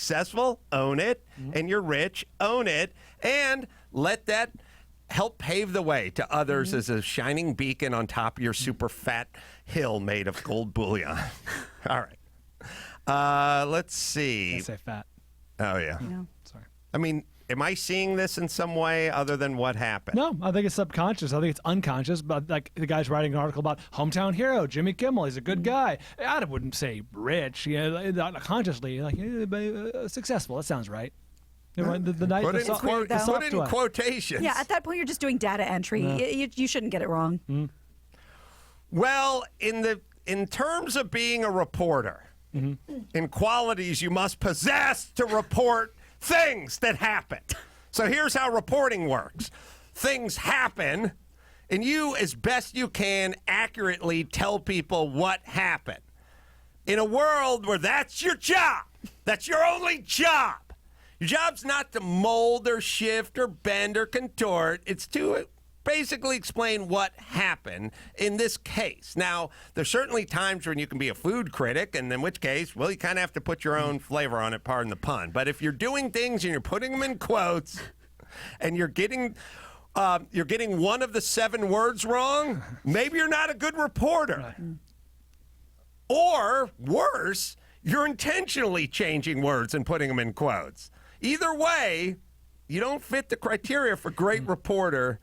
successful, own it, and you're rich, own it, and let that help pave the way to others as a shining beacon on top of your super fat hill made of gold bullion. All right. Let's see. I say fat. Oh, yeah. No. Sorry. I mean, am I seeing this in some way other than what happened? No, I think it's subconscious. I think it's unconscious. But like the guy's writing an article about hometown hero Jimmy Kimmel. He's a good guy. I wouldn't say rich. Not consciously, like successful. That sounds right. The night Put the in quotations. Yeah, at that point, you're just doing data entry. You shouldn't get it wrong. Well, in terms of being a reporter, in qualities you must possess to report things that happen. So here's how reporting works. Things happen, and you, as best you can, accurately tell people what happened. In a world where that's your job, that's your only job. Your job's not to mold or shift or bend or contort. It's to basically explain what happened in this case. Now, there's certainly times when you can be a food critic, and in which case, well, you kind of have to put your own flavor on it, pardon the pun. But if you're doing things and you're putting them in quotes and you're getting one of the 7 words wrong, maybe you're not a good reporter. Or, worse, you're intentionally changing words and putting them in quotes. Either way, you don't fit the criteria for great reporter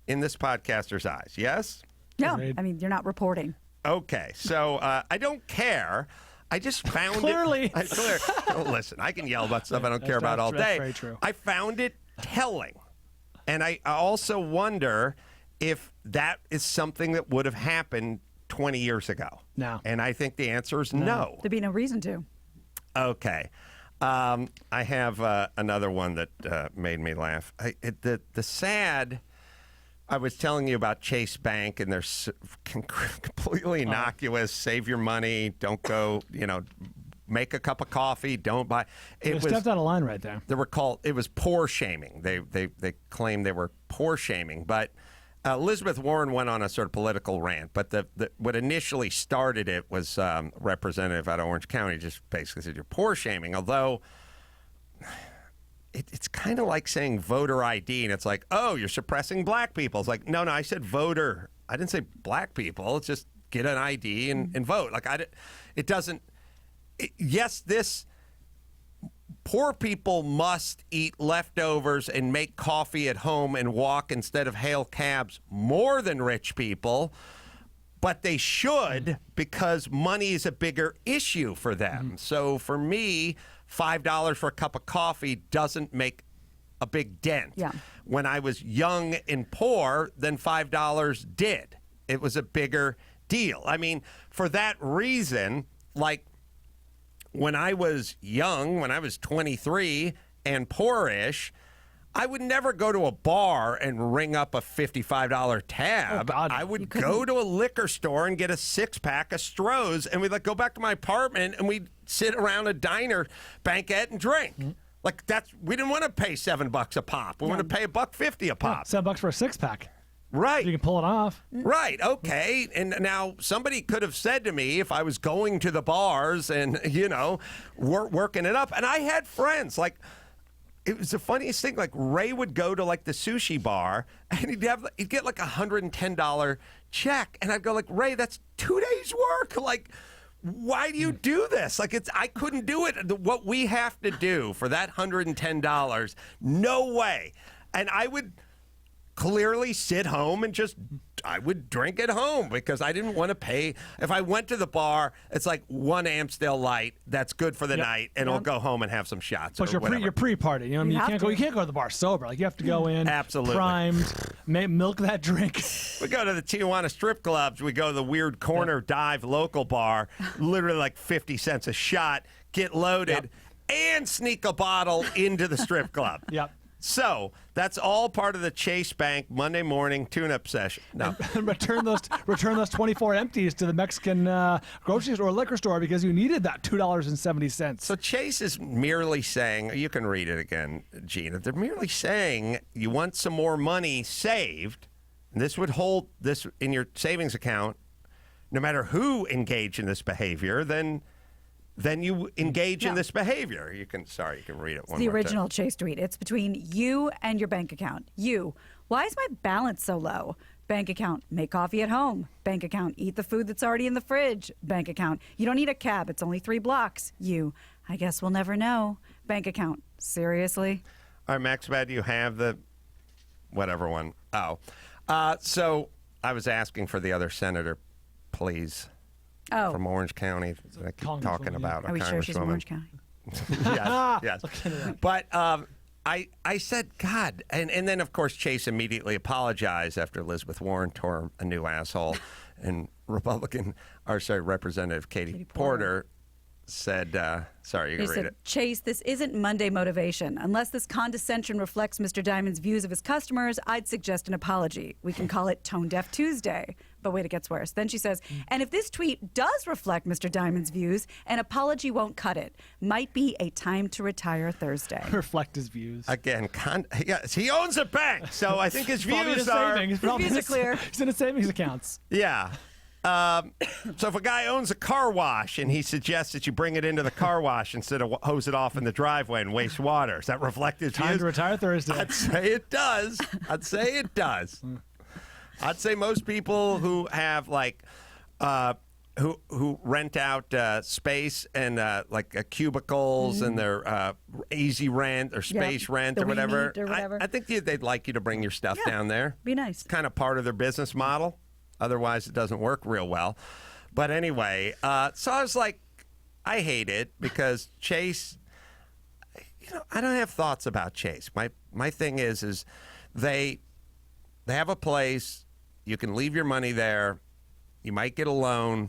in this podcaster's eyes. Yes? No, I mean, you're not reporting. Okay, so I don't care. I just found Clearly. Listen, I can yell about stuff I don't care about all day. That's very true. I found it telling. And I also wonder if that is something that would have happened 20 years ago. No. And I think the answer is no. There'd be no reason to. Okay. I have another one that made me laugh. The sad... I was telling you about Chase Bank, and they're completely innocuous. Save your money. Don't go, make a cup of coffee. Don't buy. It stepped out of line right there. It was poor shaming. They claimed they were poor shaming. But Elizabeth Warren went on a sort of political rant. But what initially started it was representative out of Orange County just basically said, you're poor shaming. Although... It's kind of like saying voter ID, and it's like, oh, you're suppressing black people. It's like, no, I said voter. I didn't say black people. It's just get an ID and vote. Like, it doesn't. Yes, poor people must eat leftovers and make coffee at home and walk instead of hail cabs more than rich people. But they should, because money is a bigger issue for them. So for me, $5 for a cup of coffee doesn't make a big dent. Yeah. When I was young and poor, then $5 did. It was a bigger deal. I mean, for that reason, like when I was young, when I was 23 and poorish, I would never go to a bar and ring up a $55 tab. Oh, God. I would go to a liquor store and get a 6-pack of Strohs, and we'd go back to my apartment and we'd sit around a diner banquet and drink. Like we didn't want to pay $7 a pop. We wanted to pay $1.50 a pop. $7 for a 6-pack. Right. You can pull it off. Right. Okay. And now somebody could have said to me if I was going to the bars and, working it up. And I had friends like. It was the funniest thing. Like Ray would go to like the sushi bar and he'd get like $110 check, and I'd go like, Ray, that's 2 days work. Like, why do you do this? Like I couldn't do it. What we have to do for that $110, no way. And I would clearly sit home and I would drink at home because I didn't want to pay. If I went to the bar, it's like 1 Amstel Light. That's good for the night, and I'll go home and have some shots. Plus, you're pre-party. You can't go to the bar sober. Like you have to go in absolutely primed, milk that drink. We go to the Tijuana strip clubs. We go to the weird corner dive local bar, literally like 50 cents a shot. Get loaded and sneak a bottle into the strip club. Yep. So that's all part of the Chase Bank Monday morning tune-up session. No, return those 24 empties to the Mexican grocery store or liquor store because you needed that $2.70. So Chase is merely saying, you can read it again, Gina. They're merely saying you want some more money saved. And this would hold this in your savings account. No matter who engaged in this behavior, then then you engage in No. this behavior. You can read it one The more time. original Chase tweet. It's between you and your bank account. You, why is my balance so low? Bank account, make coffee at home. Bank account, eat the food that's already in the fridge. Bank account, you don't need a cab. It's only 3 blocks. You, I guess we'll never know. Bank account, seriously? All right, Max, do you have the whatever one? Oh. So I was asking for the other senator, please, Oh, from Orange County that I keep talking Congresswoman, about. are we sure she's from Orange County? Yes. But I said, God, and then, of course, Chase immediately apologized after Elizabeth Warren tore a new asshole. And Representative Katie Porter said, sorry, you They can read said, it. Chase, this isn't Monday motivation. Unless this condescension reflects Mr. Diamond's views of his customers, I'd suggest an apology. We can call it Tone Deaf Tuesday. But wait, it gets worse. Then she says, and if this tweet does reflect Mr. Diamond's views, an apology won't cut it. Might be a time to retire Thursday. Reflect his views. Again, yes, he owns a bank, so I think his Probably views the are... savings. His views are clear. He's in his savings accounts. Yeah. So if a guy owns a car wash and he suggests that you bring it into the car wash instead of hose it off in the driveway and waste water, does that reflect his Time views? to retire Thursday. I'd say it does. I'd say most people who have who rent out space and cubicles and their easy rent or space rent the or whatever. WeMeet or whatever. I think they'd like you to bring your stuff down there. Be nice. It's kind of part of their business model. Otherwise, it doesn't work real well. But anyway, so I was like, I hate it because Chase, I don't have thoughts about Chase. My thing is they have a place. You can leave your money there. You might get a loan.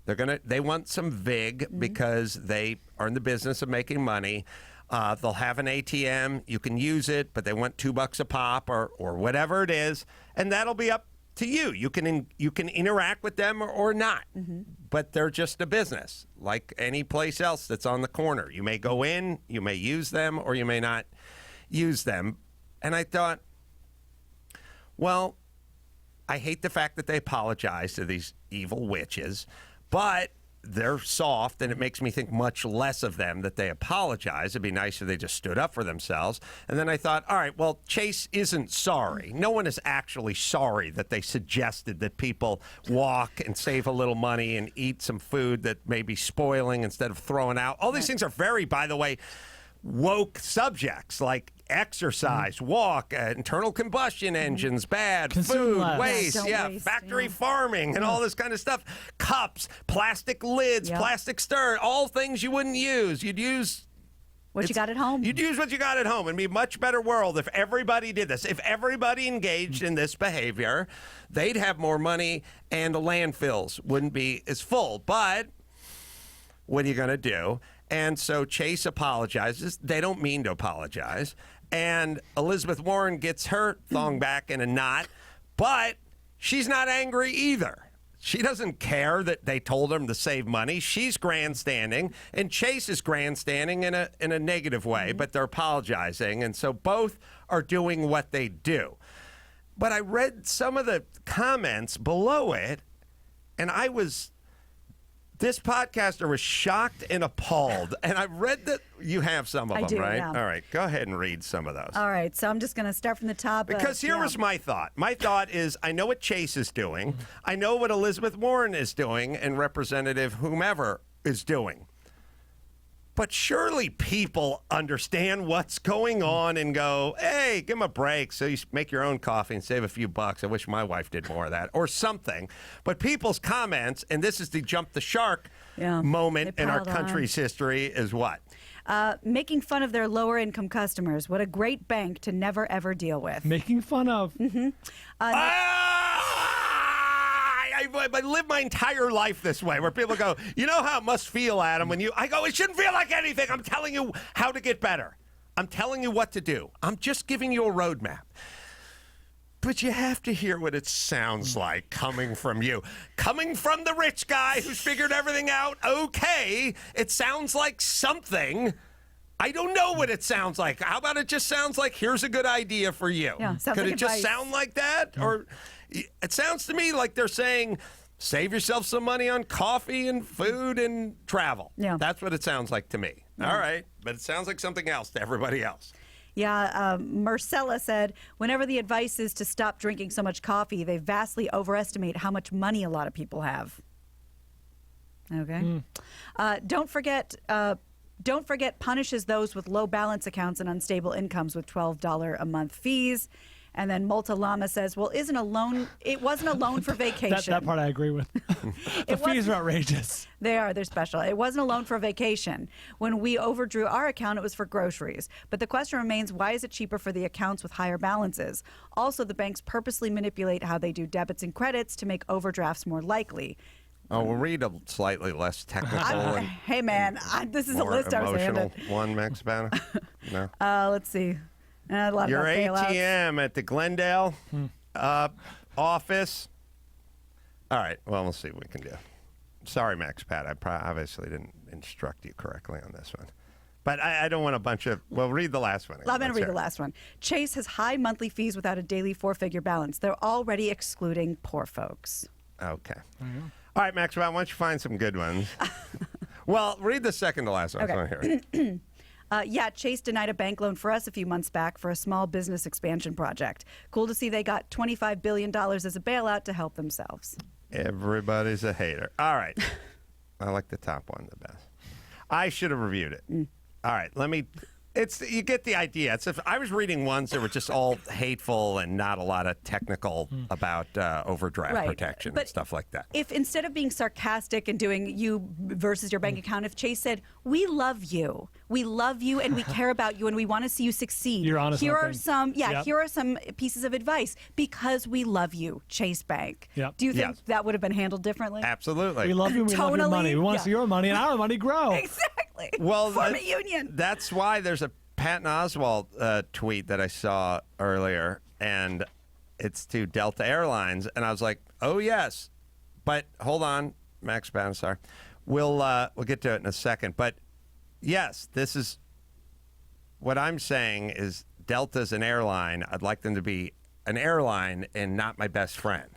They want some vig because they are in the business of making money. They'll have an ATM. You can use it, but they want $2 a pop or whatever it is, and that'll be up to you. You can interact with them or not, but they're just a business like any place else that's on the corner. You may go in, you may use them, or you may not use them. And I thought, well, I hate the fact that they apologize to these evil witches, but they're soft, and it makes me think much less of them that they apologize. It'd be nice if they just stood up for themselves. And then I thought, all right, well, Chase isn't sorry. No one is actually sorry that they suggested that people walk and save a little money and eat some food that may be spoiling instead of throwing out. All these things are very, by the way, woke subjects like exercise, walk, internal combustion engines, bad Consume food, less. waste, Don't waste, factory farming, and all this kind of stuff. Cups, plastic lids, plastic stir, all things you wouldn't use. You'd use What you got at home? You'd use what you got at home. It'd be a much better world if everybody did this. If everybody engaged in this behavior, they'd have more money and the landfills wouldn't be as full. But what are you going to do? And so Chase apologizes. They don't mean to apologize. And Elizabeth Warren gets her thong back in a knot, but she's not angry either. She doesn't care that they told him to save money. She's grandstanding, and Chase is grandstanding in a negative way, but they're apologizing. And so both are doing what they do. But I read some of the comments below it, and this podcaster was shocked and appalled. And I read that you have some of I them, do, right? yeah. All right, go ahead and read some of those. All right, so I'm just going to start from the top. Because here was my thought. My thought is, I know what Chase is doing. I know what Elizabeth Warren is doing and Representative whomever is doing. But surely people understand what's going on and go, hey, give them a break so you make your own coffee and save a few bucks. I wish my wife did more of that or something. But people's comments, and this is the jump the shark moment they in our piled on. country's history, is what? Making fun of their lower income customers. What a great bank to never, ever deal with. Making fun of. I live my entire life this way, where people go, you know how it must feel, Adam, when I go, it shouldn't feel like anything. I'm telling you how to get better. I'm telling you what to do. I'm just giving you a roadmap. But you have to hear what it sounds like coming from you. Coming from the rich guy who's figured everything out. Okay, it sounds like something. I don't know what it sounds like. How about it just sounds like, here's a good idea for you? Yeah, sounds Could like it just advice. sound like that? Or it sounds to me like they're saying, Save yourself some money on coffee and food and travel. Yeah. That's what it sounds like to me. All right. But it sounds like something else to everybody else. Yeah, Marcella said, whenever the advice is to stop drinking so much coffee, they vastly overestimate how much money a lot of people have. Okay. Don't forget punishes those with low balance accounts and unstable incomes with $12 a month fees. And then Multa Lama says, well, it wasn't a loan for vacation. That part I agree with. The fees are outrageous. They're special. It wasn't a loan for vacation. When we overdrew our account, it was for groceries. But the question remains, why is it cheaper for the accounts with higher balances? Also, the banks purposely manipulate how they do debits and credits to make overdrafts more likely. Oh, we'll read a slightly less technical and Hey, man, this is a more list I was emotional handed. one, Max Banner. No. Let's see. A lot Your about bailouts. ATM at the Glendale office. All right. Well, we'll see what we can do. Sorry, Max Pat. I obviously didn't instruct you correctly on this one. But I don't want a bunch of... Well, read the last one. I'm going to read the last one. Chase has high monthly fees without a daily four-figure balance. They're already excluding poor folks. Okay. All right, Max, why don't you find some good ones? Well, read the second to last one. Okay. I want to hear it. Chase denied a bank loan for us a few months back for a small business expansion project. Cool to see they got $25 billion as a bailout to help themselves. Everybody's a hater. All right. I like the top one the best. I should have reviewed it. All right, you get the idea. If I was reading ones that were just all hateful and not a lot of technical about overdraft protection and stuff like that. If instead of being sarcastic and doing you versus your bank account, if Chase said, we love you and we care about you and we want to see you succeed. You're honest. Here are some pieces of advice because we love you, Chase Bank. Yep. Do you think that would have been handled differently? Absolutely. We love you. We love your money. We want to see your money and our money grow. Exactly. Well, form a union. That's why there's a Patton Oswalt tweet that I saw earlier, and it's to Delta Airlines, and I was like, oh yes, but hold on, Max Banisar, we'll get to it in a second, but yes, this is what I'm saying is Delta's an airline. I'd like them to be an airline and not my best friend.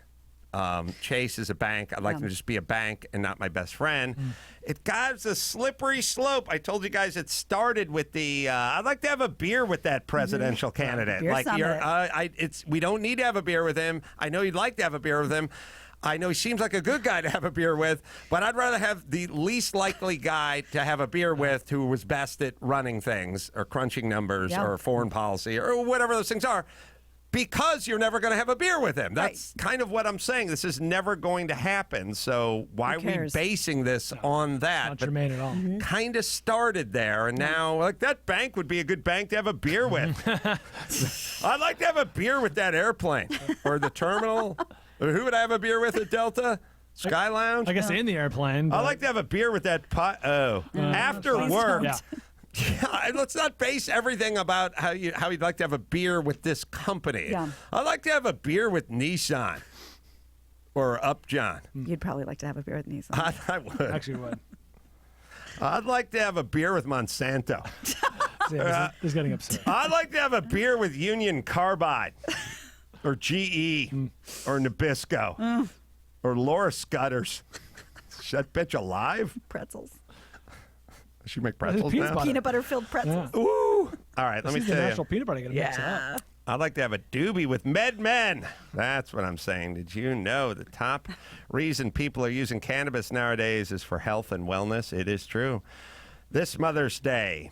Chase is a bank. I'd like them to just be a bank and not my best friend. It got a slippery slope. I told you guys it started with the I'd like to have a beer with that presidential candidate. Beer like summit. we don't need to have a beer with him. I know you'd like to have a beer with him. I know he seems like a good guy to have a beer with, but I'd rather have the least likely guy to have a beer with who was best at running things or crunching numbers or foreign policy or whatever those things are. Because you're never going to have a beer with him. That's kind of what I'm saying. This is never going to happen. So why are we basing this on that? Not germane at all. Kind of started there, and now like that bank would be a good bank to have a beer with. I'd like to have a beer with that airplane or the terminal. Or who would I have a beer with at Delta? Sky Lounge? I guess in the airplane. I'd like to have a beer with that after work. Yeah. Yeah, let's not base everything about how you'd like to have a beer with this company. Yeah. I'd like to have a beer with Nissan or Upjohn. You'd probably like to have a beer with Nissan. I would. Actually would. I'd like to have a beer with Monsanto. He's getting upset. I'd like to have a beer with Union Carbide or GE or Nabisco or Laura Scudder's. Is that bitch alive? Pretzels. She make pretzels now? Peanut butter filled pretzels. Yeah. Ooh. All right, let me The tell national you. peanut butter going to mix it up. I'd like to have a doobie with MedMen. That's what I'm saying. Did you know the top reason people are using cannabis nowadays is for health and wellness? It is true. This Mother's Day,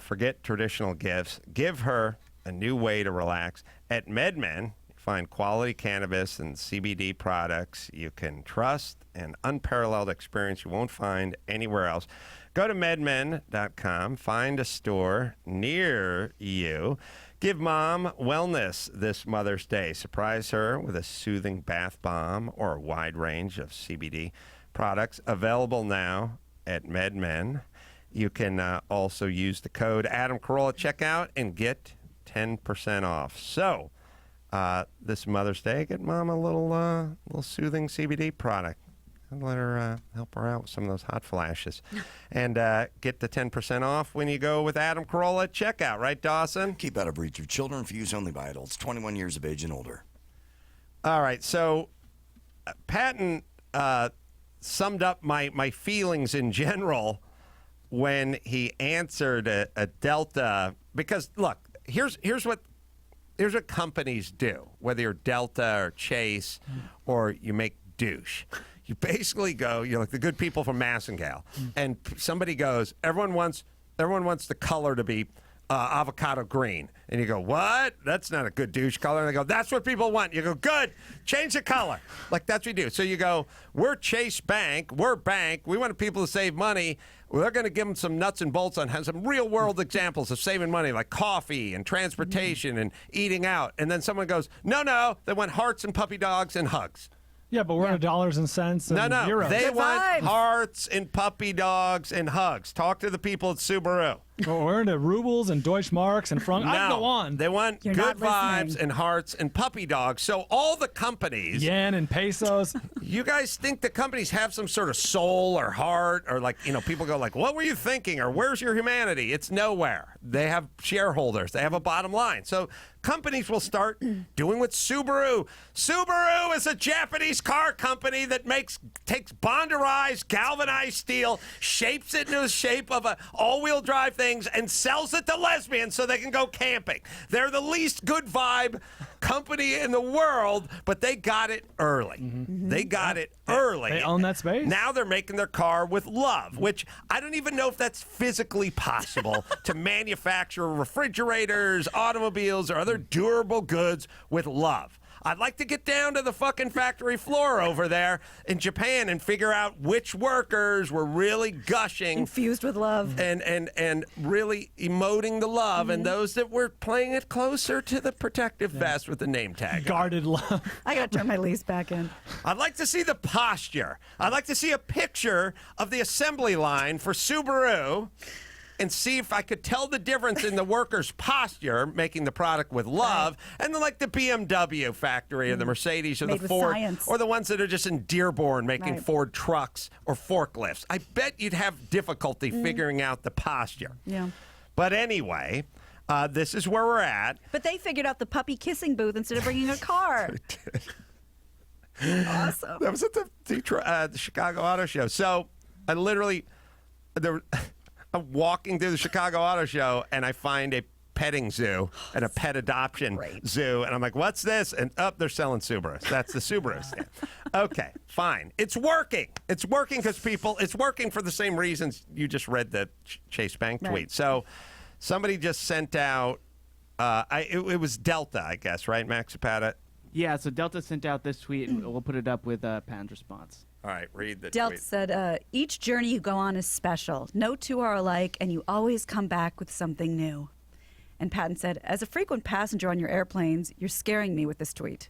forget traditional gifts. Give her a new way to relax. At MedMen, you find quality cannabis and CBD products you can trust, an unparalleled experience you won't find anywhere else. Go to medmen.com, find a store near you. Give Mom wellness this Mother's Day. Surprise her with a soothing bath bomb or a wide range of CBD products available now at MedMen. You can also use the code Adam Carolla at checkout and get 10% off. So this Mother's Day, get Mom a little soothing CBD product. And let her help her out with some of those hot flashes. And get the 10% off when you go with Adam Carolla at checkout. Right, Dawson? Keep out of reach of children for use only by adults 21 years of age and older. All right. So Patton summed up my feelings in general when he answered a Delta. Because look, here's what companies do. Whether you're Delta or Chase or you make douche, you basically go. You're like the good people from Massengale, and somebody goes. Everyone wants the color to be avocado green. And you go, what? That's not a good douche color. And they go, that's what people want. You go, good. Change the color. Like, that's what we do. So you go, we're Chase Bank. We're bank. We want people to save money. We're going to give them some nuts and bolts on some real-world examples of saving money, like coffee and transportation and eating out. And then someone goes, no. They want hearts and puppy dogs and hugs. Yeah, but we're in dollars and cents and No. euros. They Good want vibes. hearts and puppy dogs and hugs. Talk to the people at Subaru. Well, we're into rubles and Deutschmarks and franc. I go on. They want You're good not vibes listening. and hearts and puppy dogs. So all the companies, Yen and pesos. you guys think the companies have some sort of soul or heart, or like, people go like, what were you thinking? Or where's your humanity? It's nowhere. They have shareholders. They have a bottom line. So companies will start doing what Subaru. Subaru is a Japanese car company that takes bonderized, galvanized steel, shapes it into the shape of a all-wheel drive things, and sells it to lesbians so they can go camping. They're the least good vibe company in the world, but they got it early. They got it early. They own that space. Now they're making their car with love, which I don't even know if that's physically possible to manufacture refrigerators, automobiles, or other durable goods with love. I'd like to get down to the fucking factory floor over there in Japan and figure out which workers were really gushing Infused with love. and really emoting the love, and those that were playing it closer to the protective vest with the name tag. Guarded love. I got to turn my lease back in. I'd like to see the posture. I'd like to see a picture of the assembly line for Subaru and see if I could tell the difference in the workers' posture, making the product with love, and then like the BMW factory or the Mercedes or Made the with Ford, science. or the ones that are just in Dearborn making Right. Ford trucks or forklifts. I bet you'd have difficulty figuring out the posture. Yeah. But anyway, this is where we're at. But they figured out the puppy kissing booth instead of bringing a car. Awesome. That was at the Chicago Auto Show. So I literally, I'm walking through the Chicago Auto Show and I find a petting zoo and a pet adoption zoo. And I'm like, what's this? And they're selling Subarus. That's the Subaru stand. Okay, fine. It's working. It's working because it's working for the same reasons you just read the Chase Bank tweet. Right. So somebody just sent out, it was Delta, I guess, right, Max Zapata? Yeah, so Delta sent out this tweet, and we'll put it up with Patton's response. All right, read the Delta tweet. said, each journey you go on is special. No two are alike, and you always come back with something new. And Patton said, as a frequent passenger on your airplanes, you're scaring me with this tweet.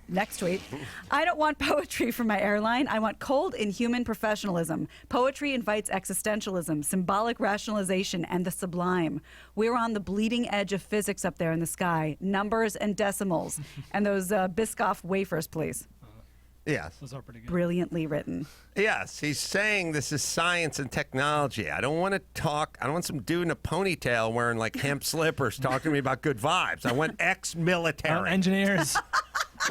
Next tweet. I don't want poetry for my airline. I want cold, inhuman professionalism. Poetry invites existentialism, symbolic rationalization, and the sublime. We're on the bleeding edge of physics up there in the sky. Numbers and decimals. And those Biscoff wafers, please. Yes. Those are pretty good. Brilliantly written. Yes, he's saying this is science and technology. I don't want to talk. I don't want some dude in a ponytail wearing like hemp slippers talking to me about good vibes. I want ex-military. Engineers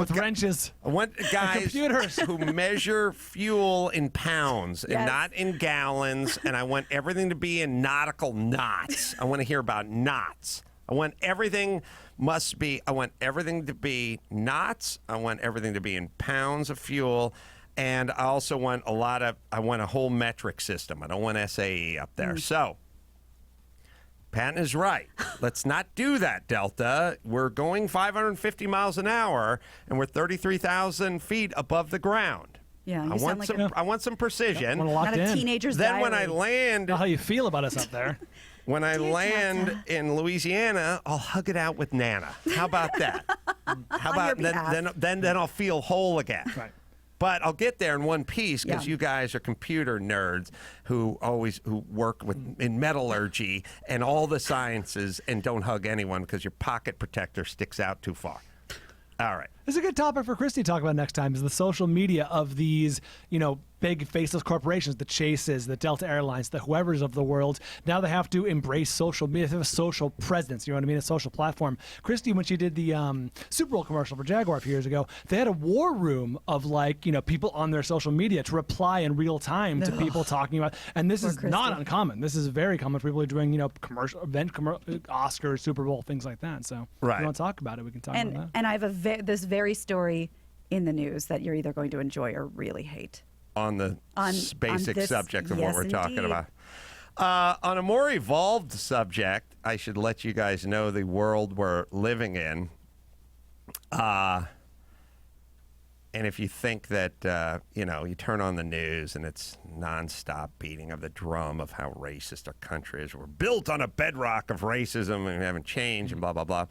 with wrenches. I want guys computers. who measure fuel in pounds and Yes. not in gallons. And I want everything to be in nautical knots. I want to hear about knots. I want everything to be knots. I want everything to be in pounds of fuel. And I also want I want a whole metric system. I don't want SAE up there. So, Patton is right. Let's not do that, Delta. We're going 550 miles an hour, and we're 33,000 feet above the ground. Yeah, you I sound want like I want some precision. Want to lock not a in. teenager's Then when I diary. land, Know how you feel about us up there. when I Dear land Tata. in Louisiana, I'll hug it out with Nana. How about that? How about your behalf. then I'll feel whole again. Right. But I'll get there in one piece because Yeah. you guys are computer nerds who work in metallurgy and all the sciences and don't hug anyone because your pocket protector sticks out too far. All right. It's a good topic for Christy to talk about next time is the social media of these, big faceless corporations, the Chases, the Delta Airlines, the whoever's of the world, now they have to embrace social media. They have a social presence, you know what I mean? A social platform. Christy, when she did the Super Bowl commercial for Jaguar a few years ago, they had a war room of people on their social media to reply in real time to people talking about. And this is not uncommon. This is very common for people who are doing, Oscars, Super Bowl, things like that. So if you want to talk about it, we can talk about that. And I have this very story in the news that you're either going to enjoy or really hate. On the basic this, subject of yes, what we're talking indeed. about. On a more evolved subject, I should let you guys know the world we're living in. And if you think that, you turn on the news and it's nonstop beating of the drum of how racist our country is, we're built on a bedrock of racism and we haven't changed and blah, blah, blah.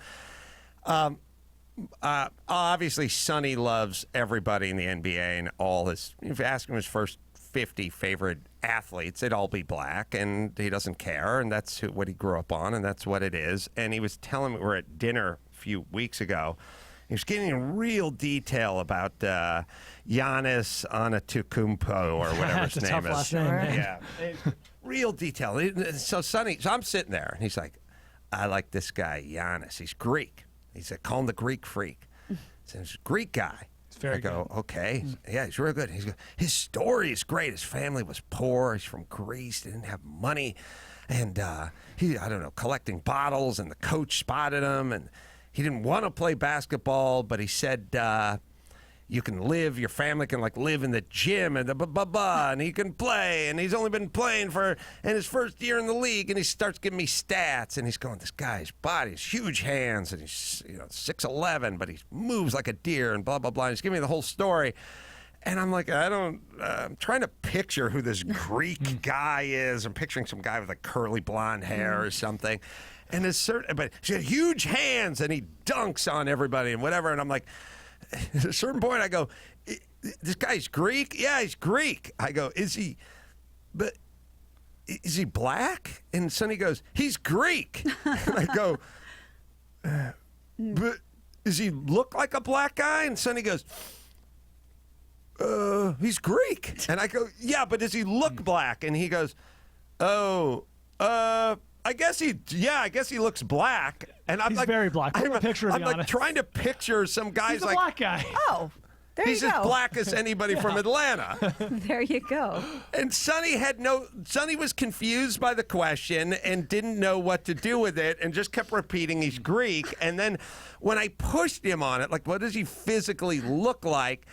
Obviously, Sonny loves everybody in the NBA and all his. If you ask him his first 50 favorite athletes, it'd all be black, and he doesn't care, and that's what he grew up on, and that's what it is. And he was telling me, we were at dinner a few weeks ago. He was getting in real detail about Giannis Antetokounmpo or whatever his That's a name tough is. last name, man. Yeah, real detail. So I'm sitting there, and he's like, "I like this guy Giannis. He's Greek." He said, "Call him the Greek freak." So he's a Greek guy. very I go, "Okay, yeah, he's real good." His story is great. His family was poor. He's from Greece. They didn't have money, and collecting bottles. And the coach spotted him, and he didn't want to play basketball, but he said, "You can live. Your family can live in the gym and and he can play." And he's only been playing in his first year in the league, and he starts giving me stats, and he's going, "This guy's body, he's huge hands, and he's 6'11", but he moves like a deer, and blah blah blah." And he's giving me the whole story, and I'm like, I'm trying to picture who this Greek guy is. I'm picturing some guy with curly blonde hair or something, and but he had huge hands, and he dunks on everybody and whatever, and I'm like. At a certain point, I go, "This guy's Greek?" "Yeah, he's Greek." I go, "Is he black?" And Sonny goes, "He's Greek." And I go, "But does he look like a black guy?" And Sonny goes, "He's Greek." And I go, "Yeah, but does he look black?" And he goes, I guess he looks black." And I'm He's very black. Put a picture of I'm Giannis. trying to picture some guys He's a black guy. Oh, there he's you as go. black as anybody from Atlanta. There you go. And Sonny was confused by the question and didn't know what to do with it and just kept repeating he's Greek. And then when I pushed him on it, what does he physically look like?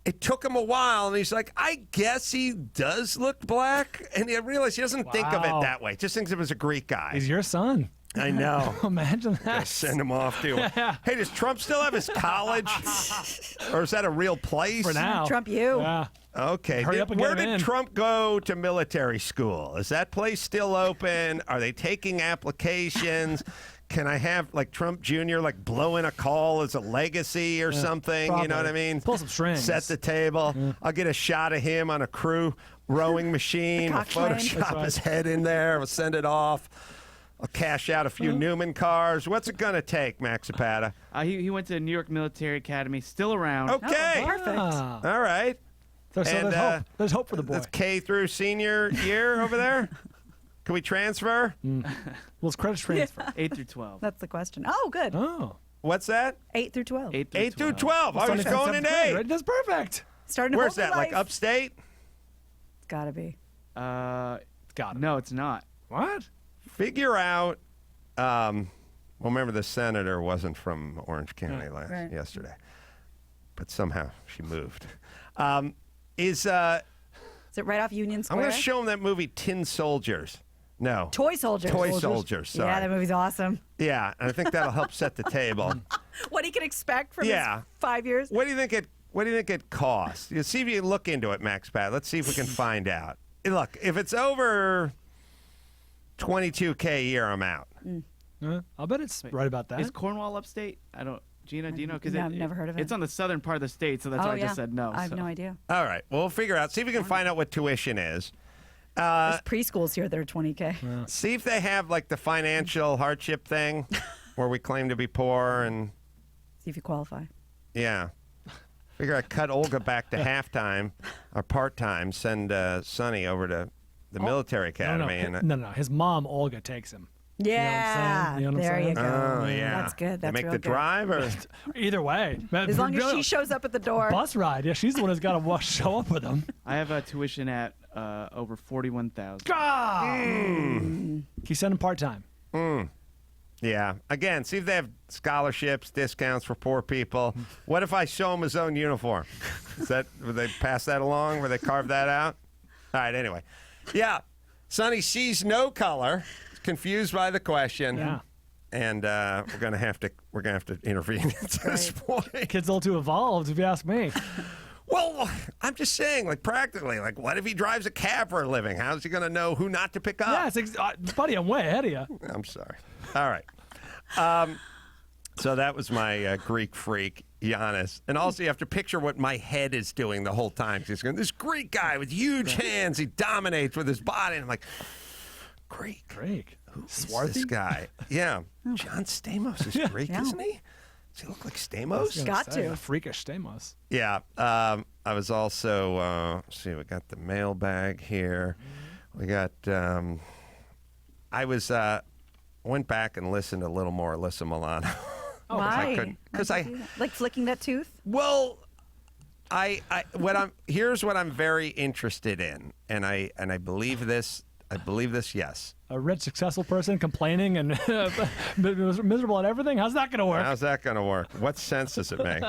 It took him a while, and he's like, "I guess he does look black." And I realized he doesn't think of it Wow. that way. Just thinks of him as a Greek guy. He's your son. I know. Imagine that. Send him off to. Hey, does Trump still have his college, or is that a real place? For now. Trump you. Yeah. Okay. Hurry up and Where get him did in. Trump go to military school? Is that place still open? Are they taking applications? Can I have Trump Jr. blow in a call as a legacy or something? probably. You know what I mean? Pull some strings. Set the table. I'll get a shot of him on a crew rowing machine. I'll cock train. Photoshop That's right. his head in there. We'll send it off. I'll cash out a few Newman cars. What's it going to take, Max Zapata? He went to New York Military Academy, still around. Okay. Oh, perfect. Ah. All right. So And, there's hope. There's hope for the boy. That's K through senior year over there. Can we transfer? Well, it's credit transfer. 8 through 12. That's the question. Oh, good. Oh. What's that? 8 through 12. 8 through 12. I was Sonny's in going in seventh grade, 8. right? That's perfect. Starting to Where's hold that? your life. Upstate? It's got to be. Got it. No, it's not. What? Figure out. Remember the senator wasn't from Orange County Right. yesterday, but somehow she moved. Is Is it right off Union I'm Square? going to show him that movie Tin Soldiers. No. Toy Soldiers. Toy Soldiers. Sorry. Yeah, that movie's awesome. Yeah, and I think that'll help set the table. What he can expect from Yeah. his 5 years. What do you think it costs? You see if you look into it, Max Pat. Let's see if we can find out. Look, if it's over $22K a year, I'm out. I'll bet it's right about that. Is Cornwall upstate? Gina, do you know? Because No, I've never heard of it. It's on the southern part of the state, so that's why I just said no. I have so. no idea. All right, well, we'll figure out. See if we can find out what tuition is. There's preschools here that are 20K. See if they have the financial hardship thing, where we claim to be poor and See if you qualify. yeah. Figure I cut Olga back to halftime or part-time, send Sonny over to the military academy. No. His mom, Olga, takes him. Yeah, You know what I'm there saying? you go. Oh, yeah. That's good. They That's make real the good. drive, or Either way. As long as she shows up at the door. Bus ride. Yeah, she's the one who's got to show up with him. I have a tuition at over 41,000. God! Can you send him part-time? yeah. Again, see if they have scholarships, discounts for poor people. What if I show him his own uniform? Would they pass that along? Would they carve that out? All right. Anyway, yeah. Sonny sees no color. Confused by the question. Yeah. And we're gonna have to intervene at this point. Kid's a little too evolved, if you ask me. Well, I'm just saying, like, practically, like, what if he drives a cab for a living? How's he gonna know who not to pick up? Yeah, buddy, I'm way ahead of you. I'm sorry. All right. So that was my Greek freak, Giannis. And also, you have to picture what my head is doing the whole time. He's going, this Greek guy with huge hands, he dominates with his body. And I'm like, Greek. Who is this guy? Yeah. John Stamos is Greek, isn't he? Does he look like Stamos? Got to. Freakish Stamos. Yeah. I was also, let's see, we got the mailbag here. We got, went back and listened a little more Alyssa Milano. Why? Because like flicking that tooth. Well, here's what I'm very interested in, and I believe this. I believe this. Yes. A rich, successful person complaining and miserable at everything. How's that going to work? How's that going to work? What sense does it make?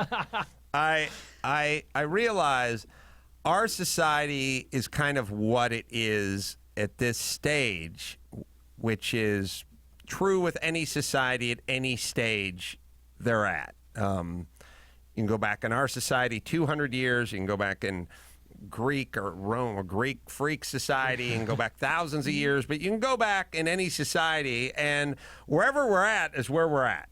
I realize our society is kind of what it is at this stage, which is true with any society at any stage they're at. You can go back in our society 200 years. You can go back in Greek or Rome or Greek freak society and go back thousands of years. But you can go back in any society, and wherever we're at is where we're at.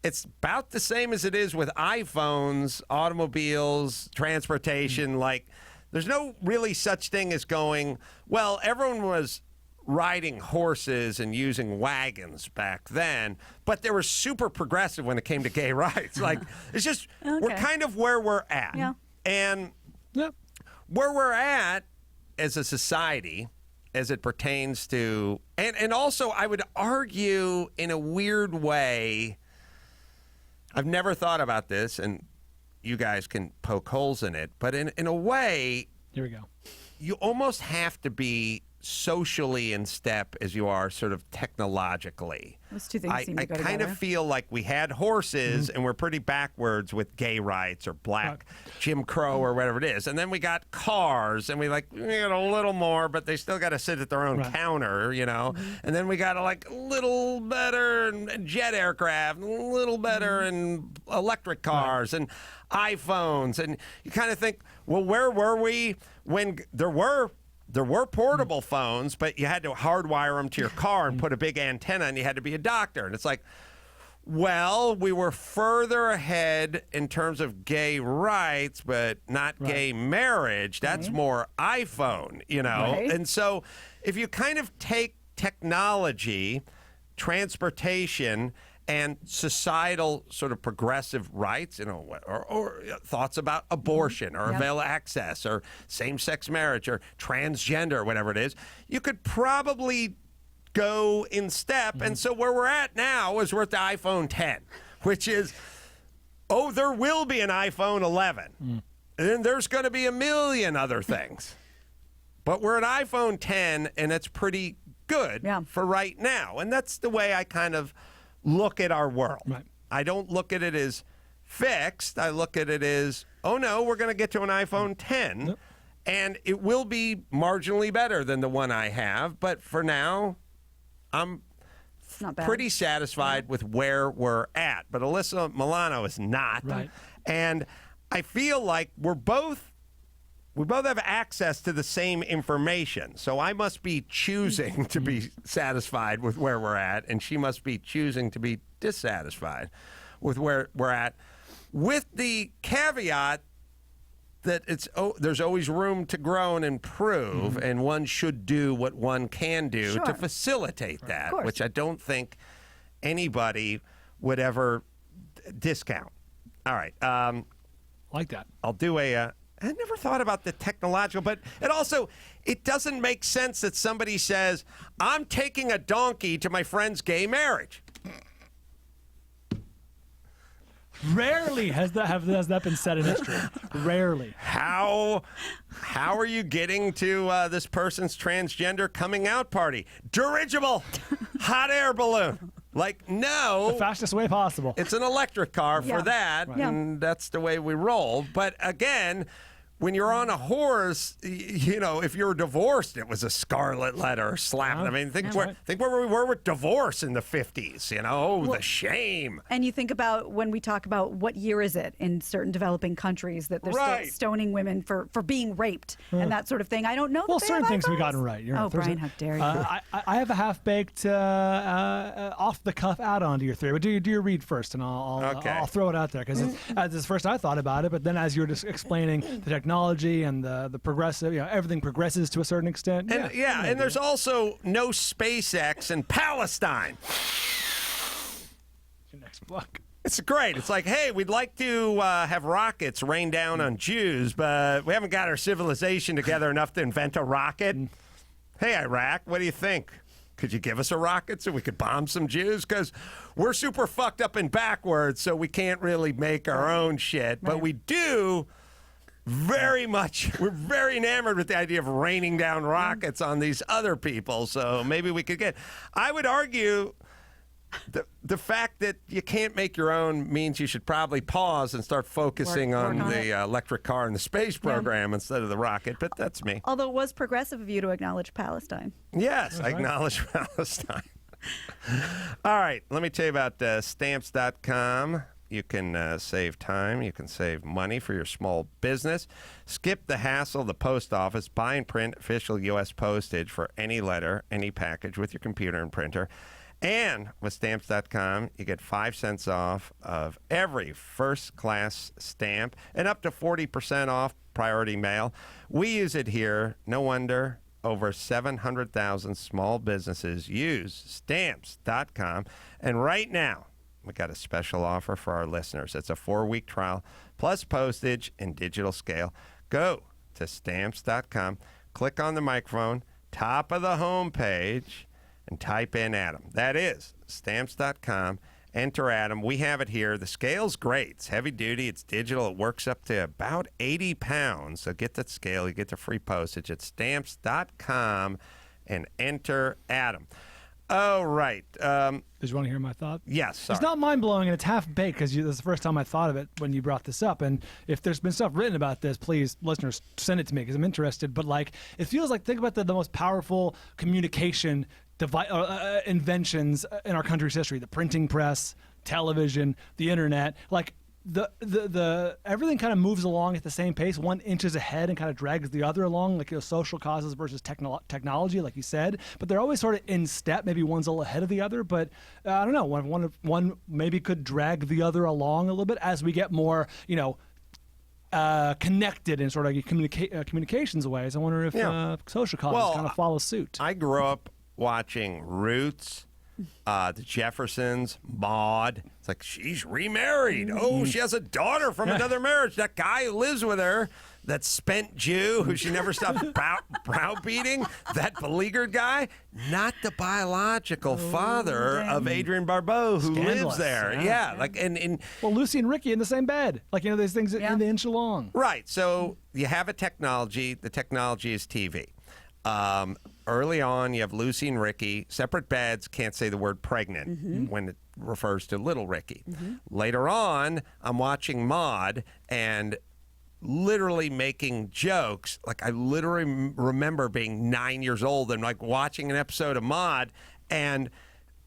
It's about the same as it is with iPhones, automobiles, transportation. Like, there's no really such thing as going, well, everyone was riding horses and using wagons back then, but they were super progressive when it came to gay rights. Like, it's just, we're kind of where we're at. Yeah. And where we're at as a society, as it pertains to, and also I would argue in a weird way, I've never thought about this, and you guys can poke holes in it, but in a way, Here we go. you almost have to be socially in step as you are sort of technologically. Those two things seem to go I kind together. of feel like we had horses and we're pretty backwards with gay rights or black Jim Crow or whatever it is. And then we got cars and we got a little more, but they still got to sit at their own counter, you know. And then we got a little better and jet aircraft, a little better and electric cars and iPhones. And you kind of think, well, where were we when there were portable phones, but you had to hardwire them to your car and put a big antenna, and you had to be a doctor. And it's like, well, we were further ahead in terms of gay rights, but not gay marriage. That's more iPhone, you know? Right. And so if you kind of take technology, transportation, and societal sort of progressive rights, you know, or thoughts about abortion or avail access or same-sex marriage or transgender or whatever it is, you could probably go in step. And so where we're at now is we're at the iPhone 10, which is, there will be an iPhone 11. And then there's going to be a million other things. But we're at iPhone 10, and it's pretty good for right now. And that's the way I kind of look at our world. Right. I don't look at it as fixed. I look at it as, oh no, we're going to get to an iPhone 10, and it will be marginally better than the one I have. But for now, I'm not bad. pretty satisfied with where we're at. But Alyssa Milano is not. Right. And I feel like we both have access to the same information. So I must be choosing to be satisfied with where we're at, and she must be choosing to be dissatisfied with where we're at, with the caveat that there's always room to grow and improve, and one should do what one can do to facilitate that, which I don't think anybody would ever discount. All right. like that. I'll do I never thought about the technological, but it doesn't make sense that somebody says, I'm taking a donkey to my friend's gay marriage. Rarely has that been said in history. Rarely. How are you getting to this person's transgender coming out party? Dirigible, hot air balloon. Like, no. The fastest way possible. It's an electric car for Yeah. that, Right. and that's the way we roll. But again, when you're on a horse, if you're divorced, it was a scarlet letter slap. I mean, think where we were with divorce in the 50s, the shame. And you think about when we talk about what year is it in certain developing countries that they're Right. still stoning women for being raped and that sort of thing. I don't know. Well, that they certain have things we've iPhones. gotten right. You're Oh, right. There's Brian, how dare you? I have a half-baked, off-the-cuff add-on to your theory. But do your read first, and I'll throw it out there because this is first I thought about it. But then as you were just explaining the technology and the progressive, everything progresses to a certain extent. And there's also no SpaceX in Palestine. Your next block. It's great. It's like, hey, we'd like to have rockets rain down on Jews, but we haven't got our civilization together enough to invent a rocket. Hey, Iraq, what do you think? Could you give us a rocket so we could bomb some Jews? Because we're super fucked up and backwards, so we can't really make our own shit. But we do very much, we're very enamored with the idea of raining down rockets on these other people. So maybe we could I would argue the fact that you can't make your own means you should probably pause and start focusing Work on on the it. Electric car and the space program instead of the rocket. But that's me. Although it was progressive of you to acknowledge Palestine. Yes, I acknowledge Palestine. All right, let me tell you about Stamps.com. You can save time. You can save money for your small business. Skip the hassle of the post office. Buy and print official U.S. postage for any letter, any package with your computer and printer. And with Stamps.com, you get 5 cents off of every first-class stamp and up to 40% off priority mail. We use it here. No wonder over 700,000 small businesses use Stamps.com. And right now, we got a special offer for our listeners. It's a 4-week trial plus postage and digital scale. Go to Stamps.com, click on the microphone, top of the home page, and type in Adam. That is Stamps.com. Enter Adam. We have it here. The scale's great. It's heavy duty. It's digital. It works up to about 80 pounds. So get that scale. You get the free postage at Stamps.com and enter Adam. Oh, right. Did you want to hear my thought? Yes. Sorry. It's not mind-blowing, and it's half-baked because this is the first time I thought of it when you brought this up. And if there's been stuff written about this, please, listeners, send it to me because I'm interested. But, it feels like, think about the most powerful communication inventions in our country's history: the printing press, television, the internet. The everything kind of moves along at the same pace. One inches ahead and kind of drags the other along, social causes versus technology, like you said. But they're always sort of in step. Maybe one's a little ahead of the other, but I don't know. One maybe could drag the other along a little bit as we get more, connected in sort of communications ways. I wonder if social causes kind of follow suit. I grew up watching Roots, the Jeffersons, Maude. It's like, she's remarried. Oh, she has a daughter from another marriage. That guy who lives with her, that spent Jew who she never stopped browbeating, that beleaguered guy, not the biological father of Adrienne Barbeau who lives Scandalous. there. And Well, Lucy and Ricky in the same bed. These things in the inch along. right. So you have a technology. The technology is TV. Early on, you have Lucy and Ricky, separate beds, can't say the word pregnant when it refers to little Ricky. Later on, I'm watching Maude and literally making jokes. I literally remember being 9 years old and watching an episode of Maude, and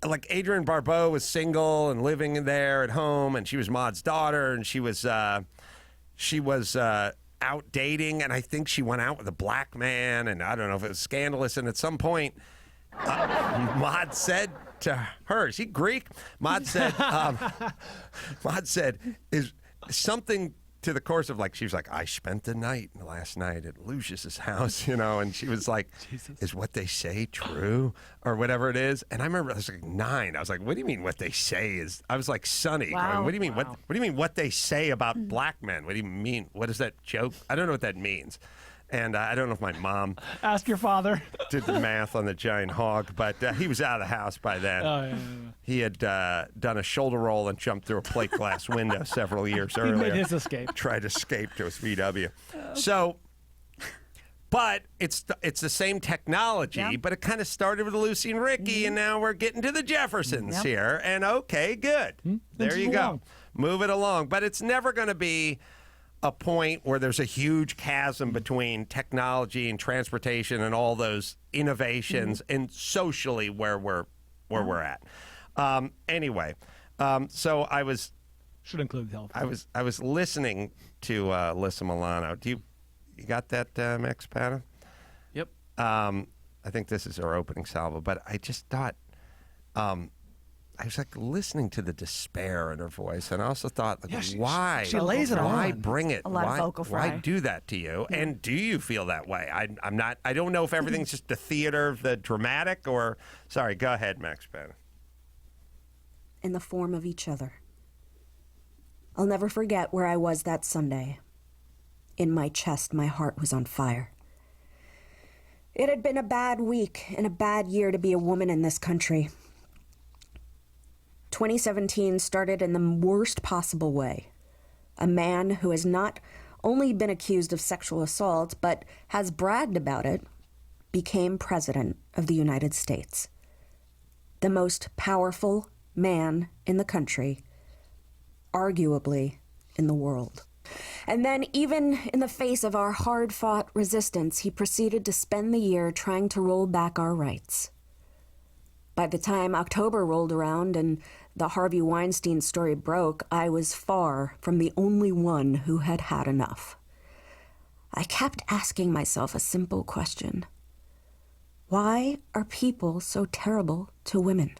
Adrienne Barbeau was single and living there at home, and she was Maude's daughter, and she was out dating, and I think she went out with a black man, and I don't know if it was scandalous. And at some point, Maude said to her, is he Greek? Maude said, is something to the course of, like, she was like, I spent the night last night at Lucius's house, and she was like, is what they say true or whatever it is? And I remember I was like 9. I was like, what do you mean what they say is? I was like Sonny. Wow. Going, what do you mean? What do you mean what they say about black men? What do you mean? What is that joke? I don't know what that means. And I don't know if my mom Ask your father. did the math on the giant hog, but he was out of the house by then. Oh, yeah. He had done a shoulder roll and jumped through a plate glass window several years He earlier. made his escape. Tried to escape to his VW. So, but it's the same technology, Yeah. but it kind of started with Lucy and Ricky, and now we're getting to the Jeffersons here. And okay, good. There you go. along. Move it along. But it's never going to be a point where there's a huge chasm between technology and transportation and all those innovations and socially where we're at. Anyway, so I was Should include the health. I was listening to Alyssa Milano. You got that mix, Patton? Yep. I think this is her opening salvo, but I just thought I was like listening to the despair in her voice, and I also thought, like, why? she lays it Why on. bring it? A lot of why, vocal fry. Why do that to you? And do you feel that way? I'm not. I don't know if everything's just the theater of the dramatic, or sorry. Go ahead, Max Patton. In the form of each other. I'll never forget where I was that Sunday. In my chest, my heart was on fire. It had been a bad week and a bad year to be a woman in this country. 2017 started in the worst possible way. A man who has not only been accused of sexual assault, but has bragged about it, became president of the United States. The most powerful man in the country, arguably in the world. And then, even in the face of our hard-fought resistance, he proceeded to spend the year trying to roll back our rights. By the time October rolled around and the Harvey Weinstein story broke, I was far from the only one who had had enough. I kept asking myself a simple question. Why are people so terrible to women?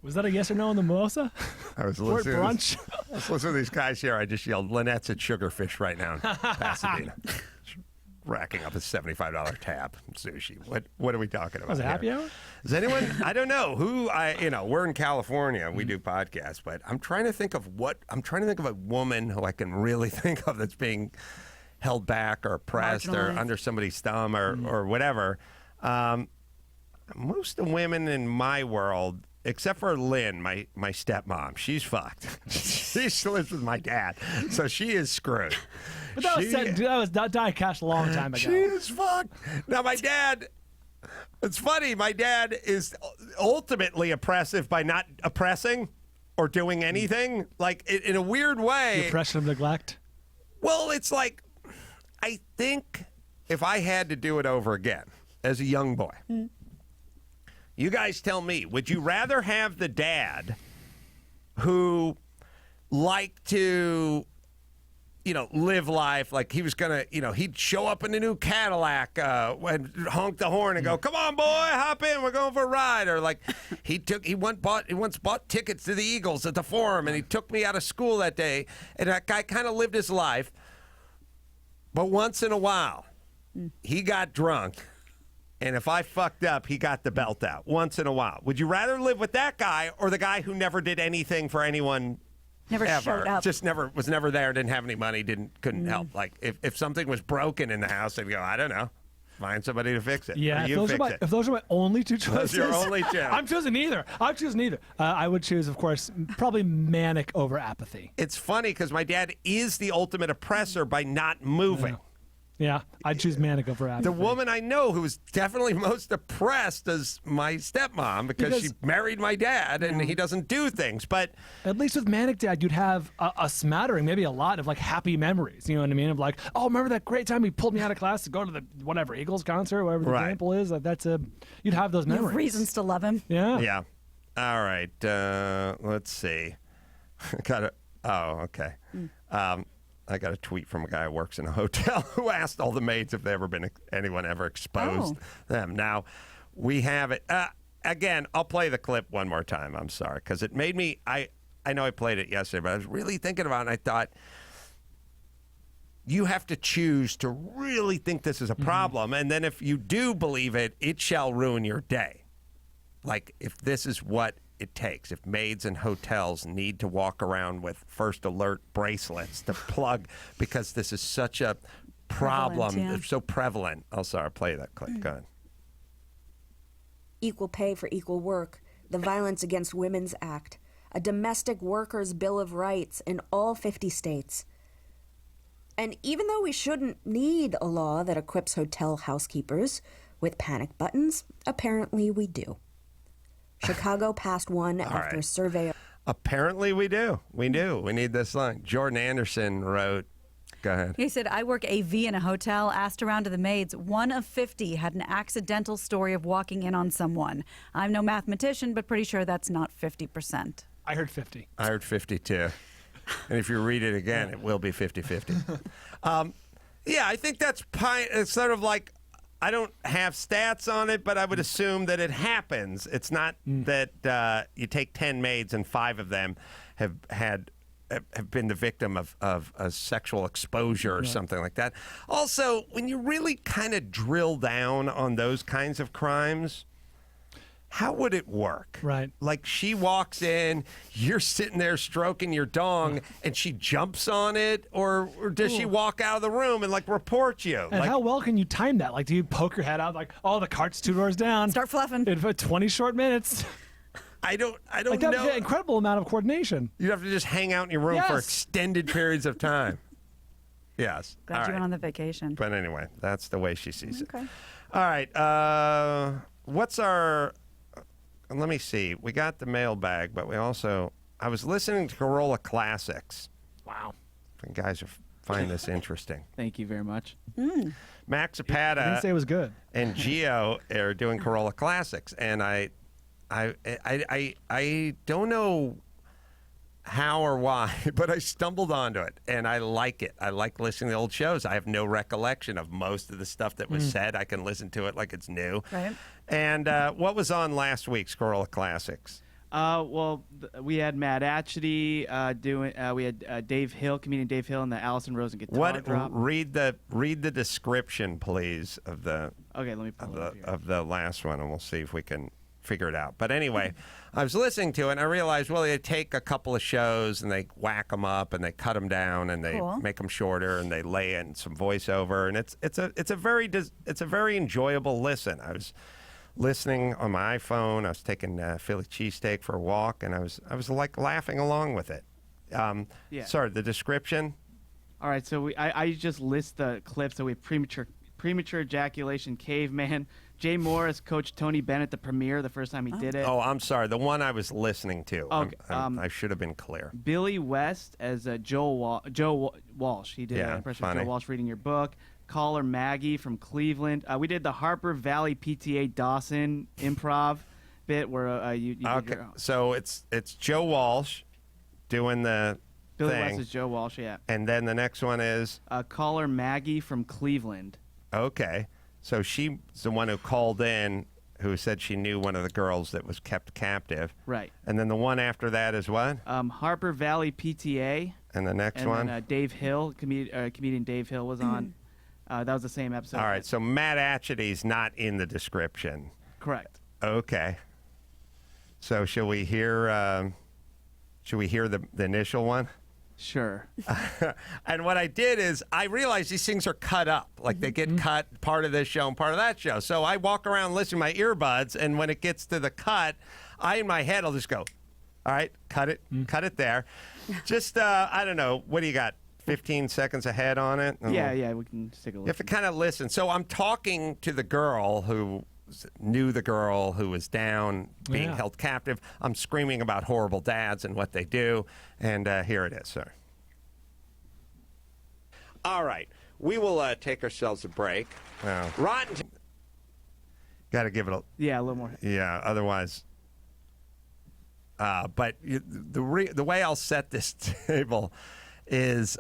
Was that a yes or no on the mimosa? I was Or at listening. brunch? I was listening to these guys here. I just yelled, Lynette's at Sugarfish right now in Pasadena. Racking up a $75 tab sushi. What are we talking about? Was it happy here? hour? Is anyone? I don't know who. We're in California. We do podcasts, but I'm trying to think of a woman who I can really think of that's being held back or oppressed or Marginalized. under somebody's thumb or whatever. Most of the women in my world, except for Lynn, my stepmom, she's fucked. She lives with my dad, so she is screwed. But that die cast a long time ago. She is fucked. Now, my dad, it's funny, my dad is ultimately oppressive by not oppressing or doing anything, like in a weird way. The oppression of neglect. Well, it's like, I think if I had to do it over again as a young boy, you guys tell me, would you rather have the dad who liked to, live life like he was going to, he'd show up in a new Cadillac and honk the horn and go, come on, boy, hop in, we're going for a ride. Or like he once bought tickets to the Eagles at the Forum, and he took me out of school that day. And that guy kind of lived his life. But once in a while, he got drunk. And if I fucked up, he got the belt out once in a while. Would you rather live with that guy or the guy who never did anything for anyone Never ever? showed up. Just was never there, didn't have any money, couldn't help. Like if something was broken in the house, they'd go, I don't know. Find somebody to fix it. Yeah, Or if you those, fix are it. if those are my only two choices. Those are your only two. I'm choosing neither. I would choose, of course, probably manic over apathy. It's funny because my dad is the ultimate oppressor by not moving. Yeah, I'd choose manic over apathy. The woman I know who is definitely most oppressed is my stepmom because she married my dad and he doesn't do things. But At least with Manic Dad, you'd have a smattering, maybe a lot of like happy memories. You know what I mean? Of like, oh, remember that great time he pulled me out of class to go to the whatever Eagles concert, whatever the Right. example is. Like you'd have those You have memories. reasons to love him. Yeah. yeah. All right. Let's see. Okay. I got a tweet from a guy who works in a hotel who asked all the maids if anyone ever exposed them. Now, we have it. Again, I'll play the clip one more time. I'm sorry, because it made me, I know I played it yesterday, but I was really thinking about it, and I thought, you have to choose to really think this is a problem. And then if you do believe it, it shall ruin your day. Like, if this is what it takes, if maids in hotels need to walk around with first alert bracelets to plug because this is such a problem, it's so prevalent. Oh, sorry, play that clip. Go ahead. Equal pay for equal work, the Violence Against Women's Act, a domestic workers' Bill of Rights in all 50 states. And even though we shouldn't need a law that equips hotel housekeepers with panic buttons, apparently we do. Chicago passed one after a survey. Apparently we do. We do. We need this line. Jordan Anderson wrote, go ahead. He said, I work AV in a hotel, asked around to the maids. 1 of 50 had an accidental story of walking in on someone. I'm no mathematician, but pretty sure that's not 50%. I heard 50. I heard 52. And if you read it again, it will be 50-50. Yeah, I think that's it's sort of like, I don't have stats on it, but I would assume that it happens. It's not that you take 10 maids and 5 of them have been the victim of a sexual exposure or something like that. Also, when you really kind of drill down on those kinds of crimes, how would it work? Right. Like, she walks in, you're sitting there stroking your dong, and she jumps on it, or does she walk out of the room and, like, report you? And like, how well can you time that? Like, do you poke your head out like, oh, the cart's 2 doors down? Start fluffing. In 20 short minutes. I don't Like, that's know. an incredible amount of coordination. You'd have to just hang out in your room for Yes. extended periods of time. Yes. Glad All you right. went on the vacation. But anyway, that's the way she sees Okay. it. All right. What's our... Let me see. We got the mailbag, but we also... I was listening to Carolla Classics. Wow. You guys find this interesting. Thank you very much. Max I didn't Zapata say it was good. and Gio are doing Carolla Classics, and I don't know how or why, but I stumbled onto it, and I like it. I like listening to old shows. I have no recollection of most of the stuff that was said. I can listen to it like it's new. Right. And what was on last week's Carolla Classics? We had Matt Atchity doing. We had Dave Hill, comedian Dave Hill, and the Allison Rosen guitar drop. Read the description, please, of the Okay, let me pull it up here. of the last one, and we'll see if we can figure it out. But anyway, I was listening to it, and I realized, well, they take a couple of shows, and they whack them up, and they cut them down, and they make them shorter, and they lay in some voiceover, and it's a very enjoyable listen. I was listening on my iPhone. I was taking Philly cheesesteak for a walk, and I was like laughing along with it. Yeah. Sorry, the description. All right, so I just list the clips. So we have premature ejaculation, caveman. Jay Morris coached Tony Bennett the premiere the first time he did it. Oh, I'm sorry. The one I was listening to. Okay, I should have been clear. Billy West as Joe Walsh. He did an impression of funny. Joe Walsh reading your book. Caller Maggie from Cleveland. We did the Harper Valley PTA Dawson improv bit where you did Okay, your, so it's Joe Walsh doing the Billy thing, West is Joe Walsh, yeah. and then the next one is Caller Maggie from Cleveland. okay. So she's the one who called in, who said she knew one of the girls that was kept captive. Right. And then the one after that is what? Harper Valley PTA. And the next And one? then Dave Hill, comedian Dave Hill was on. That was the same episode. All right. So Matt Atchity's not in the description. Correct. Okay. So shall we hear the initial one? Sure. And what I did is I realized these things are cut up. Like they get cut part of this show and part of that show. So I walk around listening to my earbuds, and when it gets to the cut, in my head, I'll just go, all right, cut it there. Just, I don't know, what do you got, 15 seconds ahead on it? Yeah, we can just take a You look. have to kind of listen. So I'm talking to the girl who knew the girl who was down being held captive. I'm screaming about horrible dads and what they do. And here it is, sir. All right. We will take ourselves a break. Rotten. Got to give it a... Yeah, a little more. Yeah, otherwise... but the way I'll set this table is...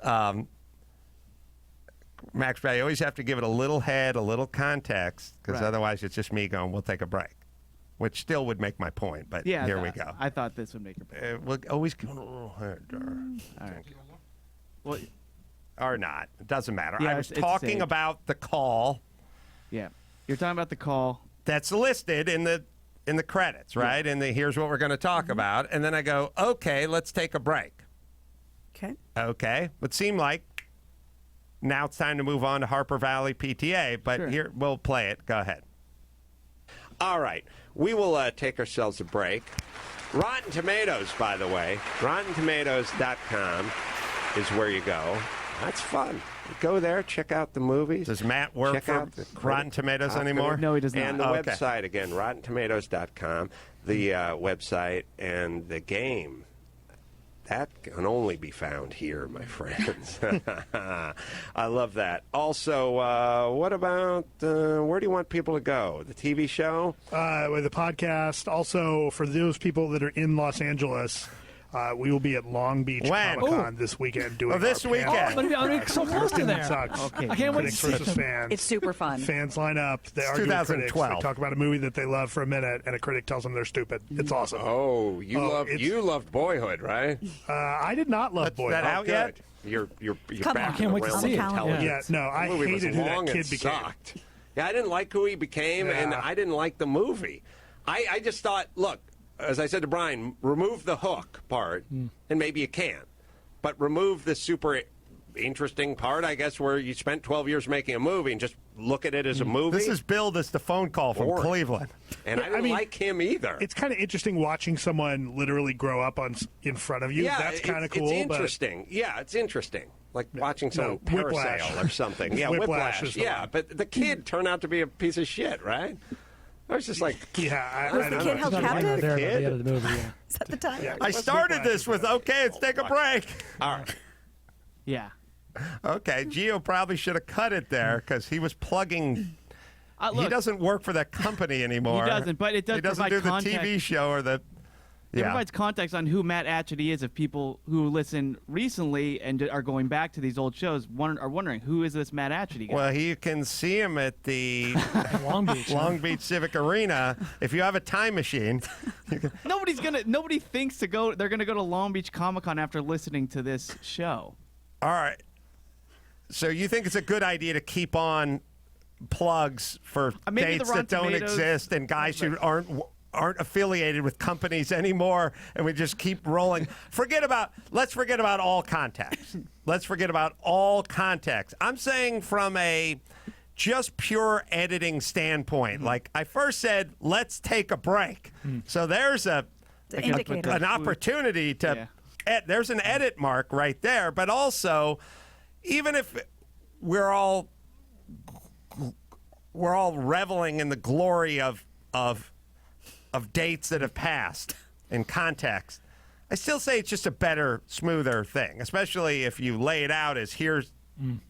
Max, I always have to give it a little head, a little context, because Right. otherwise it's just me going, we'll take a break, which still would make my point, but Yeah, here we go. I thought this would make your point. We'll always go a little head. All right. Well, or not. It doesn't matter. Yeah, I was it's talking saved. about the call Yeah. You're talking about the call. that's listed in the credits, right? And here's what we're going to talk about. And then I go, okay, let's take a break. Okay. Okay. It seemed like now it's time to move on to Harper Valley PTA, but Sure. here, we'll play it. Go ahead. All right. We will take ourselves a break. Rotten Tomatoes, by the way, RottenTomatoes.com is where you go. That's fun. Go there, check out the movies. Does Matt work Check for out the Rotten Tomatoes anymore? No, he does not. And the Okay. website, again, RottenTomatoes.com, the website, and the game. That can only be found here, my friends. I love that. Also, what about, where do you want people to go? The TV show? With the podcast. Also, for those people that are in Los Angeles, we will be at Long Beach When? Comic-Con this weekend doing this our weekend. panel. I'm so close to there. Sucks. Okay. I can't wait to Critics see versus it. fans. It's super fun. Fans line up. They argue with critics. 2012. They talk about a movie that they love for a minute, and a critic tells them they're stupid. It's awesome. Oh, it's- you loved Boyhood, right? I did not love Boyhood. that out yet? You're Come back on. in Can't the wait to realm see of it. intelligence. Yeah, no, I The movie was hated who long that and kid became. sucked. Yeah, I didn't like who he became, and Yeah. I didn't like the movie. I just thought, look, as I said to Brian, remove the hook part, and maybe you can. But remove the super interesting part, I guess, where you spent 12 years making a movie and just look at it as a movie. This is billed as the phone call from Boring. Cleveland. And I didn't mean, like him either. It's kind of interesting watching someone literally grow up in front of you. yeah, That's kind of it's cool. interesting. Yeah, it's interesting. Like watching someone Whiplash. parasail or something. Yeah, Whiplash is the Yeah, one. but the kid turned out to be a piece of shit, right? I was just like, But yeah, Was I the don't kid know. held Right captive? there at kid? the end of the movie. Yeah. Is that the time? Yeah. I started this with, okay, let's take a break. all right. Yeah. Okay, Gio probably should have cut it there because he was plugging. He Look, doesn't work for that company anymore. He doesn't, but it does He doesn't provide do the context. TV show or the. It Yeah. provides context on who Matt Atchity is if people who listen recently and are going back to these old shows are wondering, who is this Matt Atchity guy? Well, you can see him at the Long Beach. Long Beach Civic Arena. If you have a time machine, Nobody thinks they're gonna go to Long Beach Comic Con after listening to this show. all right. So you think it's a good idea to keep on plugs for Maybe the dates Rotten that don't Tomatoes- exist and guys who aren't affiliated with companies anymore, and we just keep rolling. Let's forget about all context. Let's forget about all context. I'm saying from a just pure editing standpoint. Like I first said, let's take a break. So there's The indicator. an opportunity to. Yeah. There's an edit mark right there, but also, even if we're all reveling in the glory of dates that have passed in context, I still say it's just a better, smoother thing, especially if you lay it out as here's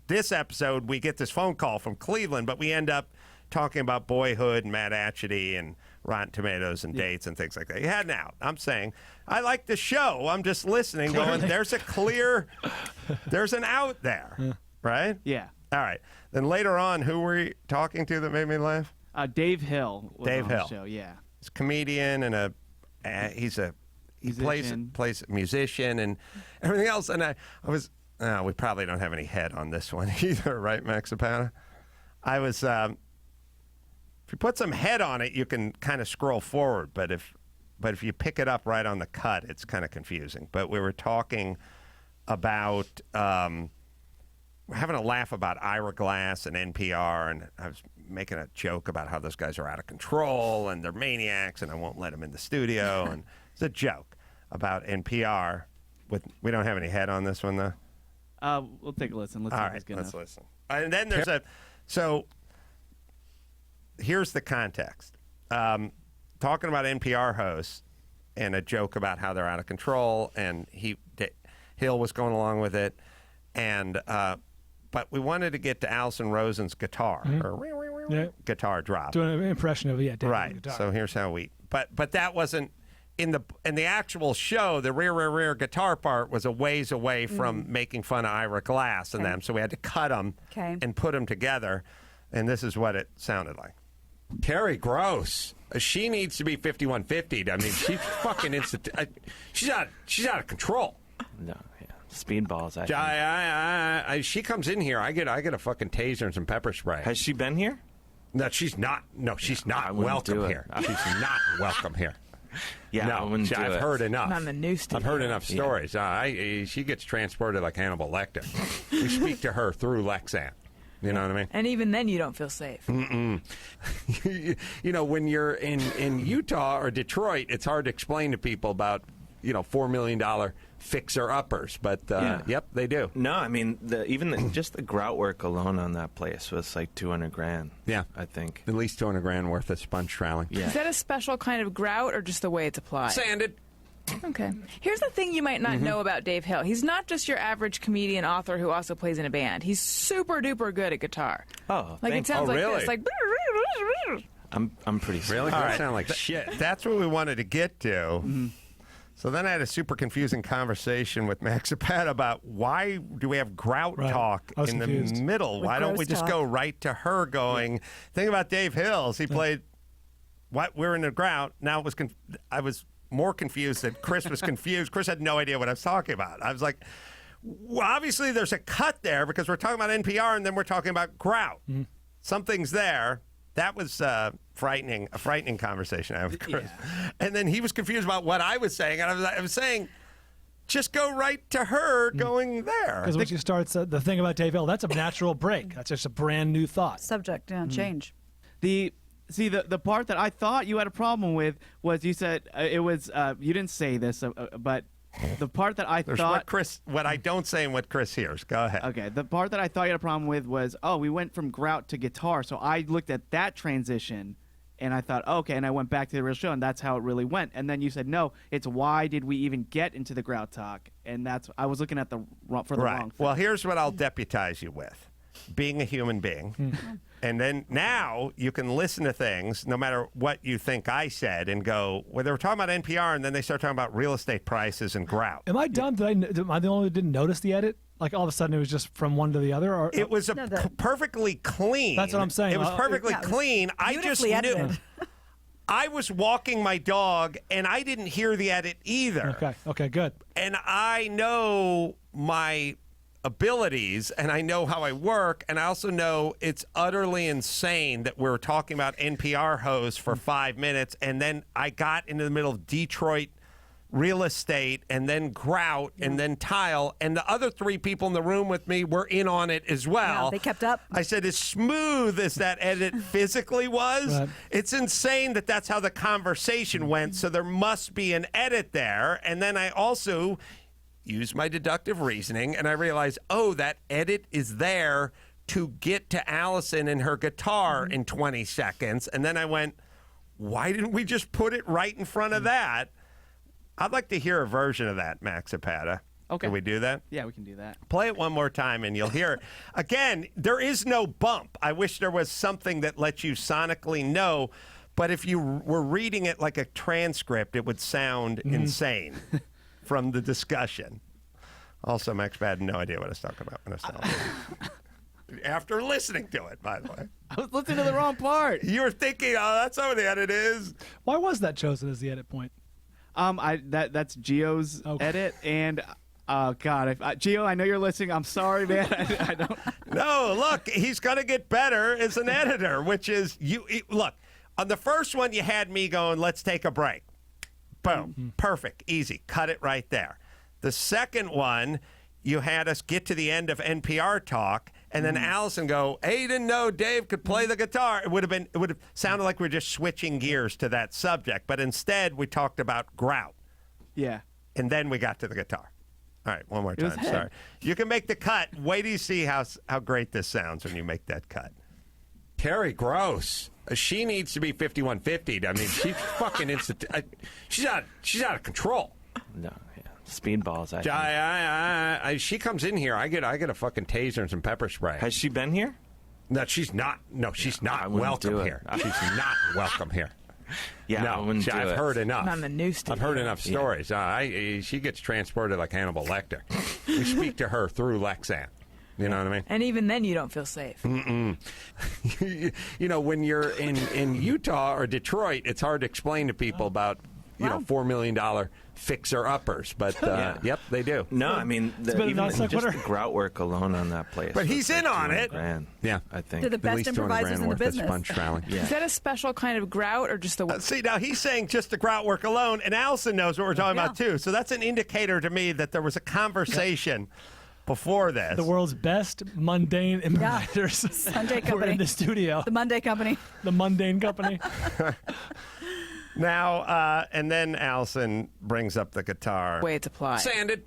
this episode, we get this phone call from Cleveland, but we end up talking about Boyhood and Matt Atchity and Rotten Tomatoes and dates and things like that. You had an out. I'm saying, I like the show. I'm just listening, going, there's an out there, right? Yeah. All right. Then later on, who were you talking to that made me laugh? Dave Hill was Dave on Hill. the show. Yeah. He's a comedian and he Musician. plays a musician and everything else. And we probably don't have any head on this one either, right, Max Zapata? I was, if you put some head on it, you can kind of scroll forward. But if you pick it up right on the cut, it's kind of confusing. But we were talking about, we're having a laugh about Ira Glass and NPR, and I was making a joke about how those guys are out of control and they're maniacs, and I won't let them in the studio. And it's a joke about NPR. We don't have any head on this one, though. We'll take a listen. Let's All see if right, it's good let's enough. listen. And then there's so here's the context. Talking about NPR hosts and a joke about how they're out of control, and Hill was going along with it, and but we wanted to get to Alison Rosen's guitar, or guitar drop. Doing an impression of David Right. guitar. So here's how but that wasn't in the actual show. The rear guitar part was a ways away from making fun of Ira Glass and them. So we had to cut them and put them together. And this is what it sounded like. Carrie Gross. She needs to be 5150. I mean, she's fucking she's out of control. No, yeah. Speedballs. She comes in here. I get a fucking taser and some pepper spray. Has she been here? No, she's not. No, she's not welcome here. She's not welcome here. Yeah, I no, wouldn't do I've it. heard enough. Not in the news studio. I've heard enough stories. She gets transported like Hannibal Lecter. We speak to her through Lexan. You know what I mean? And even then, you don't feel safe. You know, when you're in Utah or Detroit, it's hard to explain to people about, $4 million fixer-uppers. But, yep, they do. No, I mean, just the grout work alone on that place was like $200,000. Yeah. I think. At least $200,000 worth of sponge troweling. Yeah. Is that a special kind of grout or just the way it's applied? Sanded. Okay. Here's the thing you might not Mm-hmm. know about Dave Hill. He's not just your average comedian author who also plays in a band. He's super duper good at guitar. Oh, Like it thanks. sounds Oh, like really? this, like. I'm pretty Really? sorry. That sound like shit. That's what we wanted to get to. So then I had a super confusing conversation with Max Zapata about why do we have grout Right. talk I was in confused. the middle? With Why don't gross we just talk. go right to her going, think about Dave Hills. He played, we're in the grout. Now it was, I was more confused that Chris was confused. Chris had no idea what I was talking about. I was like, well, obviously there's a cut there because we're talking about NPR and then we're talking about grout. Something's there. That was a frightening conversation I had with Chris. Yeah. And then he was confused about what I was saying. And I was saying, just go right to her going there. Because when she starts the thing about Dave Hill, that's a natural break. That's just a brand new thought. Subject, change. The part that I thought you had a problem with was you said it was you didn't say this, but the part that I There's thought what I don't say and what Chris hears. Go ahead. okay, the part that I thought you had a problem with was we went from grout to guitar, so I looked at that transition and I thought okay, and I went back to the real show and that's how it really went. And then you said no, it's why did we even get into the grout talk? And that's I was looking at the wrong thing. Well, here's what I'll deputize you with: being a human being. And then now you can listen to things, no matter what you think I said, and go, well, they were talking about NPR, and then they start talking about real estate prices and grout. Am I dumb? Am I the only one who didn't notice the edit? Like all of a sudden it was just from one to the other? Or It was perfectly clean. That's what I'm saying. It was perfectly Yeah, it was clean. I just beautifully knew. edited. I was walking my dog, and I didn't hear the edit either. Okay, good. And I know my abilities and I know how I work, and I also know it's utterly insane that we're talking about NPR hosts for 5 minutes, and then I got into the middle of Detroit real estate and then grout and then tile, and the other 3 people in the room with me were in on it as well. Yeah, they kept up. I said, as smooth as that edit physically was, Right. it's insane that that's how the conversation went, so there must be an edit there. And then I also use my deductive reasoning, and I realize, that edit is there to get to Allison and her guitar in 20 seconds. And then I went, why didn't we just put it right in front of that? I'd like to hear a version of that, Max Zapata. Okay. Can we do that? Yeah, we can do that. Play it one more time and you'll hear it. Again, there is no bump. I wish there was something that lets you sonically know, but if you were reading it like a transcript, it would sound insane from the discussion. Also, Max had no idea what I was talking about when I was telling you. After listening to it, by the way. I was listening to the wrong part. You were thinking, that's how the edit is. Why was that chosen as the edit point? That's Gio's Okay. edit, and oh god, Gio, I know you're listening. I'm sorry, man. I don't. No, look, he's going to get better as an editor, which is look, on the first one, you had me going, let's take a break. Boom. Perfect. Easy. Cut it right there. The second one, you had us get to the end of NPR talk, and then Allison go, hey, you didn't know Dave could play the guitar. It would have sounded like we were just switching gears to that subject, but instead we talked about grout, Yeah. and then we got to the guitar. All right, one more was time. head. Sorry. You can make the cut. Wait till you see how great this sounds when you make that cut. Terry Gross. She needs to be 5150. I mean, she's fucking she's out of control. No, yeah. Speedballs. She comes in here. I get a fucking taser and some pepper spray. Has she been here? No, she's not. No, she's I not wouldn't welcome do it. here. She's not welcome here. Yeah, I No, wouldn't do I've it. heard enough. Not in the news I've studio. heard enough stories. She gets transported like Hannibal Lecter. We speak to her through Lexan. You know what I mean? And even then, you don't feel safe. You know, when you're in Utah or Detroit, it's hard to explain to people about, $4 million fixer-uppers. But, yep, they do. No, I mean, been a even non just the sequitur. grout work alone on that place. But was he's in on it. $200,000, Yeah. I think. They're the At best least improvisers $200,000 in the worth of business. sponge troweling. Yeah. Is that a special kind of grout or just the See, now he's saying just the grout work alone, and Allison knows what we're talking about, too. So that's an indicator to me that there was a conversation before this. The world's best mundane improvisers Sunday were Company. in the studio. The Monday Company. The mundane company. Now, and then Allison brings up the guitar. way it's applied? Sanded.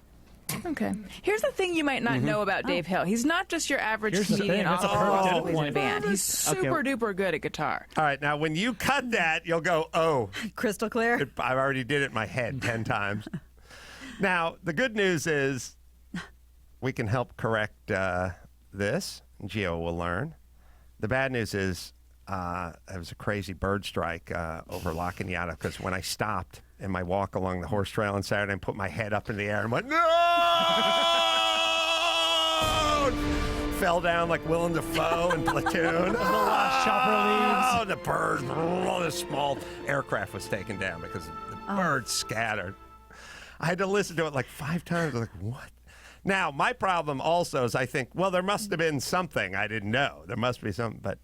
Okay. Here's the thing you might not know about Dave Hill. He's not just your average Here's the comedian thing, that's a author who perfect also plays in a point. band. He's super duper good at guitar. All right, now when you cut that, you'll go, oh, Crystal clear. I already did it in my head 10 times. Now, the good news is we can help correct this. Gio will learn. The bad news is it was a crazy bird strike over La Cañada because when I stopped in my walk along the horse trail on Saturday and put my head up in the air and went, no! Fell down like Willem Dafoe in Platoon. The last chopper Oh, the bird, the small aircraft was taken down because the birds scattered. I had to listen to it like 5 times. I was like, what? Now, my problem also is I think, well, there must have been something I didn't know. There must be something, but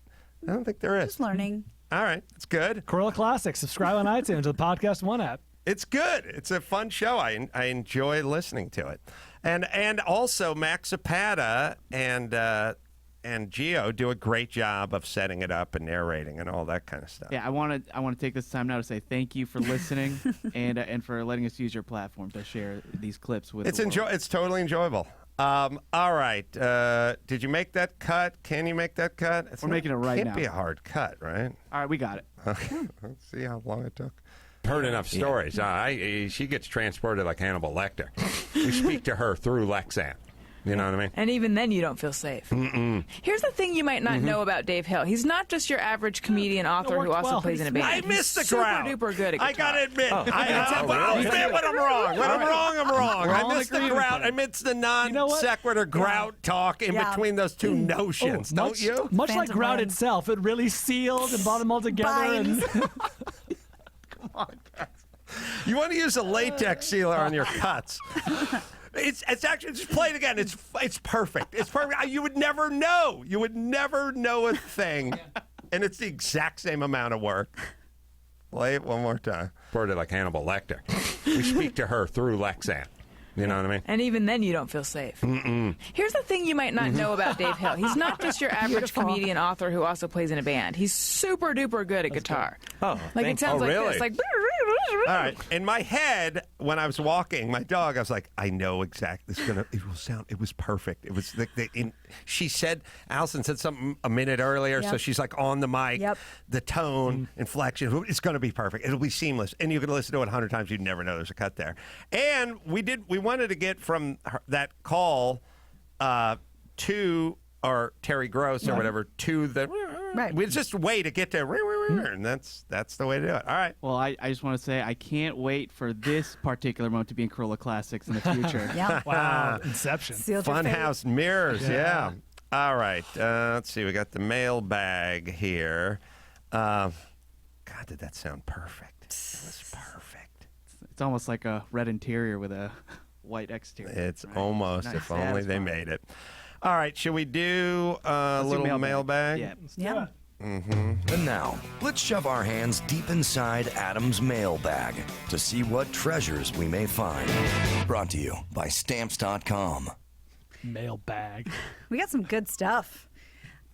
I don't think there is. Just learning. All right, it's good. Carolla Classic. Subscribe on iTunes to the Podcast One app. It's good. It's a fun show. I enjoy listening to it. And also Max Zapata and Gio do a great job of setting it up and narrating and all that kind of stuff. Yeah, I want to take this time now to say thank you for listening and for letting us use your platform to share these clips with. It's totally enjoyable. All right. Did you make that cut? Can you make that cut? We're making it right now. Can't be a hard cut, right? All right, we got it. Okay. Let's see how long it took. Heard enough stories. She gets transported like Hannibal Lecter. We speak to her through Lexan. You know what I mean? And even then, you don't feel safe. Here's the thing you might not know about Dave Hill. He's not just your average comedian author who also plays in a band. I missed the He's grout. Super duper good at guitar. I gotta admit. Oh. I'll admit when I'm wrong. When I'm wrong, I'm wrong. I all in missed the agreement grout. then. I missed the You know what? non-sequitur grout talk in Yeah. between those two notions. Don't you? Much Fans like of grout Rome. itself, it really sealed and brought them all together. Binds. You want to use a latex sealer on your cuts. It's actually, just play it again. It's perfect. It's perfect. You would never know. You would never know a thing. And it's the exact same amount of work. Play it one more time. Worded like Hannibal Lecter. We speak to her through Lexan. You know what I mean? And even then, you don't feel safe. Here's the thing you might not know about Dave Hill. He's not just your average Beautiful. comedian author who also plays in a band. He's super duper good at guitar. Oh, Like it sounds like really? this. Like. All right. In my head, when I was walking my dog, I was like, I know exactly. It will sound. It was perfect. It was she said, Allison said something a minute earlier, so Yep. she's like on the mic. Yep. The tone, inflection, it's going to be perfect. It'll be seamless, and you can listen to it 100 times. You'd never know there's a cut there. And we wanted to get from that call to or Terry Gross or whatever to the. Right. It's just a way to get to, and that's the way to do it. All right. Well, I just want to say I can't wait for this particular moment to be in Carolla Classics in the future. Yeah. Wow, Inception. Sealed your fate. Funhouse mirrors, yeah. All right. Let's see. We got the mailbag here. God, did that sound perfect? It was perfect. It's almost like a red interior with a white exterior. It's right? almost, Nice. if Yeah, only that's they fine. made it. All right. Should we do a Let's do little mailbag? Yeah. Yeah. And now, let's shove our hands deep inside Adam's mailbag to see what treasures we may find. Brought to you by Stamps.com. Mailbag. We got some good stuff.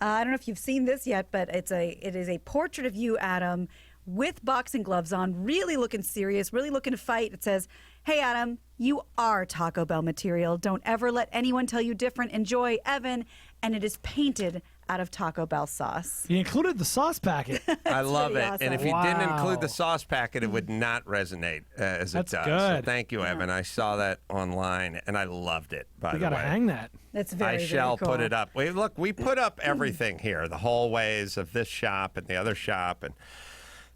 I don't know if you've seen this yet, but it is a portrait of you, Adam, with boxing gloves on, really looking serious, really looking to fight. It says, "Hey, Adam, you are Taco Bell material. Don't ever let anyone tell you different. Enjoy, Evan." And it is painted out of Taco Bell sauce. He included the sauce packet. I love it. pretty awesome. And if you didn't Wow. include the sauce packet, it would not resonate as That's it does. good. So thank you, Evan. I saw that online, and I loved it, by We the way. got to hang that. That's very, I very shall cool. put it up. Look, we put up everything here, the hallways of this shop and the other shop and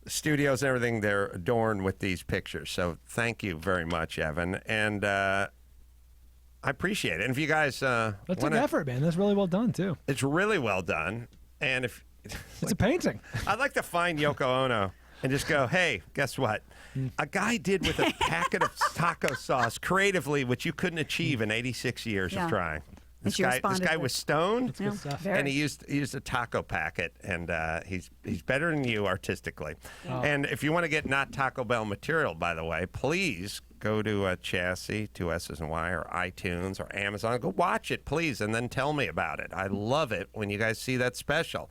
the studios and everything. They're adorned with these pictures. So thank you very much, Evan. And I appreciate it. And if you guys That's an wanna- effort, man. That's really well done, too. it's really well done. And if It's a painting. I'd like to find Yoko Ono and just go, hey, guess what? A guy did with a packet of taco sauce creatively, which you couldn't achieve in 86 years Yeah. of trying. And This she guy responded was stoned, Good stuff. Very. and he used a taco packet, and he's better than you artistically. And if you want to get not Taco Bell material, by the way, please go to Chassis, 2 S's and Y, or iTunes or Amazon. Go watch it, please, and then tell me about it. I love it when you guys see that special.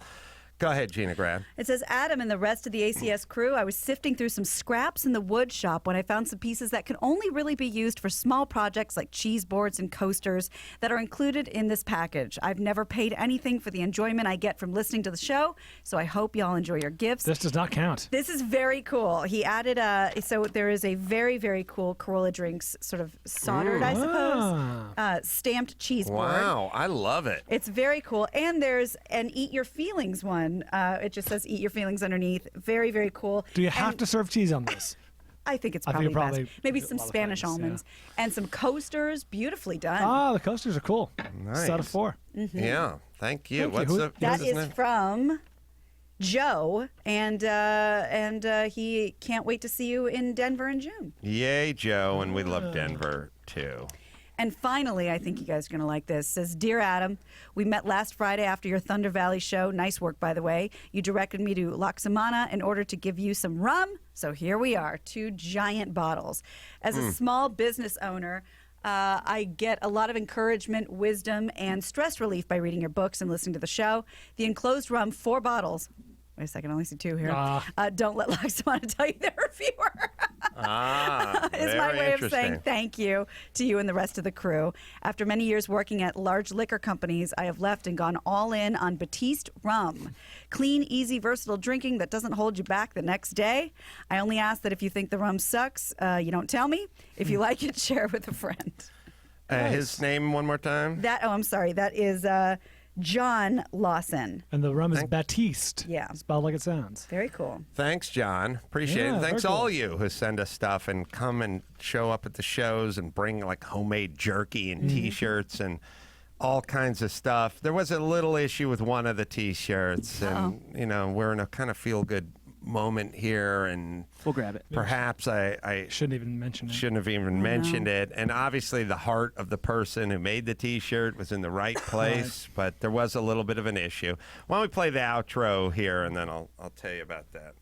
Go ahead, Gina Grab. It says, Adam and the rest of the ACS crew, I was sifting through some scraps in the wood shop when I found some pieces that can only really be used for small projects like cheese boards and coasters that are included in this package. I've never paid anything for the enjoyment I get from listening to the show, so I hope y'all enjoy your gifts. This does not count. This is very cool. He added so there is a very, very cool Carolla Drinks sort of soldered, I suppose, stamped cheese board. Wow, I love it. It's very cool. And there's an Eat Your Feelings one. It just says Eat Your Feelings underneath. Very, very cool. Do you have And to serve cheese on this? I think it's I think probably, it best. Maybe a some lot of Spanish things, almonds and some coasters. Beautifully done. Ah, the coasters are cool. Nice. Set of 4. Yeah, thank you. Thank you. What's Who- the That what's his is name? from Joe, and he can't wait to see you in Denver in June. Yay, Joe, and we love Denver too. And finally, I think you guys are going to like this. It says, Dear Adam, we met last Friday after your Thunder Valley show. Nice work, by the way. You directed me to Loxamana in order to give you some rum. So here we are, 2 giant bottles. As a small business owner, I get a lot of encouragement, wisdom, and stress relief by reading your books and listening to the show. The enclosed rum, 4 bottles. Wait a second, I only see 2 here. Don't let Loxamana tell you they're a reviewer. Is my very way of saying interesting. thank you to you and the rest of the crew. After many years working at large liquor companies, I have left and gone all in on Batiste rum. Clean, easy, versatile drinking that doesn't hold you back the next day. I only ask that if you think the rum sucks, you don't tell me. If you like it, share it with a friend. His name one more time. I'm sorry. That is John Lawson. And the rum is Batiste. Yeah. Spelled like it sounds. Very cool. Thanks, John. Appreciate Yeah, it. Thanks very all cool. you who send us stuff and come and show up at the shows and bring like homemade jerky and T-shirts and all kinds of stuff. There was a little issue with one of the T-shirts, and we're in a kind of feel-good moment here, and We'll grab it. perhaps I Shouldn't even mention it. shouldn't have even mentioned it. And obviously, the heart of the person who made the T-shirt was in the right place, but there was a little bit of an issue. Why don't we play the outro here, and then I'll tell you about that.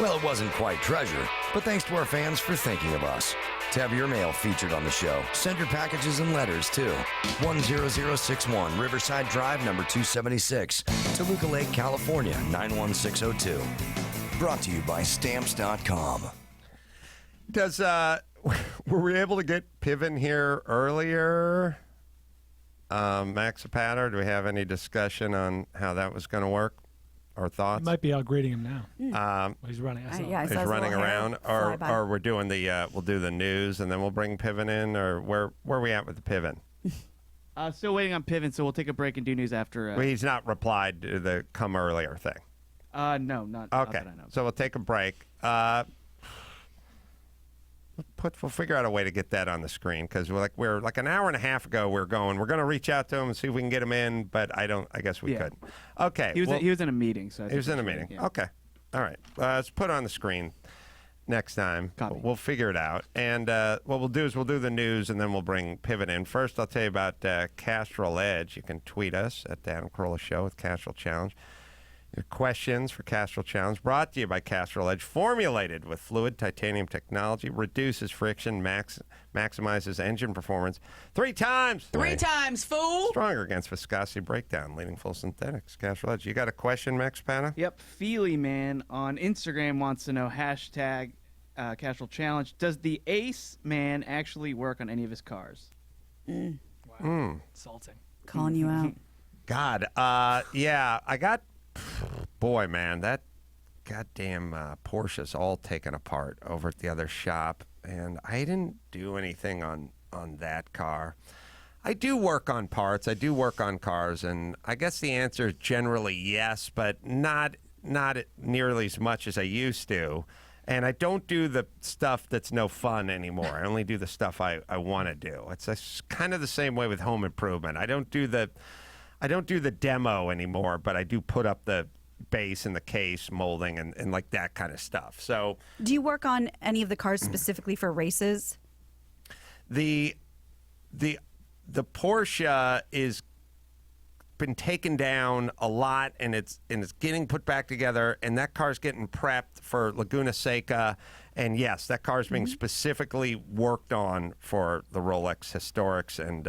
Well, it wasn't quite treasure, but thanks to our fans for thinking of us. To have your mail featured on the show, send your packages and letters to 10061 Riverside Drive, number 276, Toluca Lake, California, 91602. Brought to you by Stamps.com. Does were we able to get Piven here earlier? Max Zapata, do we have any discussion on how that was going to work or thoughts? Might be out greeting him now. He's running. I saw. Yeah, I He's saw his running little hair around, fly by. or we're doing we'll do the news and then we'll bring Piven in, or where are we at with the Piven? Still waiting on Piven, so we'll take a break and do news after. Well, he's not replied to the come earlier thing. No, not Okay, that I know. so we'll take a break. We'll figure out a way to get that on the screen, because we're like an hour and a half ago. We're going to reach out to him and see if we can get him in, but I guess we couldn't. Okay, He was in a meeting, so I He was think in a we should- meeting. yeah. Okay. All right. Let's put it on the screen next time. Copy. We'll figure it out. And what we'll do is we'll do the news, and then we'll bring Piven in. First, I'll tell you about Castrol Edge. You can tweet us at the Adam Carolla Show with Castrol Challenge. Your questions for Castrol Challenge brought to you by Castrol Edge, formulated with fluid titanium technology, reduces friction, maximizes engine performance 3 times. 3 times, fool. Stronger against viscosity breakdown, leading full synthetics. Castrol Edge. You got a question, Max Pana? Yep, Feely Man on Instagram wants to know hashtag Castrol Challenge. Does the Ace Man actually work on any of his cars? Insulting. Calling you out. God, yeah, I got, boy, man, that goddamn Porsche's all taken apart over at the other shop, and I didn't do anything on that car. I do work on parts. I do work on cars, and I guess the answer is generally yes, but not nearly as much as I used to. And I don't do the stuff that's no fun anymore. I only do the stuff I want to do. It's kind of the same way with home improvement. I don't do the demo anymore, but I do put up the base and the case molding and like that kind of stuff. So Do you work on any of the cars specifically for races? the Porsche is been taken down a lot, and it's getting put back together, and that car's getting prepped for Laguna Seca, and yes, that car's being specifically worked on for the Rolex Historics. And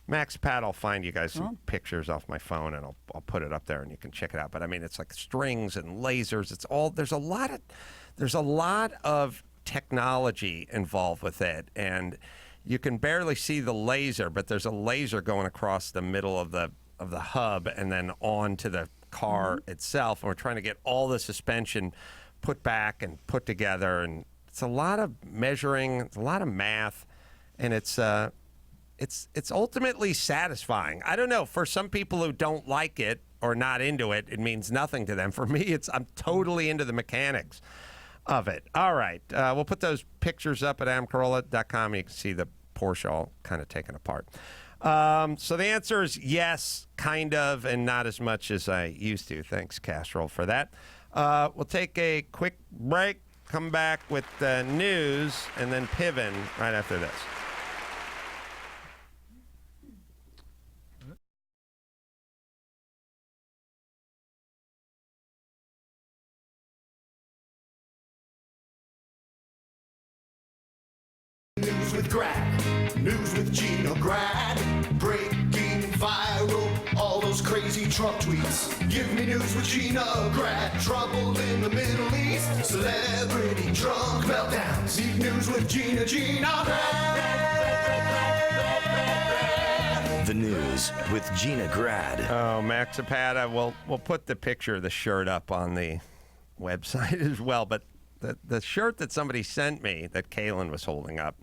Max Pat, I'll find you guys some pictures off my phone, and I'll put it up there, and you can check it out. But I mean, it's like strings and lasers. It's all there's a lot of technology involved with it, and you can barely see the laser, but there's a laser going across the middle of the hub and then onto the car itself. And we're trying to get all the suspension put back and put together, and it's a lot of measuring, it's a lot of math, and it's ultimately satisfying. I don't know, for some people who don't like it or not into it, it means nothing to them. For me, I'm totally into the mechanics of it. All right, we'll put those pictures up at adamcarolla.com. You can see the Porsche all kind of taken apart. So the answer is yes, kind of, and not as much as I used to. Thanks, Casserole, for that. We'll take a quick break, come back with the news, and then Piven right after this. News with Grad, news with Gina Grad, breaking viral, all those crazy Trump tweets. Give me news with Gina Grad, trouble in the Middle East, celebrity drunk meltdowns. Need news with Gina Grad. The news with Gina Grad. Oh, Max Zapata, we'll put the picture of the shirt up on the website as well, but the shirt that somebody sent me that Kaylin was holding up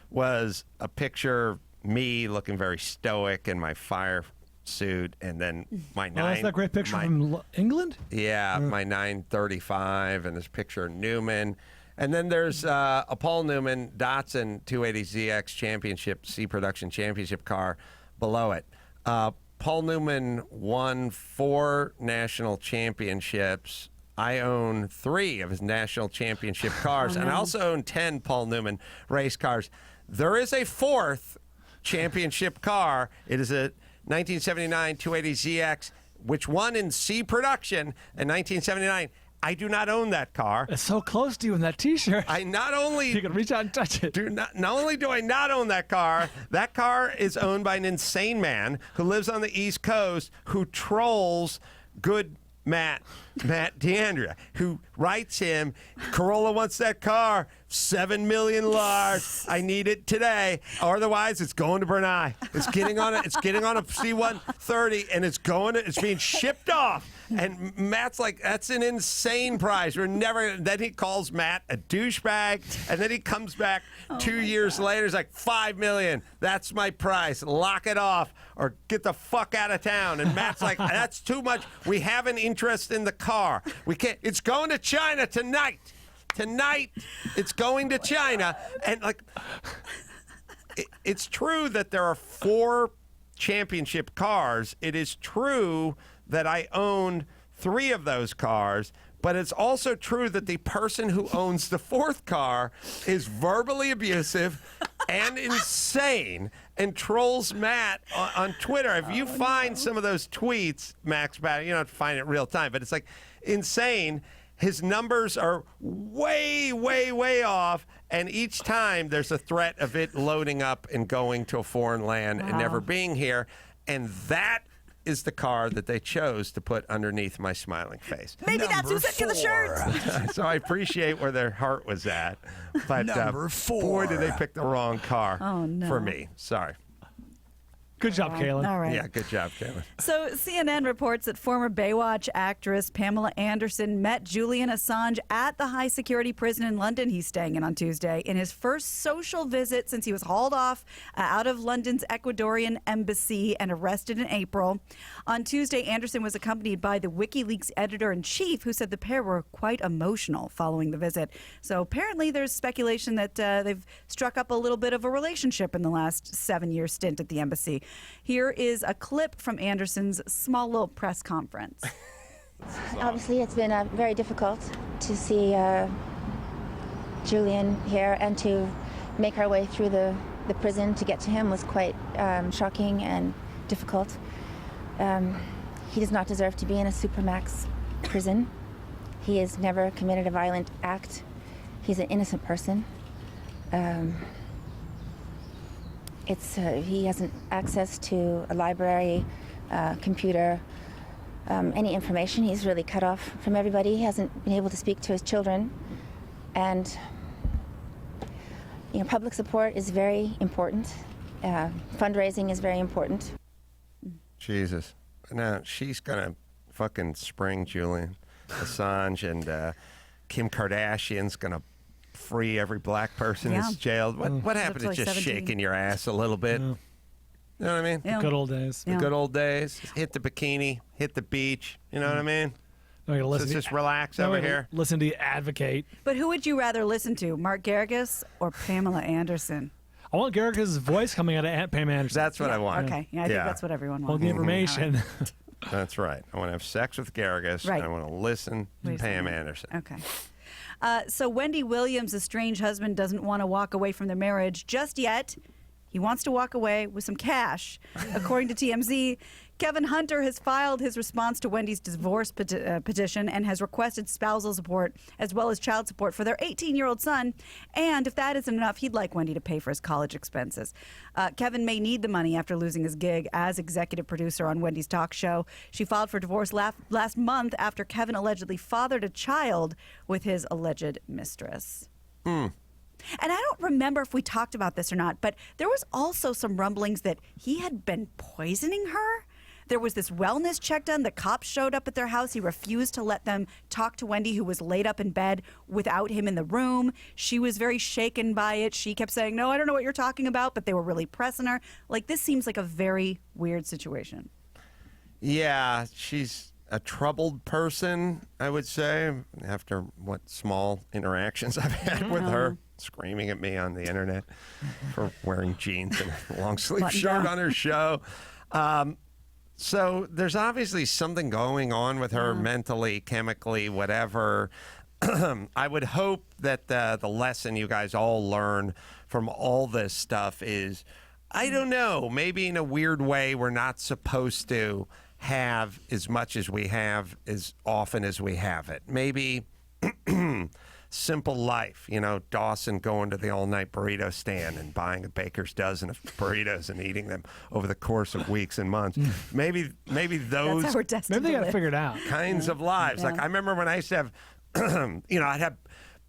was a picture of me looking very stoic in my fire suit, and then my that's that great picture from England? Yeah, my 935, and this picture of Newman. And then there's a Paul Newman Datsun 280ZX Championship, C Production Championship car below it. Paul Newman won 4 national championships. I own 3 of his national championship cars, and I also own 10 Paul Newman race cars. There is a 4th championship car. It is a 1979 280ZX, which won in C production in 1979. I do not own that car. It's so close to you in that T-shirt. I not only you can reach out and touch it. Not only do I not own that car is owned by an insane man who lives on the East Coast who trolls good Matt D'Andrea, who writes him, Carolla wants that car, 7 million large. I need it today. Otherwise, it's going to Brunei. It's getting on a C-130, and it's being shipped off. And Matt's like, that's an insane price. We're never. Then he calls Matt a douchebag, and then he comes back 2 years later. He's like, 5 million. That's my price. Lock it off, or get the fuck out of town. And Matt's like, that's too much. We have an interest in the car. We can't. It's going to China tonight. Tonight, it's going to China, and like, it's true that there are 4 championship cars. It is true that I own 3 of those cars, but it's also true that the person who owns the 4th car is verbally abusive and insane and trolls Matt on Twitter. If you find some of those tweets, Max, you don't have to find it real time, but it's like insane. His numbers are way, way, way off, and each time there's a threat of it loading up and going to a foreign land and never being here, and that is the car that they chose to put underneath my smiling face. Maybe that's who sent you the shirt. So I appreciate where their heart was at, but Number 4. boy, did they pick the wrong car no. for me. Sorry. Good job, Kaylin. All right. Yeah, good job, Kaylin. So CNN reports that former Baywatch actress Pamela Anderson met Julian Assange at the high-security prison in London he's staying in on Tuesday in his first social visit since he was hauled off out of London's Ecuadorian embassy and arrested in April. On Tuesday, Anderson was accompanied by the WikiLeaks editor-in-chief, who said the pair were quite emotional following the visit. So apparently there's speculation that they've struck up a little bit of a relationship in the last 7-year stint at the embassy. Here is a clip from Anderson's small little press conference. Obviously, it's been very difficult to see Julian here, and to make our way through the prison to get to him was quite shocking and difficult. He does not deserve to be in a supermax prison. He has never committed a violent act. He's an innocent person. He hasn't access to a library, computer, any information. He's really cut off from everybody. He hasn't been able to speak to his children. And public support is very important. Fundraising is very important. Jesus. Now, she's going to fucking spring Julian Assange, and Kim Kardashian's going to free every black person who's jailed. What happened to just 17. shaking your ass a little bit? You know what I mean? Yeah. Good old days. The good old days. Hit the bikini, hit the beach. You know what I mean? Let's just relax over here. Listen to you advocate. But who would you rather listen to, Mark Garrigus or Pamela Anderson? I want Garrigus' voice coming out of Pam Anderson. That's what I want. Okay, I think that's what everyone All wants. the information. That's right. I want to have sex with Garrigus. Right. And I want to listen to Wait a Pam second. Anderson. Okay. So Wendy Williams' estranged husband doesn't want to walk away from their marriage just yet. He wants to walk away with some cash. According to TMZ, Kevin Hunter has filed his response to Wendy's divorce petition and has requested spousal support as well as child support for their 18-year-old son. And if that isn't enough, he'd like Wendy to pay for his college expenses. Kevin may need the money after losing his gig as executive producer on Wendy's talk show. She filed for divorce last month after Kevin allegedly fathered a child with his alleged mistress. And I don't remember if we talked about this or not, but there was also some rumblings that he had been poisoning her. There was this wellness check done. The cops showed up at their house. He refused to let them talk to Wendy, who was laid up in bed without him in the room. She was very shaken by it. She kept saying, no, I don't know what you're talking about, but they were really pressing her. Like, this seems like a very weird situation. Yeah, she's a troubled person, I would say, after what small interactions I've had with her, screaming at me on the internet for wearing jeans and a long sleeve shirt on her show. So there's obviously something going on with her mentally, chemically, whatever. I would hope that the lesson you guys all learn from all this stuff is, I don't know, maybe in a weird way we're not supposed to have as much as we have as often as we have it. Maybe simple life, Dawson going to the all-night burrito stand and buying a baker's dozen of burritos and eating them over the course of weeks and months. Maybe those That's how we're destined Maybe they to got to live. figure it out. kinds of lives. Like I remember when I used to have, I'd have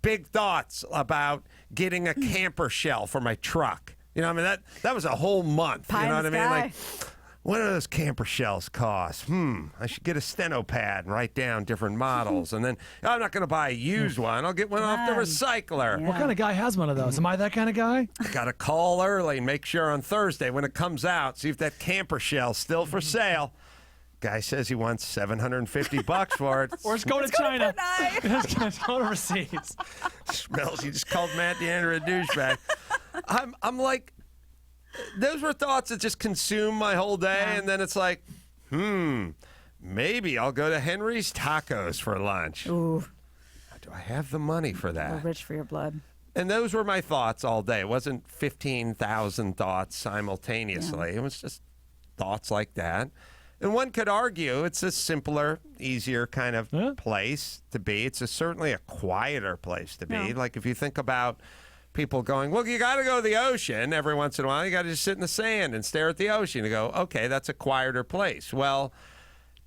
big thoughts about getting a camper shell for my truck. That was a whole month. Pie You know in what the I mean? sky. Like, what do those camper shells cost? I should get a steno pad and write down different models. And then I'm not going to buy a used one. I'll get one off the recycler. What kind of guy has one of those? Am I that kind of guy? Got to call early and make sure on Thursday when it comes out, see if that camper shell's still for sale. Guy says he wants $750 for it. Or it's going to China. Let's It's going overseas. Smells. You just called Matt DeAndre a douchebag. I'm like, those were thoughts that just consume my whole day, and then it's like, maybe I'll go to Henry's Tacos for lunch. Ooh, Do I have the money for we're that? rich for your blood. And those were my thoughts all day. It wasn't 15,000 thoughts simultaneously. It was just thoughts like that. And one could argue it's a simpler, easier kind of place to be. It's certainly a quieter place to be. Yeah. Like if you think about people going, well, you got to go to the ocean every once in a while. You got to just sit in the sand and stare at the ocean and go, okay, that's a quieter place. Well,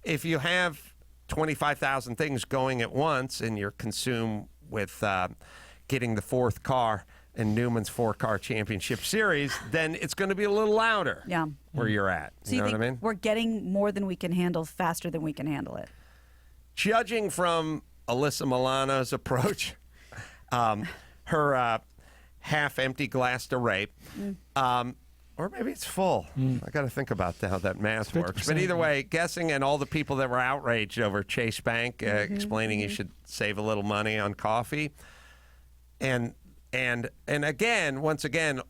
if you have 25,000 things going at once and you're consumed with getting the fourth car in Newman's 4-car championship series, then it's going to be a little louder where you're at. So You you know think what I mean? we're getting more than we can handle faster than we can handle it? Judging from Alyssa Milano's approach, her half-empty glass to rape, or maybe it's full. I got to think about how that math works. But either way, guessing, and all the people that were outraged over Chase Bank explaining you should save a little money on coffee, and again, once again,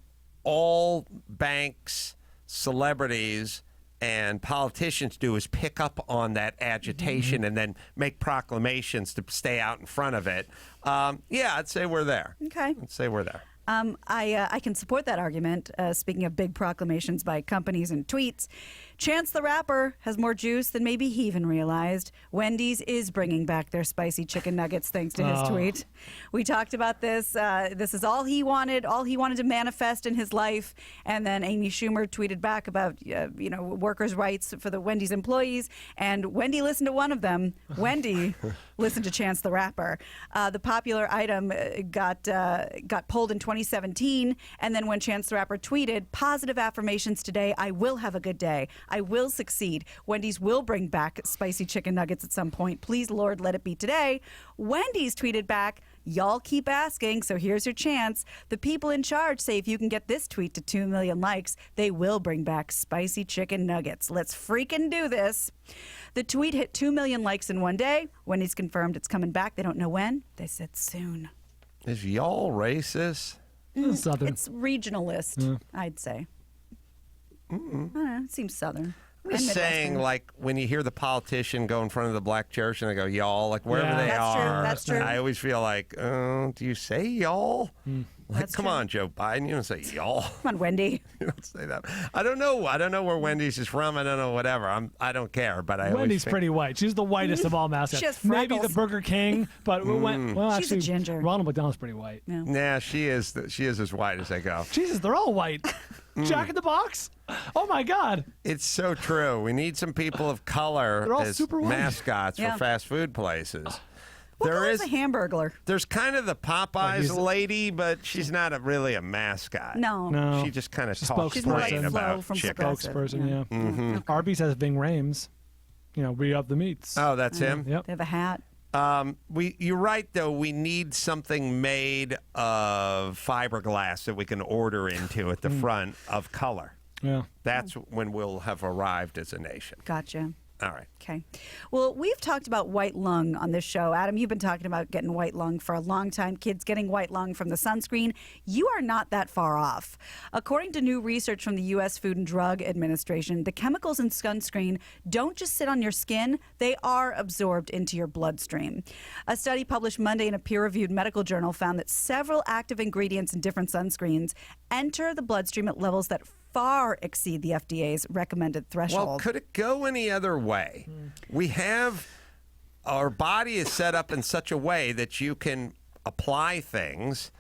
all banks, celebrities, and politicians do is pick up on that agitation and then make proclamations to stay out in front of it. Yeah, I'd say we're there. Okay. I'd say we're there. I can support that argument. Speaking of big proclamations by companies and tweets, Chance the Rapper has more juice than maybe he even realized. Wendy's is bringing back their spicy chicken nuggets thanks to his tweet. We talked about this. This is all he wanted to manifest in his life. And then Amy Schumer tweeted back about workers' rights for the Wendy's employees. And Wendy listened to one of them. Wendy listened to Chance the Rapper. The popular item got pulled in 2017, and then when Chance the Rapper tweeted, "Positive affirmations today, I will have a good day. I will succeed. Wendy's will bring back spicy chicken nuggets at some point. Please, Lord, let it be today." Wendy's tweeted back, "Y'all keep asking, so here's your chance. The people in charge say if you can get this tweet to 2 million likes, they will bring back spicy chicken nuggets. Let's freaking do this." The tweet hit 2 million likes in one day. Wendy's confirmed it's coming back. They don't know when. They said soon. Is y'all racist? Southern. It's regionalist, I'd say. I don't know, it seems Southern. I'm just saying, like, when you hear the politician go in front of the black church and they go, y'all, like, wherever they are. That's true. I always feel like, do you say y'all? Like, come on, Joe Biden. You don't say y'all. Come on, Wendy. You don't say that. I don't know. I don't know where Wendy's is from. I don't know, whatever. I don't care, but I Wendy's always think, pretty white. She's the whitest of all mascots. She has Maybe the freckles. Burger King, but well, She's actually, a ginger. Ronald McDonald's pretty white. Yeah. Nah, she is as white as they go. Jesus, they're all white. Jack in the Box? Oh, my God. It's so true. We need some people of color They're all as super white. mascots Yeah. for fast food places. What color is a Hamburglar? There's kind of the Popeyes lady, but she's not really a mascot. No. She just kind of She's talks She's more like plain Flo about from chicken. Progressive. Spokesperson, yeah. Arby's has Ving Rhames. We up the meats. Oh, that's him? Yep. They have a hat. You're right, though. We need something made of fiberglass that we can order into at the front of color. Yeah. That's when we'll have arrived as a nation. Gotcha. All right. Okay. Well, we've talked about white lung on this show. Adam, you've been talking about getting white lung for a long time. Kids getting white lung from the sunscreen. You are not that far off. According to new research from the U.S. Food and Drug Administration, the chemicals in sunscreen don't just sit on your skin, they are absorbed into your bloodstream. A study published Monday in a peer-reviewed medical journal found that several active ingredients in different sunscreens enter the bloodstream at levels that far exceed the FDA's recommended threshold. Well, could it go any other way? We have our body is set up in such a way that you can apply things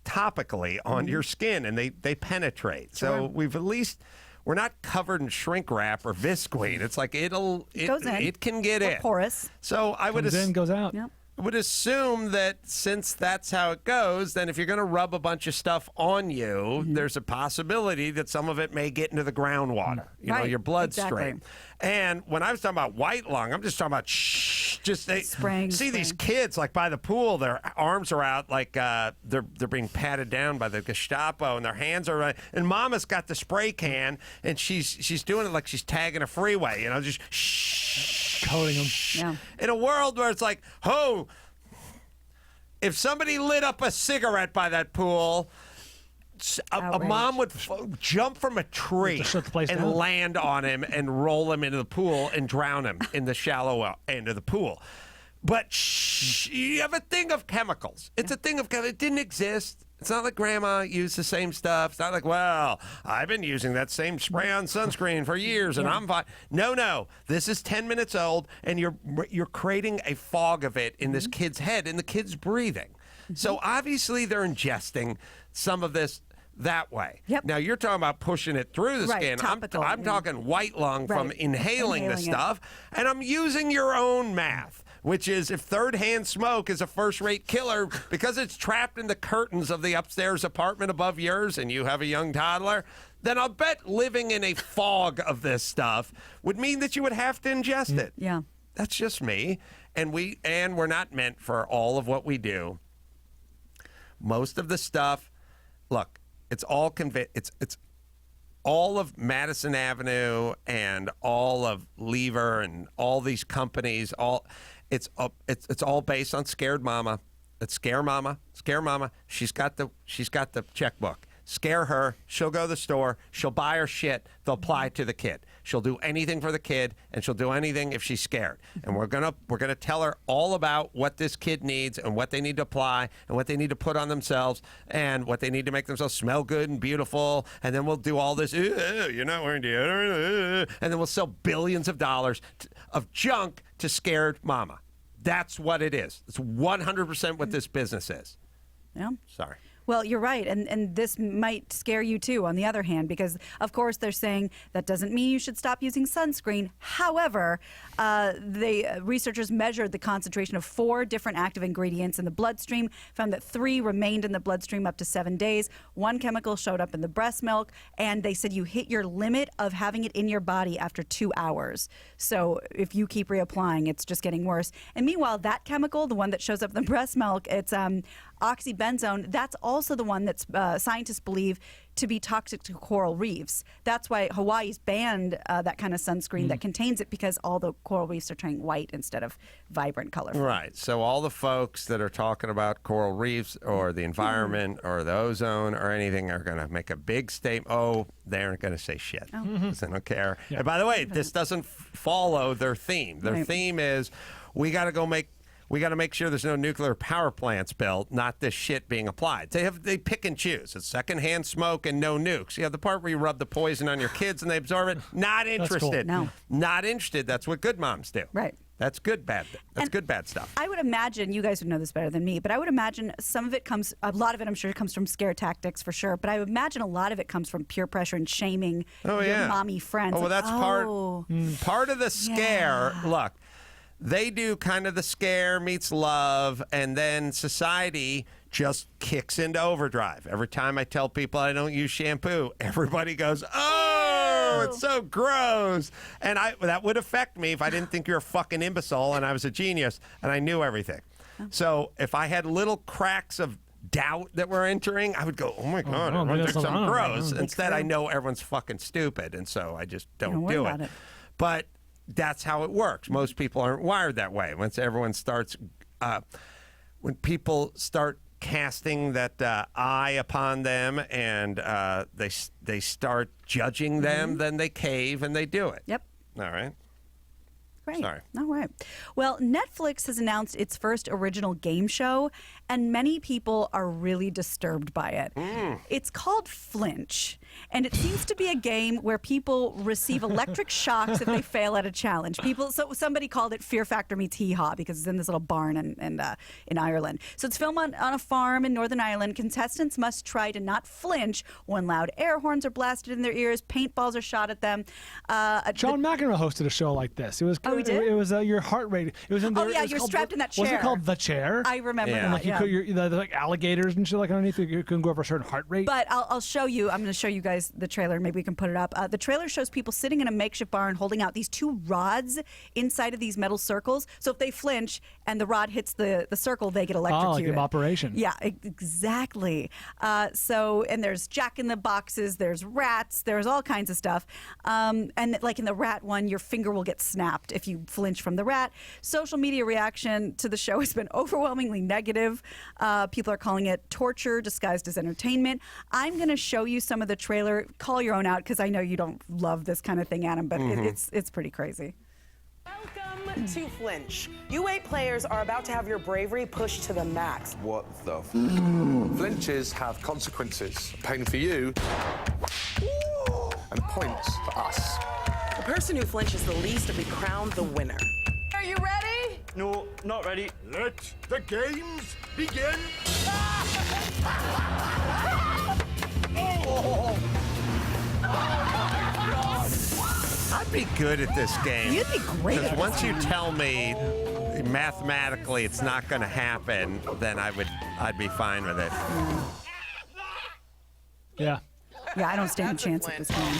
topically on your skin and they penetrate. So we've at least we're not covered in shrink wrap or Visqueen. It's like it goes in. It can get Or in. porous. So I would Comes in, goes out. Yep. would assume that since that's how it goes, then if you're going to rub a bunch of stuff on you, there's a possibility that some of it may get into the groundwater, you know, Right, your bloodstream. exactly. And when I was talking about white lung, I'm just talking about Spraying, these kids like by the pool, their arms are out like they're being patted down by the Gestapo, and their hands are and Mama's got the spray can, and she's doing it like she's tagging a freeway, you know, just coating them. Yeah. in a world where it's like, oh, if somebody lit up a cigarette by that pool, a mom would jump from a tree Shut the place and down. land on him and roll him into the pool and drown him in the shallow end of the pool. But you have a thing of chemicals. It's a thing of chemicals. It didn't exist. It's not like grandma used the same stuff. It's not like, well, I've been using that same spray-on sunscreen for years and I'm fine. No. This is 10 minutes old, and you're creating a fog of it in this kid's head, and the kid's breathing. So obviously they're ingesting some of this that way. Yep. Now you're talking about pushing it through the Right, skin. topical, I'm talking white lung from Right. inhaling the Inhaling it. stuff, and I'm using your own math, which is if third-hand smoke is a first-rate killer because it's trapped in the curtains of the upstairs apartment above yours and you have a young toddler, then I'll bet living in a fog of this stuff would mean that you would have to ingest it. Yeah. That's just me, and we're not meant for all of what we do. Most of the stuff, look, it's all it's all of Madison Avenue and all of Lever and all these companies. It's all based on scared mama. It's scare mama. She's got the checkbook. Scare her. She'll go to the store. She'll buy her shit. They'll apply it to the kid. She'll do anything for the kid, and she'll do anything if she's scared. And we're gonna tell her all about what this kid needs and what they need to apply and what they need to put on themselves and what they need to make themselves smell good and beautiful. And then we'll do all this. You're not wearing deodorant. And then we'll sell billions of dollars of junk to scared mama. That's what it is. It's 100% what this business is. Yeah. Sorry. Well, you're right, and this might scare you too, on the other hand, because, of course, they're saying that doesn't mean you should stop using sunscreen. However, researchers measured the concentration of 4 different active ingredients in the bloodstream, found that 3 remained in the bloodstream up to 7 days. 1 chemical showed up in the breast milk, and they said you hit your limit of having it in your body after 2 hours. So if you keep reapplying, it's just getting worse. And meanwhile, that chemical, the one that shows up in the breast milk, it's oxybenzone, that's also the one that scientists believe to be toxic to coral reefs. That's why Hawaii's banned that kind of sunscreen that contains it, because all the coral reefs are turning white instead of vibrant colorful. Right. So all the folks that are talking about coral reefs or the environment or the ozone or anything are going to make a big statement. Oh, they aren't going to say shit. Because they don't care. Yeah. And by the way, this doesn't follow their theme. Their theme is we got to make sure there's no nuclear power plants built, not this shit being applied. They pick and choose. It's secondhand smoke and no nukes. You have the part where you rub the poison on your kids and they absorb it. Not interested. Cool. No. Not interested. That's what good moms do. Right. That's good bad. That's good bad stuff. I would imagine, you guys would know this better than me, but I would imagine a lot of it I'm sure comes from scare tactics for sure, but I would imagine a lot of it comes from peer pressure and shaming your mommy friends. Oh, well, that's part of the scare. Yeah. Look, they do kind of the scare meets love, and then society just kicks into overdrive. Every time I tell people I don't use shampoo, everybody goes, oh, it's so gross. And that would affect me if I didn't think you're a fucking imbecile and I was a genius and I knew everything. So if I had little cracks of doubt that we're entering, I would go, oh my God, everyone thinks I'm gross. Instead, I know everyone's fucking stupid, and so I just don't do it. But that's how it works. Most people aren't wired that way. Once everyone starts, when people start casting that eye upon them and they start judging them, then they cave and they do it. Yep. All right. Great. Sorry. All right. Well, Netflix has announced its first original game show, and many people are really disturbed by it. It's called Flinch, and it seems to be a game where people receive electric shocks if they fail at a challenge. Somebody called it Fear Factor meets Hee Haw because it's in this little barn in Ireland. So it's filmed on a farm in Northern Ireland. Contestants must try to not flinch when loud air horns are blasted in their ears, paintballs are shot at them. John McEnroe hosted a show like this. It was he did? It was your heart rate. It was in the, you're strapped in that chair. Was it called The Chair? I remember And like you could, like alligators and shit like underneath. You couldn't go over a certain heart rate. But I'll show you. I'm going to show you guys the trailer. Maybe we can put it up. The trailer shows people sitting in a makeshift barn holding out these 2 rods inside of these metal circles. So if they flinch and the rod hits the circle, they get electrocuted. Oh, like an operation. Yeah, exactly. And there's Jack in the Boxes. There's rats. There's all kinds of stuff. And like in the rat one, your finger will get snapped if you flinch from the rat. Social media reaction to the show has been overwhelmingly negative. People are calling it torture disguised as entertainment. I'm going to show you some of the trailer. Call your own out because I know you don't love this kind of thing, Adam, but it's pretty crazy. Welcome to Flinch. You 8 players are about to have your bravery pushed to the max. What the Flinches have consequences. Pain for you and points for us. The person who flinches the least will be crowned the winner. Are you ready? No, not ready. Let the games begin. I'd be good at this game. You'd be great. Because once you tell me mathematically it's not going to happen, then I'd be fine with it. Yeah. Yeah, I don't stand a chance at this game.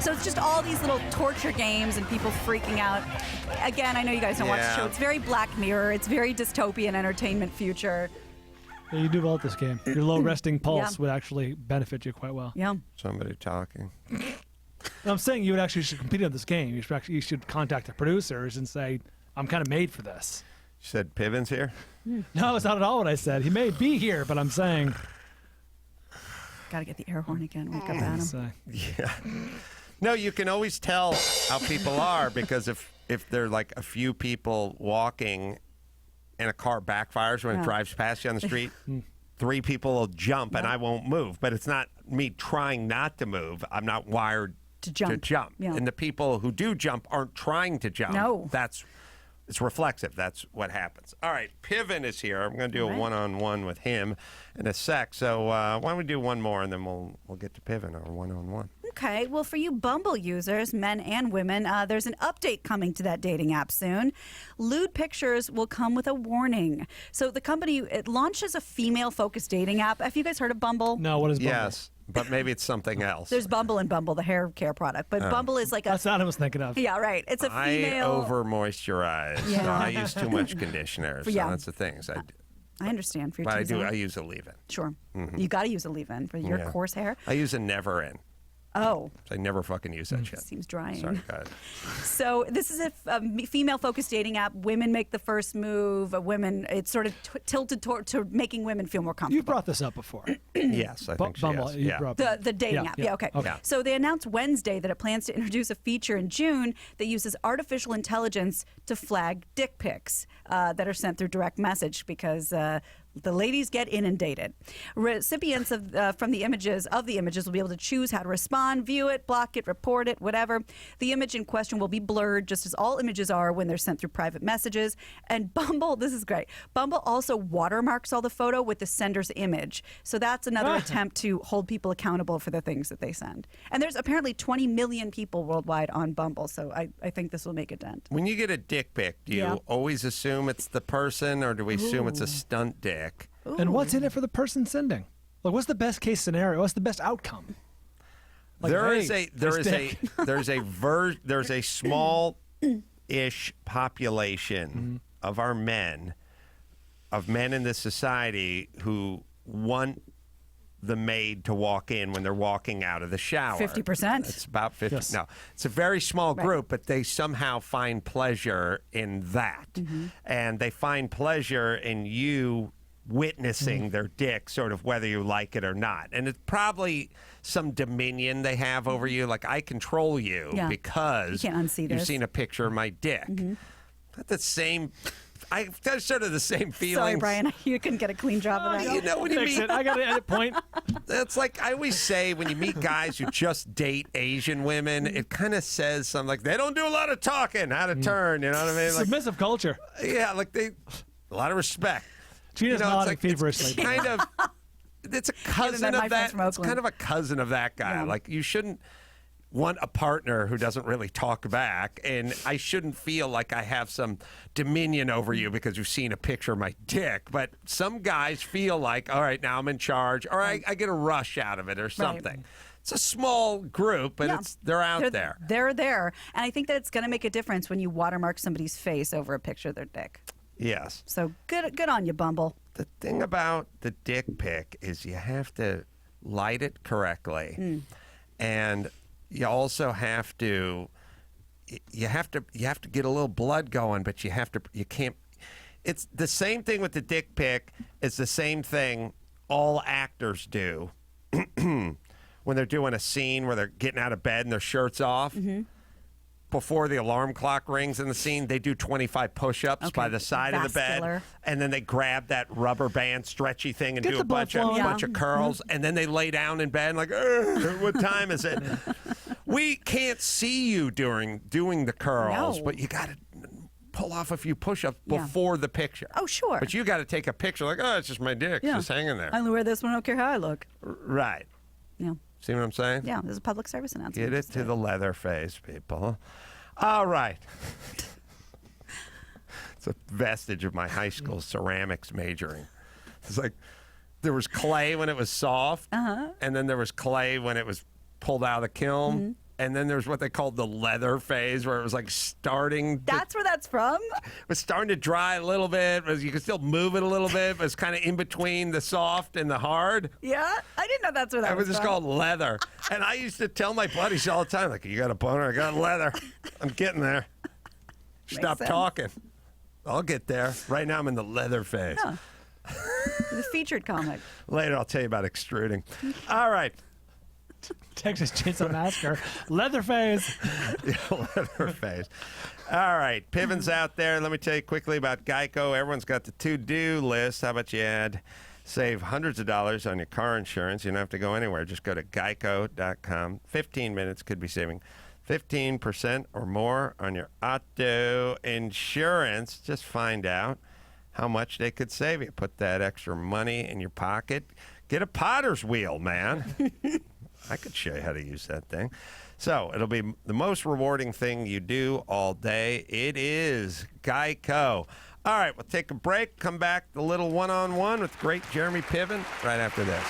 So it's just all these little torture games and people freaking out. Again, I know you guys don't watch the show. It's very Black Mirror. It's very dystopian entertainment future. Yeah, you do well at this game. Your low resting pulse would actually benefit you quite well. Yeah. Somebody talking. I'm saying you should compete on this game. You should contact the producers and say, I'm kind of made for this. You said Piven's here? No, it's not at all what I said. He may be here, but I'm saying. Got to get the air horn again. Wake up, Adam. Yeah. No, you can always tell how people are because if there are like a few people walking and a car backfires when it drives past you on the street, 3 people will jump and I won't move. But it's not me trying not to move. I'm not wired to jump. Yeah. And the people who do jump aren't trying to jump. No. It's reflexive. That's what happens. All right, Piven is here. I'm going to do a one-on-one with him in a sec. So why don't we do one more, and then we'll get to Piven, our one-on-one. Okay. Well, for you Bumble users, men and women, there's an update coming to that dating app soon. Lewd pictures will come with a warning. So the company, it launches a female-focused dating app. Have you guys heard of Bumble? No, what is Bumble? Yes, but maybe it's something else. There's Bumble and Bumble, the hair care product. But Bumble is like a... That's what I was thinking of. Yeah, right. It's a female... I over-moisturize. Yeah. So I use too much conditioner. So Yeah. that's the thing. So I understand for your but T-zone. I use a leave-in. Sure. You got to use a leave-in for your coarse hair. I use a never-in. Oh. So I never fucking use that shit. Seems drying. Sorry, go ahead. So this is a female-focused dating app. Women make the first move. It's sort of tilted to making women feel more comfortable. You brought this up before. Yes, I think Bumble. she You has. brought The dating app. Yeah, okay. So they announced Wednesday that it plans to introduce a feature in June that uses artificial intelligence to flag dick pics that are sent through direct message because the ladies get inundated. Recipients from the images will be able to choose how to respond, view it, block it, report it, whatever. The image in question will be blurred, just as all images are when they're sent through private messages. And Bumble, this is great. Bumble also watermarks all the photo with the sender's image. So that's another attempt to hold people accountable for the things that they send. And there's apparently 20 million people worldwide on Bumble, so I think this will make a dent. When you get a dick pic, do you always assume it's the person, or do we assume it's a stunt dick? And what's in it for the person sending? Like, what's the best case scenario? What's the best outcome? Like, There's a small-ish population of our men, in this society who want the maid to walk in when they're walking out of the shower. 50%. It's about 50. Yes. No, it's a very small group, but they somehow find pleasure in that. And they find pleasure in you witnessing their dick, sort of whether you like it or not. And it's probably some dominion they have over you. Like, I control you because you can't unsee you've this. seen a picture of my dick. Not the same... That's sort of the same feeling. Sorry, Brian, you couldn't get a clean job of that. You know, when you Fix meet, it. I got to edit point. it's like I always say when you meet guys who just date Asian women, it kind of says something like they don't do a lot of talking, how to turn. You know what I mean? Like, Submissive culture. yeah, like a lot of respect. Gina's nodding feverishly. It's kind of, it's a cousin my of friends that. from It's Oakland. kind of a cousin of that guy. Yeah. Like, you shouldn't want a partner who doesn't really talk back, and I shouldn't feel like I have some dominion over you because you've seen a picture of my dick. But some guys feel like, all right, now I'm in charge, or I get a rush out of it or something. It's a small group, but they're out there. They're there. And I think that it's going to make a difference when you watermark somebody's face over a picture of their dick. Yes. So good on you, Bumble. The thing about the dick pic is you have to light it correctly, and you also have to get a little blood going, but you can't. It's the same thing with the dick pic. It's the same thing all actors do when they're doing a scene where they're getting out of bed and their shirt's off. Before the alarm clock rings in the scene, they do 25 push-ups by the side of the bed, and then they grab that rubber band stretchy thing and do a bunch of curls, and then they lay down in bed like, what time is it? We can't see you doing the curls, but you got to pull off a few push-ups before the picture. Oh, sure. But you got to take a picture like, oh, it's just my dick. It's just hanging there. I only wear this one. I don't care how I look. Right. Yeah. See what I'm saying? Yeah, there's a public service announcement. Get it to the leather face, people. All right. It's a vestige of my high school ceramics majoring. It's like there was clay when it was soft, and then there was clay when it was pulled out of the kiln, and then there's what they called the leather phase, where it was like starting. That's where that's from? It was starting to dry a little bit, but you could still move it a little bit, but it's kind of in between the soft and the hard. Yeah? I didn't know that's where that It was just from. called leather. And I used to tell my buddies all the time, like, you got a boner? I got leather. I'm getting there. Stop sense. talking. I'll get there. Right now I'm in the leather phase. Huh. The featured comic. Later I'll tell you about extruding. All right. Texas Chainsaw Massacre. Leatherface. Leatherface. All right, Piven's out there. Let me tell you quickly about Geico. Everyone's got the to-do list. How about you save hundreds of dollars on your car insurance? You don't have to go anywhere. Just go to geico.com. 15 minutes could be saving 15% or more on your auto insurance. Just find out how much they could save you. Put that extra money in your pocket. Get a potter's wheel, man. I could show you how to use that thing. So it'll be the most rewarding thing you do all day. It is Geico. All right, we'll take a break. Come back, the little one-on-one with great Jeremy Piven right after this.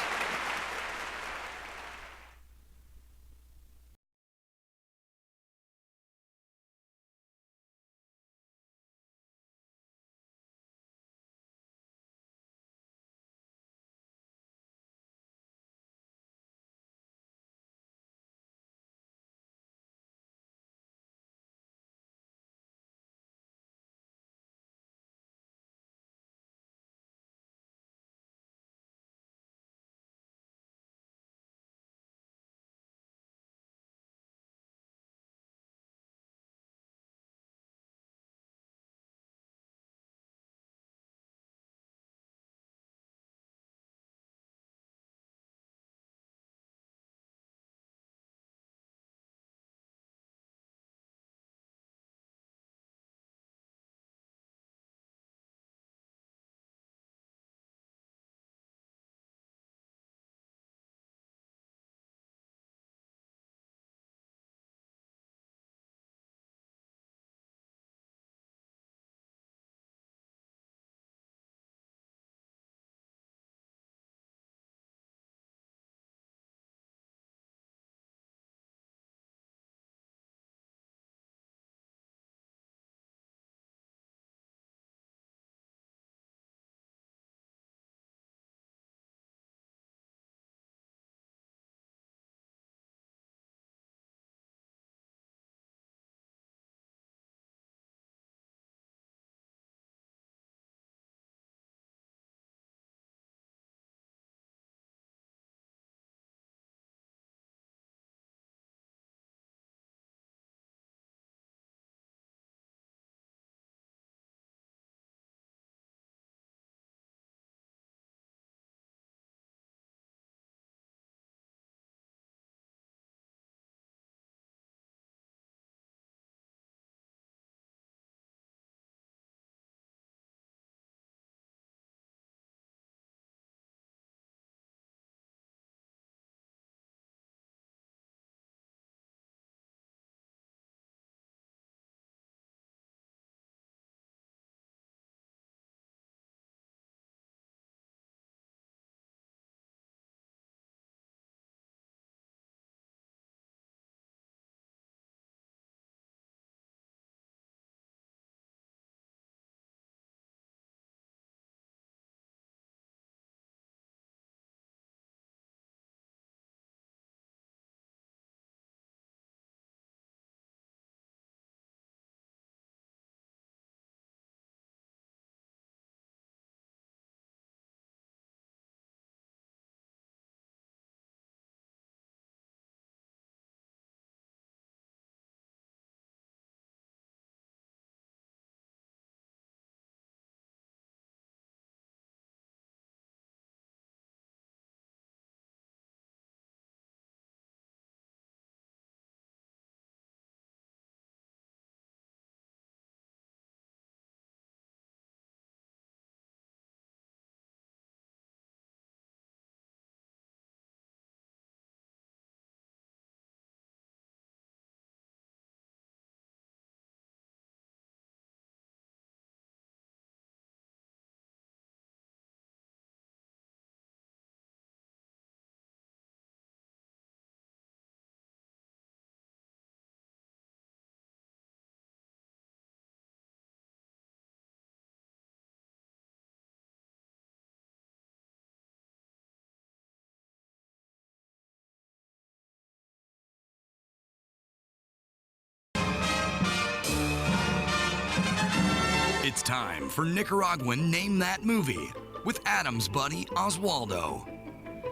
It's time for Nicaraguan Name That Movie with Adam's buddy Oswaldo.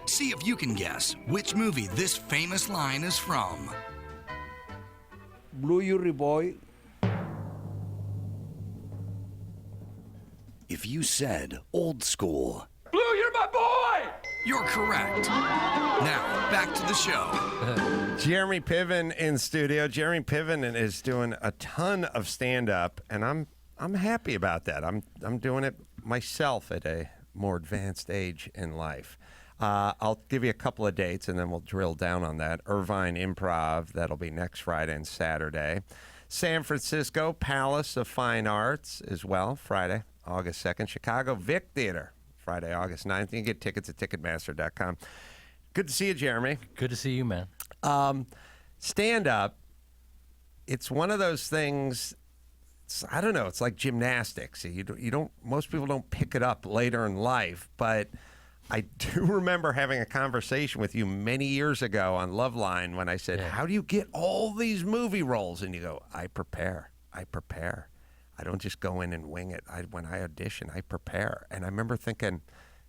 See if you can guess which movie this famous line is from. Blue Yuri Boy. If you said Old School, Blue, you're my boy! you're correct. Now, back to the show. Jeremy Piven in studio. Jeremy Piven is doing a ton of stand-up, and I'm happy about that. I'm doing it myself at a more advanced age in life. I'll give you a couple of dates, and then we'll drill down on that. Irvine Improv, that'll be next Friday and Saturday. San Francisco Palace of Fine Arts as well, Friday, August 2nd. Chicago Vic Theater, Friday, August 9th. You can get tickets at Ticketmaster.com. Good to see you, Jeremy. Good to see you, man. Stand-up, it's one of those things, I don't know, it's like gymnastics. You don't. Most people don't pick it up later in life, but I do remember having a conversation with you many years ago on Loveline when I said, how do you get all these movie roles? And you go, I prepare. I don't just go in and wing it. When I audition, I prepare. And I remember thinking,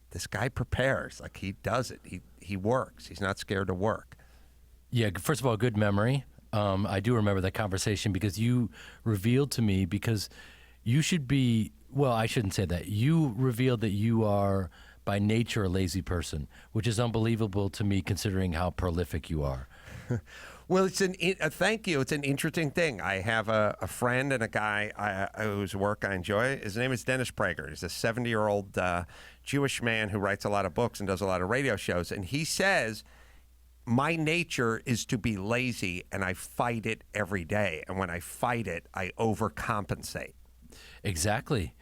this guy prepares. Like, he does it. He works. He's not scared to work. Yeah, first of all, good memory. I do remember that conversation because you revealed to me, because you should be, well, I shouldn't say that. You revealed that you are by nature a lazy person, which is unbelievable to me considering how prolific you are. Well, thank you. It's an interesting thing. I have a friend and a guy whose work I enjoy. His name is Dennis Prager. He's a 70-year-old Jewish man who writes a lot of books and does a lot of radio shows. And he says, my nature is to be lazy, and I fight it every day. And when I fight it, I overcompensate. Exactly.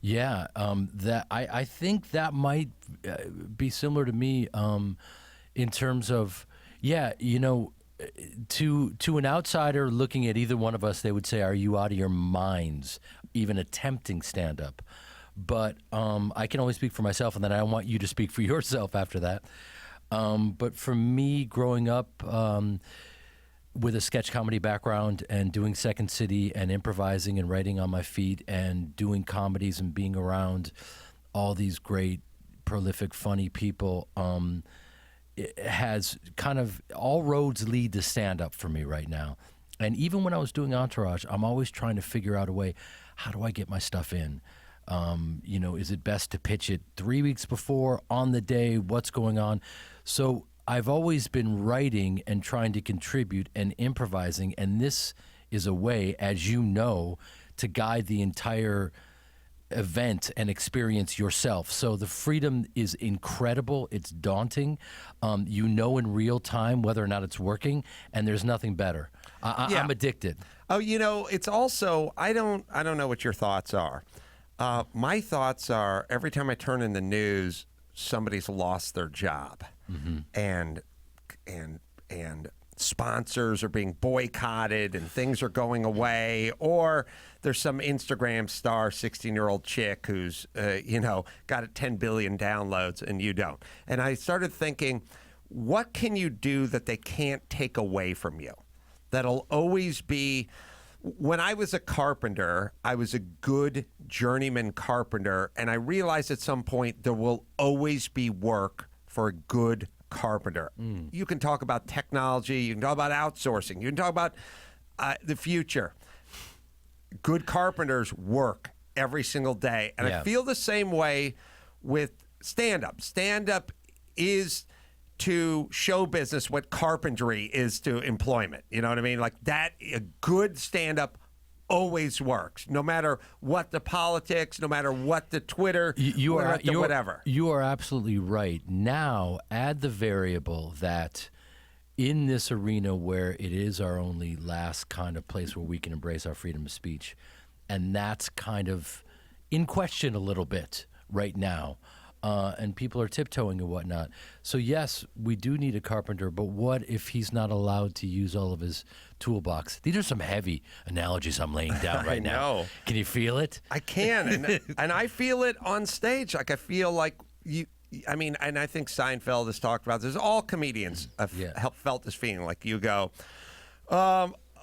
Yeah, that I think that might be similar to me in terms of, to an outsider looking at either one of us, they would say, are you out of your minds, even attempting stand-up? But I can only speak for myself, and then I want you to speak for yourself after that. But for me, growing up with a sketch comedy background and doing Second City and improvising and writing on my feet and doing comedies and being around all these great, prolific, funny people, it has kind of, all roads lead to stand-up for me right now. And even when I was doing Entourage, I'm always trying to figure out a way, how do I get my stuff in? Is it best to pitch it 3 weeks before, on the day, what's going on? So I've always been writing and trying to contribute and improvising, and this is a way, as you know, to guide the entire event and experience yourself. So the freedom is incredible. It's daunting. In real time whether or not it's working, and there's nothing better. I'm addicted. Oh, it's also, I don't know what your thoughts are. My thoughts are, every time I turn in the news, somebody's lost their job, and sponsors are being boycotted, and things are going away, or there's some Instagram star, 16-year-old chick who's got 10 billion downloads and you don't. And I started thinking, what can you do that they can't take away from you? That'll always be. When I was a carpenter, I was a good journeyman carpenter, and I realized at some point there will always be work for a good carpenter. You can talk about technology, you can talk about outsourcing, you can talk about the future. Good carpenters work every single day, and I feel the same way with stand-up. Stand-up is to show business what carpentry is to employment. You know what I mean? Like that, a good stand-up always works, no matter what the politics, no matter what the Twitter, whatever. You are absolutely right. Now, add the variable that in this arena where it is our only last kind of place where we can embrace our freedom of speech, and that's kind of in question a little bit right now. And people are tiptoeing and whatnot. So yes, we do need a carpenter, but what if he's not allowed to use all of his toolbox? These are some heavy analogies I'm laying down right now. Can you feel it? I can, and I feel it on stage. Like I feel like you. I mean, and I think Seinfeld has talked about this. All comedians have felt this feeling. Like you go,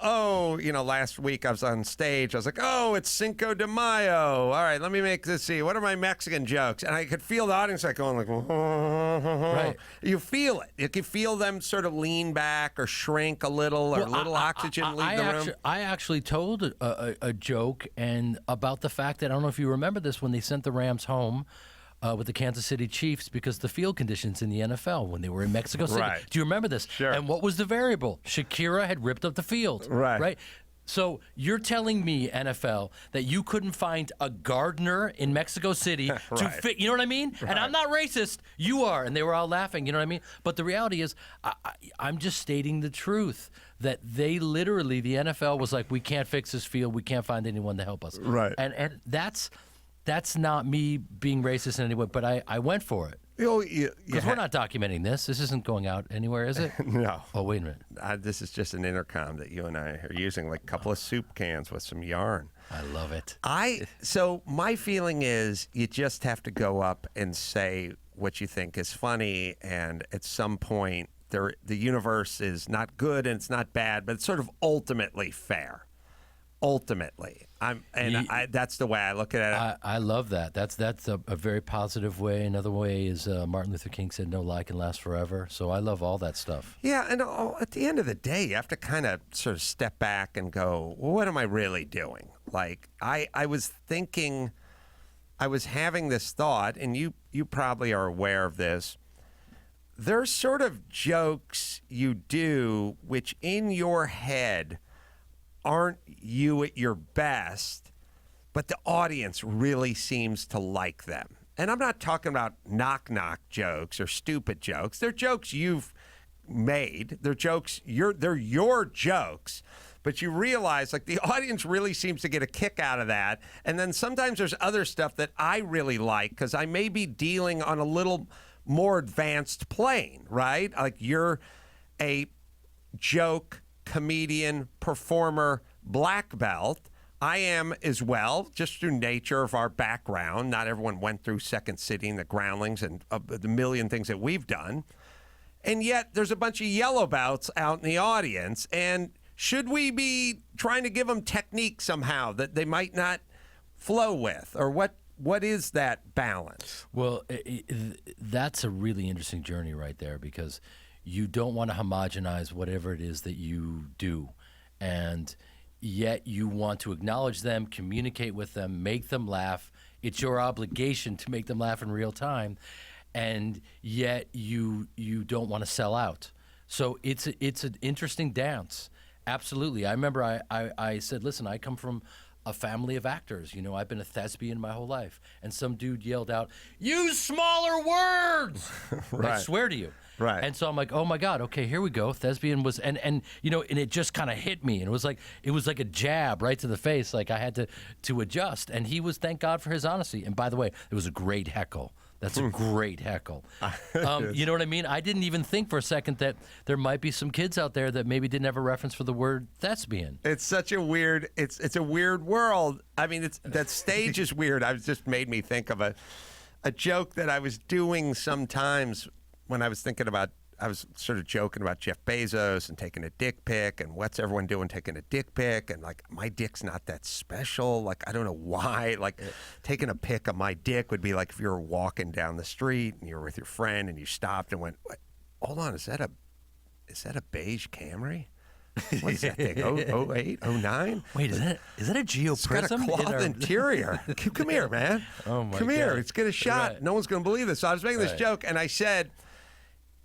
oh, last week I was on stage. I was like, oh, it's Cinco de Mayo. All right, let me make this. See, what are my Mexican jokes? And I could feel the audience like going like, right. You feel it. You can feel them sort of lean back or shrink a little, or a little oxygen leave the room. I actually told a joke and about the fact that, I don't know if you remember this, when they sent the Rams home with the Kansas City Chiefs because the field conditions in the NFL when they were in Mexico City. Right. Do you remember this? Sure. And what was the variable? Shakira had ripped up the field. Right. So you're telling me, NFL, that you couldn't find a gardener in Mexico City to fit, you know what I mean? And I'm not racist. You are. And they were all laughing, you know what I mean? But the reality is, I'm just stating the truth, that they literally, the NFL was like, we can't fix this field. We can't find anyone to help us. Right. And that's not me being racist in any way, but I went for it. Because we're not documenting this. This isn't going out anywhere, is it? No. Oh, wait a minute. This is just an intercom that you and I are using, like a couple of soup cans with some yarn. I love it. So my feeling is you just have to go up and say what you think is funny, and at some point the universe is not good and it's not bad, but it's sort of ultimately fair. Ultimately, that's the way I look at it. I love that. That's a very positive way. Another way is Martin Luther King said, "No lie can last forever." So I love all that stuff. Yeah, and at the end of the day, you have to kind of sort of step back and go, well, "What am I really doing?" Like I was thinking, I was having this thought, and you probably are aware of this. There's sort of jokes you do which in your head aren't you at your best, but the audience really seems to like them. And I'm not talking about knock-knock jokes or stupid jokes. They're jokes you've made. They're jokes, they're your jokes. But you realize, like, the audience really seems to get a kick out of that. And then sometimes there's other stuff that I really like because I may be dealing on a little more advanced plane, right? Like, you're a joke comedian, performer, black belt. I am as well, just through nature of our background. Not everyone went through Second City and the Groundlings and the million things that we've done. And yet there's a bunch of yellow belts out in the audience. And should we be trying to give them technique somehow that they might not flow with? Or what is that balance? Well, that's a really interesting journey right there, because you don't want to homogenize whatever it is that you do, and yet you want to acknowledge them, communicate with them, make them laugh. It's your obligation to make them laugh in real time, and yet you don't want to sell out. So it's an interesting dance. Absolutely. I remember I said, listen, I come from a family of actors. I've been a thespian my whole life. And some dude yelled out, "Use smaller words!" Right. I swear to you. Right. And so I'm like, oh my God, okay, here we go. Thespian was, and it just kind of hit me. And it was like a jab right to the face. Like I had to adjust. And he was, thank God for his honesty. And by the way, it was a great heckle. That's a great heckle. You know what I mean? I didn't even think for a second that there might be some kids out there that maybe didn't have a reference for the word thespian. It's such a weird, it's a weird world. I mean, that stage is weird. It just made me think of a joke that I was doing sometimes when I was thinking about, I was sort of joking about Jeff Bezos and taking a dick pic and what's everyone doing taking a dick pic, and like my dick's not that special. Like I don't know why. Like taking a pic of my dick would be like if you were walking down the street and you were with your friend and you stopped and went, "What? Hold on, is that a beige Camry? What is that thing? 08, 09? Wait, is that a Geo Prism? It's got a cloth interior. Come here, man. Oh my Come God. here. Let's get a shot. Right. No one's going to believe this." So I was making this joke, and I said,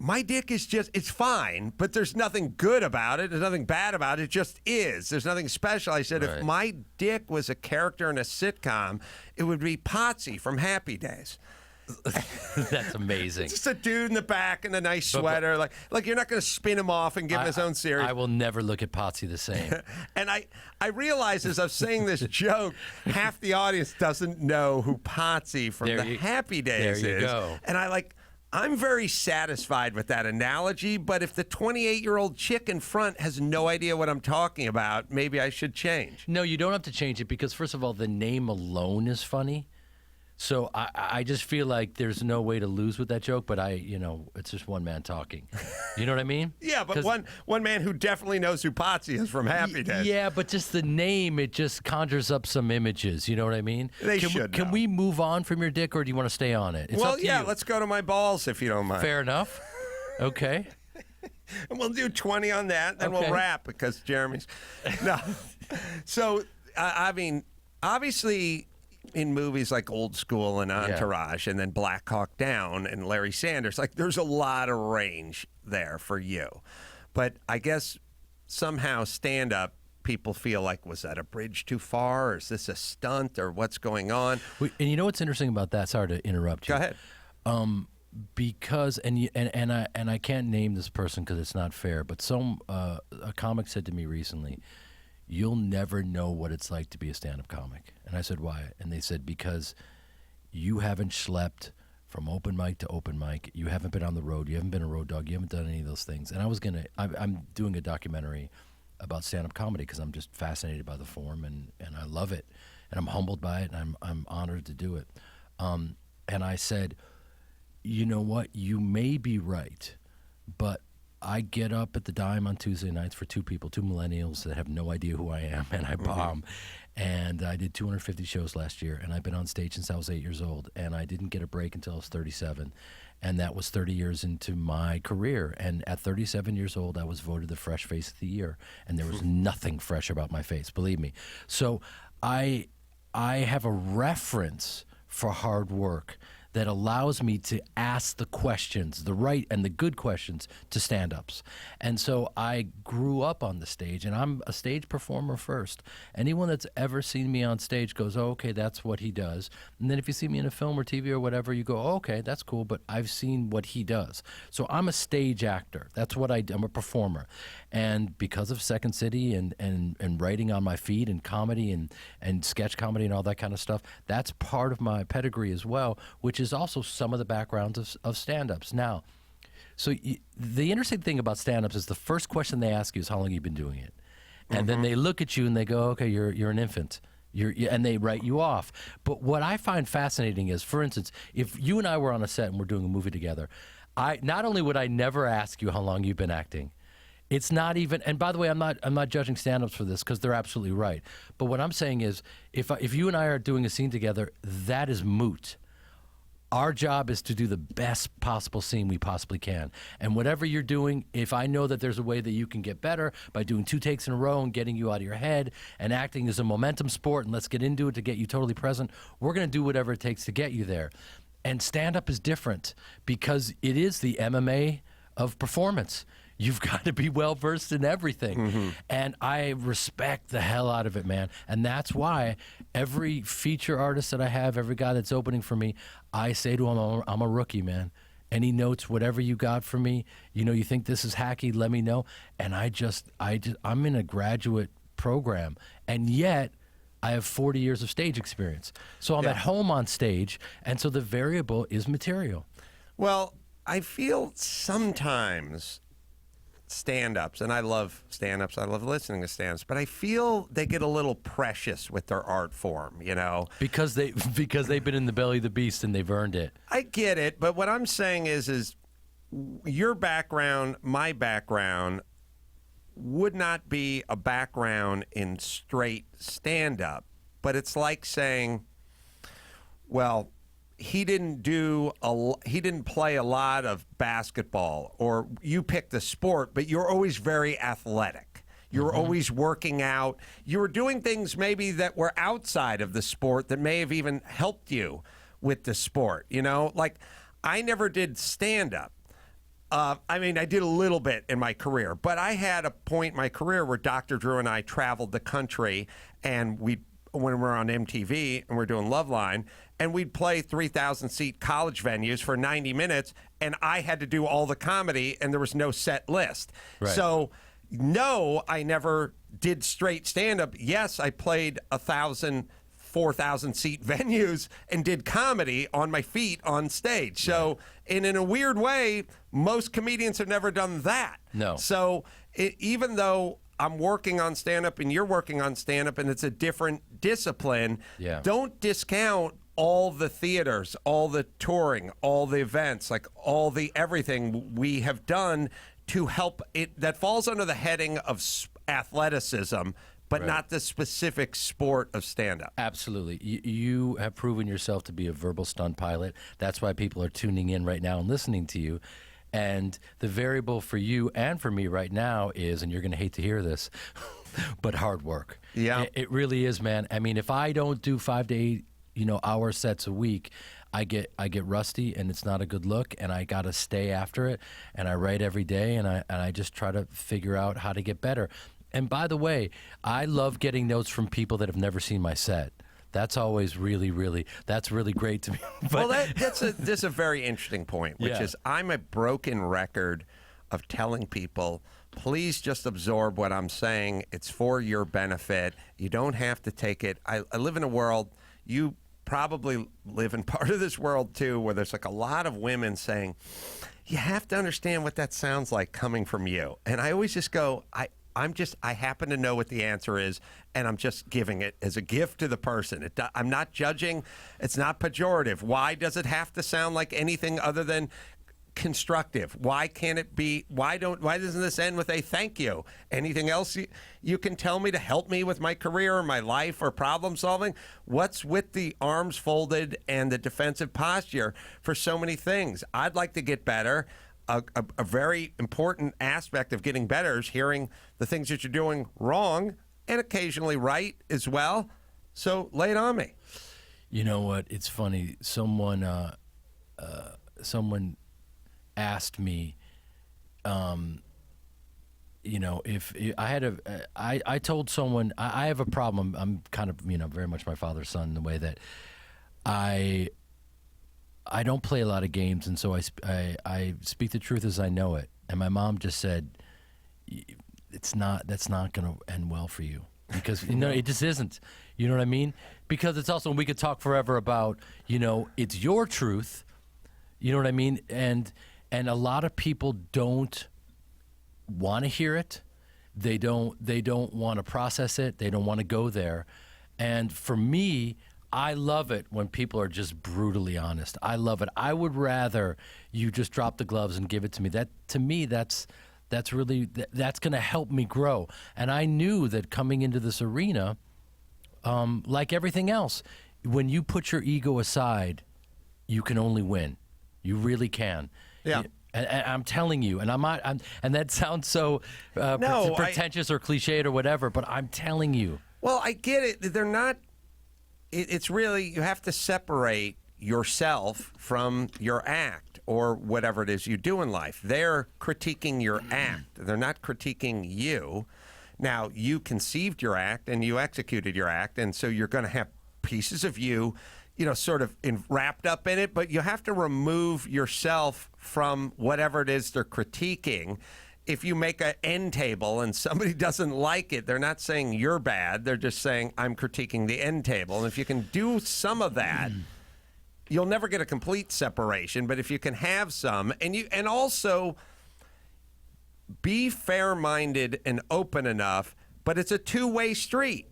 my dick is it's fine, but there's nothing good about it. There's nothing bad about it. It just is. There's nothing special. I said, if my dick was a character in a sitcom, it would be Potsy from Happy Days. That's amazing. It's just a dude in the back in a nice sweater. Like you're not going to spin him off and give him his own series. I will never look at Potsy the same. And I realized as I was saying this joke, half the audience doesn't know who Potsy from Happy Days is. There you go. And I'm very satisfied with that analogy, but if the 28-year-old chick in front has no idea what I'm talking about, maybe I should change. No, you don't have to change it because, first of all, the name alone is funny. So I just feel like there's no way to lose with that joke, but it's just one man talking. You know what I mean? Yeah, but one man who definitely knows who Potsy is from Happy Days. Yeah, but just the name, it just conjures up some images. You know what I mean? Can we move on from your dick, or do you want to stay on it? It's up to you. Let's go to my balls if you don't mind. Fair enough. Okay. And we'll do 20 on that, then we'll wrap because Jeremy's. No. So, I mean, obviously, in movies like Old School and Entourage and then Black Hawk Down and Larry Sanders, like there's a lot of range there for you. But I guess somehow stand-up, people feel like, was that a bridge too far? Or is this a stunt? Or what's going on? And you know what's interesting about that? Sorry to interrupt you. Go ahead. Because I can't name this person because it's not fair, but a comic said to me recently, "You'll never know what it's like to be a stand-up comic." And I said, "Why?" And they said, "Because you haven't schlepped from open mic to open mic. You haven't been on the road. You haven't been a road dog. You haven't done any of those things." And I'm doing a documentary about stand-up comedy because I'm just fascinated by the form and I love it, and I'm humbled by it, and I'm honored to do it. And I said, "You know what? You may be right, but I get up at the Dime on Tuesday nights for two millennials that have no idea who I am, and I bomb. And I did 250 shows last year, and I've been on stage since I was 8 years old, and I didn't get a break until I was 37, and that was 30 years into my career. And at 37 years old, I was voted the Fresh Face of the Year, and there was nothing fresh about my face, believe me. So I have a reference for hard work that allows me to ask the questions, the right and the good questions, to stand-ups. And so I grew up on the stage, and I'm a stage performer first. Anyone that's ever seen me on stage goes, "Oh, okay, that's what he does." And then if you see me in a film or TV or whatever, you go, "Oh, okay, that's cool, but I've seen what he does." So I'm a stage actor. That's what I do. I'm a performer. And because of Second City and writing on my feet and comedy and sketch comedy and all that kind of stuff, that's part of my pedigree as well, which is also some of the backgrounds of stand-ups. Now, so the interesting thing about stand-ups is the first question they ask you is how long you've been doing it. And then they look at you and they go, "Okay, you're an infant." And they write you off. But what I find fascinating is, for instance, if you and I were on a set and we're doing a movie together, not only would I never ask you how long you've been acting, it's not even, and by the way, I'm not judging stand-ups for this because they're absolutely right. But what I'm saying is, if you and I are doing a scene together, that is moot. Our job is to do the best possible scene we possibly can. And whatever you're doing, if I know that there's a way that you can get better by doing 2 takes in a row and getting you out of your head, and acting is a momentum sport, and let's get into it to get you totally present, we're going to do whatever it takes to get you there. And stand-up is different because it is the MMA of performance. You've got to be well-versed in everything. And I respect the hell out of it, man. And that's why every feature artist that I have, every guy that's opening for me, I say to him, "I'm a rookie, man. Any notes, whatever you got for me, you think this is hacky, let me know." And I'm in a graduate program, and yet I have 40 years of stage experience. So I'm at home on stage, and so the variable is material. Well, I feel sometimes stand-ups, and I love stand-ups, I love listening to stand-ups, but I feel they get a little precious with their art form, because they've been in the belly of the beast and they've earned it. I get it, but what I'm saying is your background, my background, would not be a background in straight stand-up, but it's like saying, well, he didn't play a lot of basketball, or you picked a sport, but you're always very athletic. You're always working out. You were doing things maybe that were outside of the sport that may have even helped you with the sport. Like I never did stand-up. I mean, I did a little bit in my career, but I had a point in my career where Dr. Drew and I traveled the country, and when we're on MTV and we're doing Loveline, and we'd play 3,000-seat college venues for 90 minutes, and I had to do all the comedy, and there was no set list. Right. So, no, I never did straight stand-up. Yes, I played 1,000, 4,000-seat venues and did comedy on my feet on stage. So, and in a weird way, most comedians have never done that. No. So, even though I'm working on stand-up and you're working on stand-up and it's a different discipline, don't discount all the theaters, all the touring, all the events, like all the everything we have done to help it, that falls under the heading of athleticism, but not the specific sport of stand-up. Absolutely. You have proven yourself to be a verbal stunt pilot. That's why people are tuning in right now and listening to you. And the variable for you and for me right now is, and you're going to hate to hear this, but hard work. Yeah. It really is, man. I mean, if I don't do 5 to 8, hour sets a week, I get rusty, and it's not a good look, and I got to stay after it, and I write every day, and I just try to figure out how to get better. And by the way, I love getting notes from people that have never seen my set. That's always really, that's really great to me. Well, that's a very interesting point, which is I'm a broken record of telling people, please just absorb what I'm saying. It's for your benefit. You don't have to take it. I live in a world, you probably live in part of this world too, where there's like a lot of women saying, you have to understand what that sounds like coming from you. And I always just go, I happen to know what the answer is, and I'm just giving it as a gift to the person. I'm not judging. It's not pejorative. Why does it have to sound like anything other than constructive? Why can't it be? Why doesn't this end with a thank you? Anything else you can tell me to help me with my career or my life or problem solving? What's with the arms folded and the defensive posture for so many things? I'd like to get better. A very important aspect of getting better is hearing the things that you're doing wrong and occasionally right as well. So lay it on me. You know what? It's funny. Someone asked me, if I had I told someone I have a problem. I'm kind of, very much my father's son in the way that I don't play a lot of games, and so I speak the truth as I know it. And my mom just said, that's not going to end well for you, because it just isn't. You know what I mean? Because it's also, we could talk forever about, it's your truth. You know what I mean? And a lot of people don't want to hear it. They don't want to process it. They don't want to go there. And for me, I love it when people are just brutally honest. I love it. I would rather you just drop the gloves and give it to me. That, to me, that's really, that's going to help me grow. And I knew that coming into this arena, like everything else, when you put your ego aside, you can only win. You really can. Yeah. And I'm telling you, and and that sounds so pretentious or cliched or whatever, but I'm telling you. Well, I get it. They're not. It's really, you have to separate yourself from your act or whatever it is you do in life. They're critiquing your act. They're not critiquing you. Now, you conceived your act and you executed your act, and so you're going to have pieces of you, sort of wrapped up in it, but you have to remove yourself from whatever it is they're critiquing. If you make an end table and somebody doesn't like it, they're not saying you're bad. They're just saying, I'm critiquing the end table. And if you can do some of that, you'll never get a complete separation. But if you can have some, and also be fair-minded and open enough, but it's a two-way street.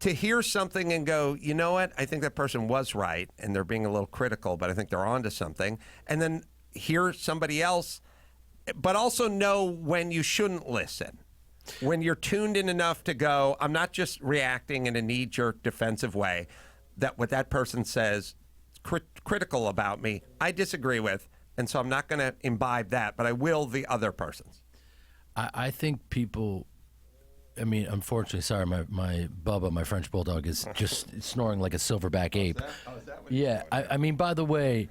To hear something and go, you know what, I think that person was right, and they're being a little critical, but I think they're onto something. And then hear somebody else, but also know when you shouldn't listen. When you're tuned in enough to go, I'm not just reacting in a knee-jerk defensive way, that what that person says critical about me, I disagree with, and so I'm not going to imbibe that, but I will the other person's. I think people, unfortunately, sorry, my Bubba, my French bulldog, is just snoring like a silverback ape. Is that what yeah, by the way,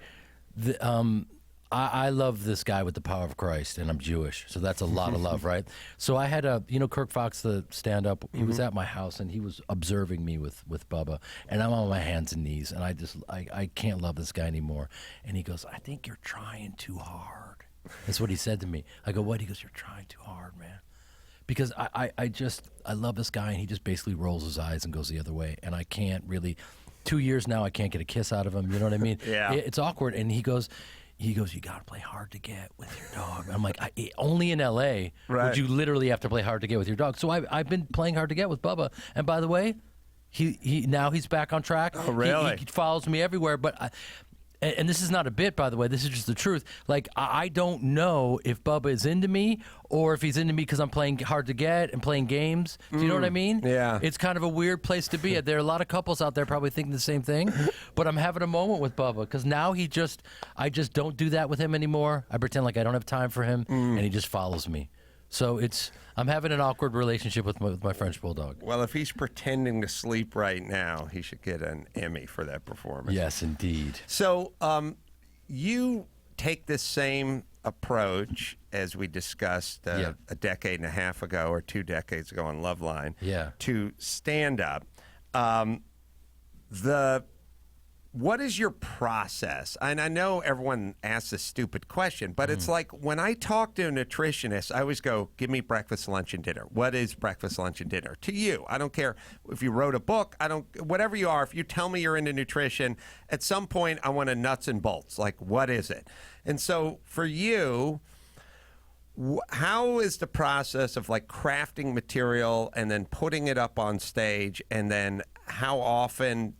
I love this guy with the power of Christ, and I'm Jewish, so that's a lot of love, right? So I had Kirk Fox, the stand-up, he was at my house, and he was observing me with Bubba, and I'm on my hands and knees, and I can't love this guy anymore. And he goes, I think you're trying too hard. That's what he said to me. I go, what? He goes, you're trying too hard, man. Because I love this guy, and he just basically rolls his eyes and goes the other way, and I can't really, 2 years now, I can't get a kiss out of him, you know what I mean? Yeah. It's awkward, and he goes, you got to play hard to get with your dog. I'm like, only in L.A. would you literally have to play hard to get with your dog. So I've been playing hard to get with Bubba. And by the way, Now he's back on track. Oh, really? He follows me everywhere, but. And this is not a bit, by the way. This is just the truth. Like, I don't know if Bubba is into me or if he's into me because I'm playing hard to get and playing games. Do you know what I mean? Yeah. It's kind of a weird place to be at. There are a lot of couples out there probably thinking the same thing. But I'm having a moment with Bubba because now I just don't do that with him anymore. I pretend like I don't have time for him, and he just follows me. So I'm having an awkward relationship with my French Bulldog. Well, if he's pretending to sleep right now, he should get an Emmy for that performance. Yes, indeed. So you take this same approach as we discussed a decade and a half ago or 2 decades ago on Loveline to stand up. What is your process? And I know everyone asks a stupid question, but it's like when I talk to a nutritionist, I always go, give me breakfast, lunch, and dinner. What is breakfast, lunch, and dinner? To you, I don't care if you wrote a book, whatever you are, if you tell me you're into nutrition, at some point I want a nuts and bolts. Like, what is it? And so for you, how is the process of like crafting material and then putting it up on stage, and then how often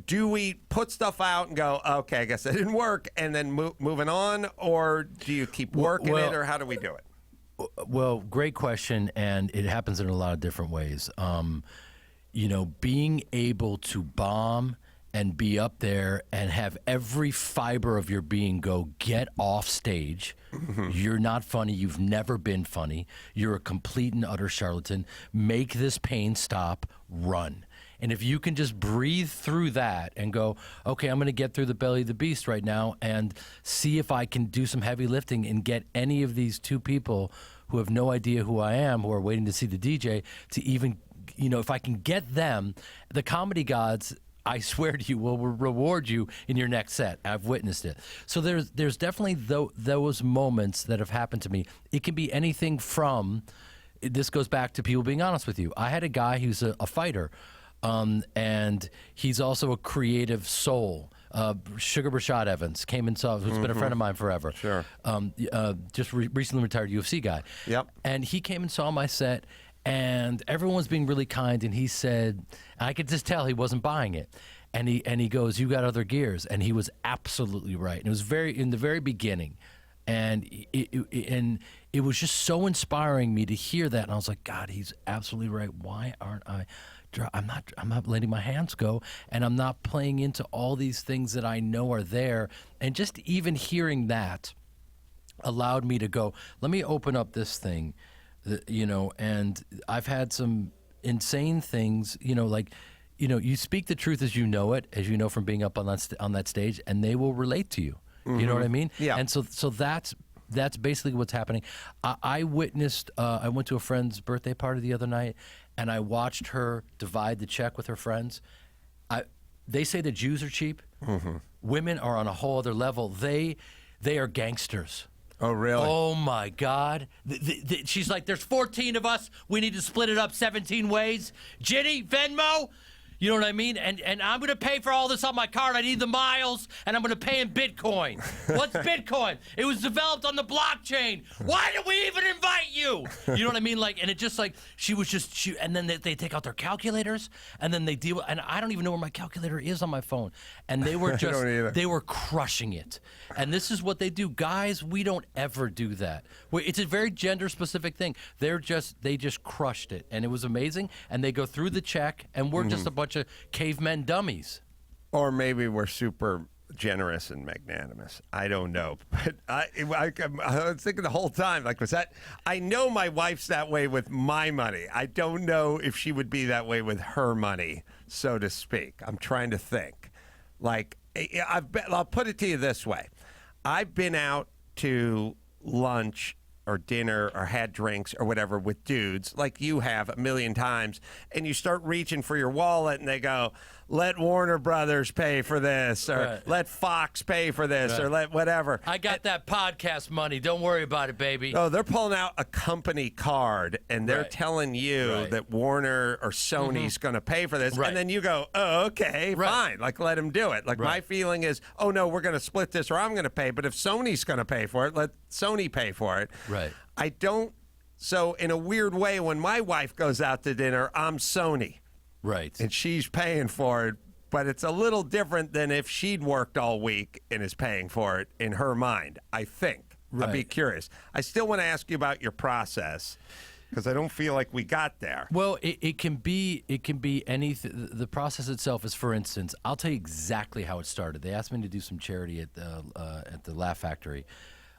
do we put stuff out and go, okay, I guess that didn't work, and then moving on, or do you keep working it, or how do we do it? Well, great question, and it happens in a lot of different ways. Being able to bomb and be up there and have every fiber of your being go, get off stage. You're not funny. You've never been funny. You're a complete and utter charlatan. Make this pain stop. Run. And if you can just breathe through that and go, okay, I'm going to get through the belly of the beast right now and see if I can do some heavy lifting and get any of these 2 people who have no idea who I am, who are waiting to see the DJ, to even, if I can get them, the comedy gods, I swear to you, will reward you in your next set. I've witnessed it. So there's definitely those moments that have happened to me. It can be anything from, this goes back to people being honest with you. I had a guy who's a fighter. And he's also a creative soul. Sugar Rashad Evans came and saw, who's been a friend of mine forever. Sure. Just recently retired UFC guy. Yep. And he came and saw my set, and everyone was being really kind. And he said, I could just tell he wasn't buying it. And he goes, you got other gears. And he was absolutely right. And it was in the very beginning. And it was just so inspiring me to hear that. And I was like, God, he's absolutely right. Why aren't I? I'm not letting my hands go, and I'm not playing into all these things that I know are there. And just even hearing that allowed me to go, let me open up this thing, and I've had some insane things, you speak the truth as you know it, as you know from being up on that stage, and they will relate to you. You know what I mean? Yeah. And so that's basically what's happening. I witnessed, I went to a friend's birthday party the other night, and I watched her divide the check with her friends. They say the Jews are cheap. Women are on a whole other level. They are gangsters. Oh, really? Oh, my God. She's like, there's 14 of us. We need to split it up 17 ways. Ginny, Venmo. You know what I mean? And I'm going to pay for all this on my card. I need the miles, and I'm going to pay in Bitcoin. What's Bitcoin? It was developed on the blockchain. Why did we even invite you? You know what I mean? Like, and it just like, and then they take out their calculators, and then they deal with, and I don't even know where my calculator is on my phone. And they were they were crushing it. And this is what they do. Guys, we don't ever do that. It's a very gender-specific thing. They just crushed it, and it was amazing. And they go through the check, and we're just a bunch of cavemen dummies. Or maybe we're super generous and magnanimous. I don't know. But I was thinking the whole time, like, I know my wife's that way with my money. I don't know if she would be that way with her money, so to speak. I'm trying to think. Like, I'll put it to you this way. I've been out to lunch or dinner or had drinks or whatever with dudes like you have a million times, and you start reaching for your wallet and they go, let Warner Brothers pay for this, or let Fox pay for this, or let whatever. I got that podcast money. Don't worry about it, baby. Oh, they're pulling out a company card and they're telling you that Warner or Sony's going to pay for this. And then you go, oh, okay, fine. Like, let them do it. Like, my feeling is, oh, no, we're going to split this, or I'm going to pay. But if Sony's going to pay for it, let Sony pay for it. Right. I don't. So in a weird way, when my wife goes out to dinner, I'm Sony. Right. And she's paying for it, but it's a little different than if she'd worked all week and is paying for it in her mind, I think. I'd be Right. curious. I still want to ask you about your process because I don't feel like we got there. Well, it can be anything. The process itself is, for instance, I'll tell you exactly how it started. They asked me to do some charity at the Laugh Factory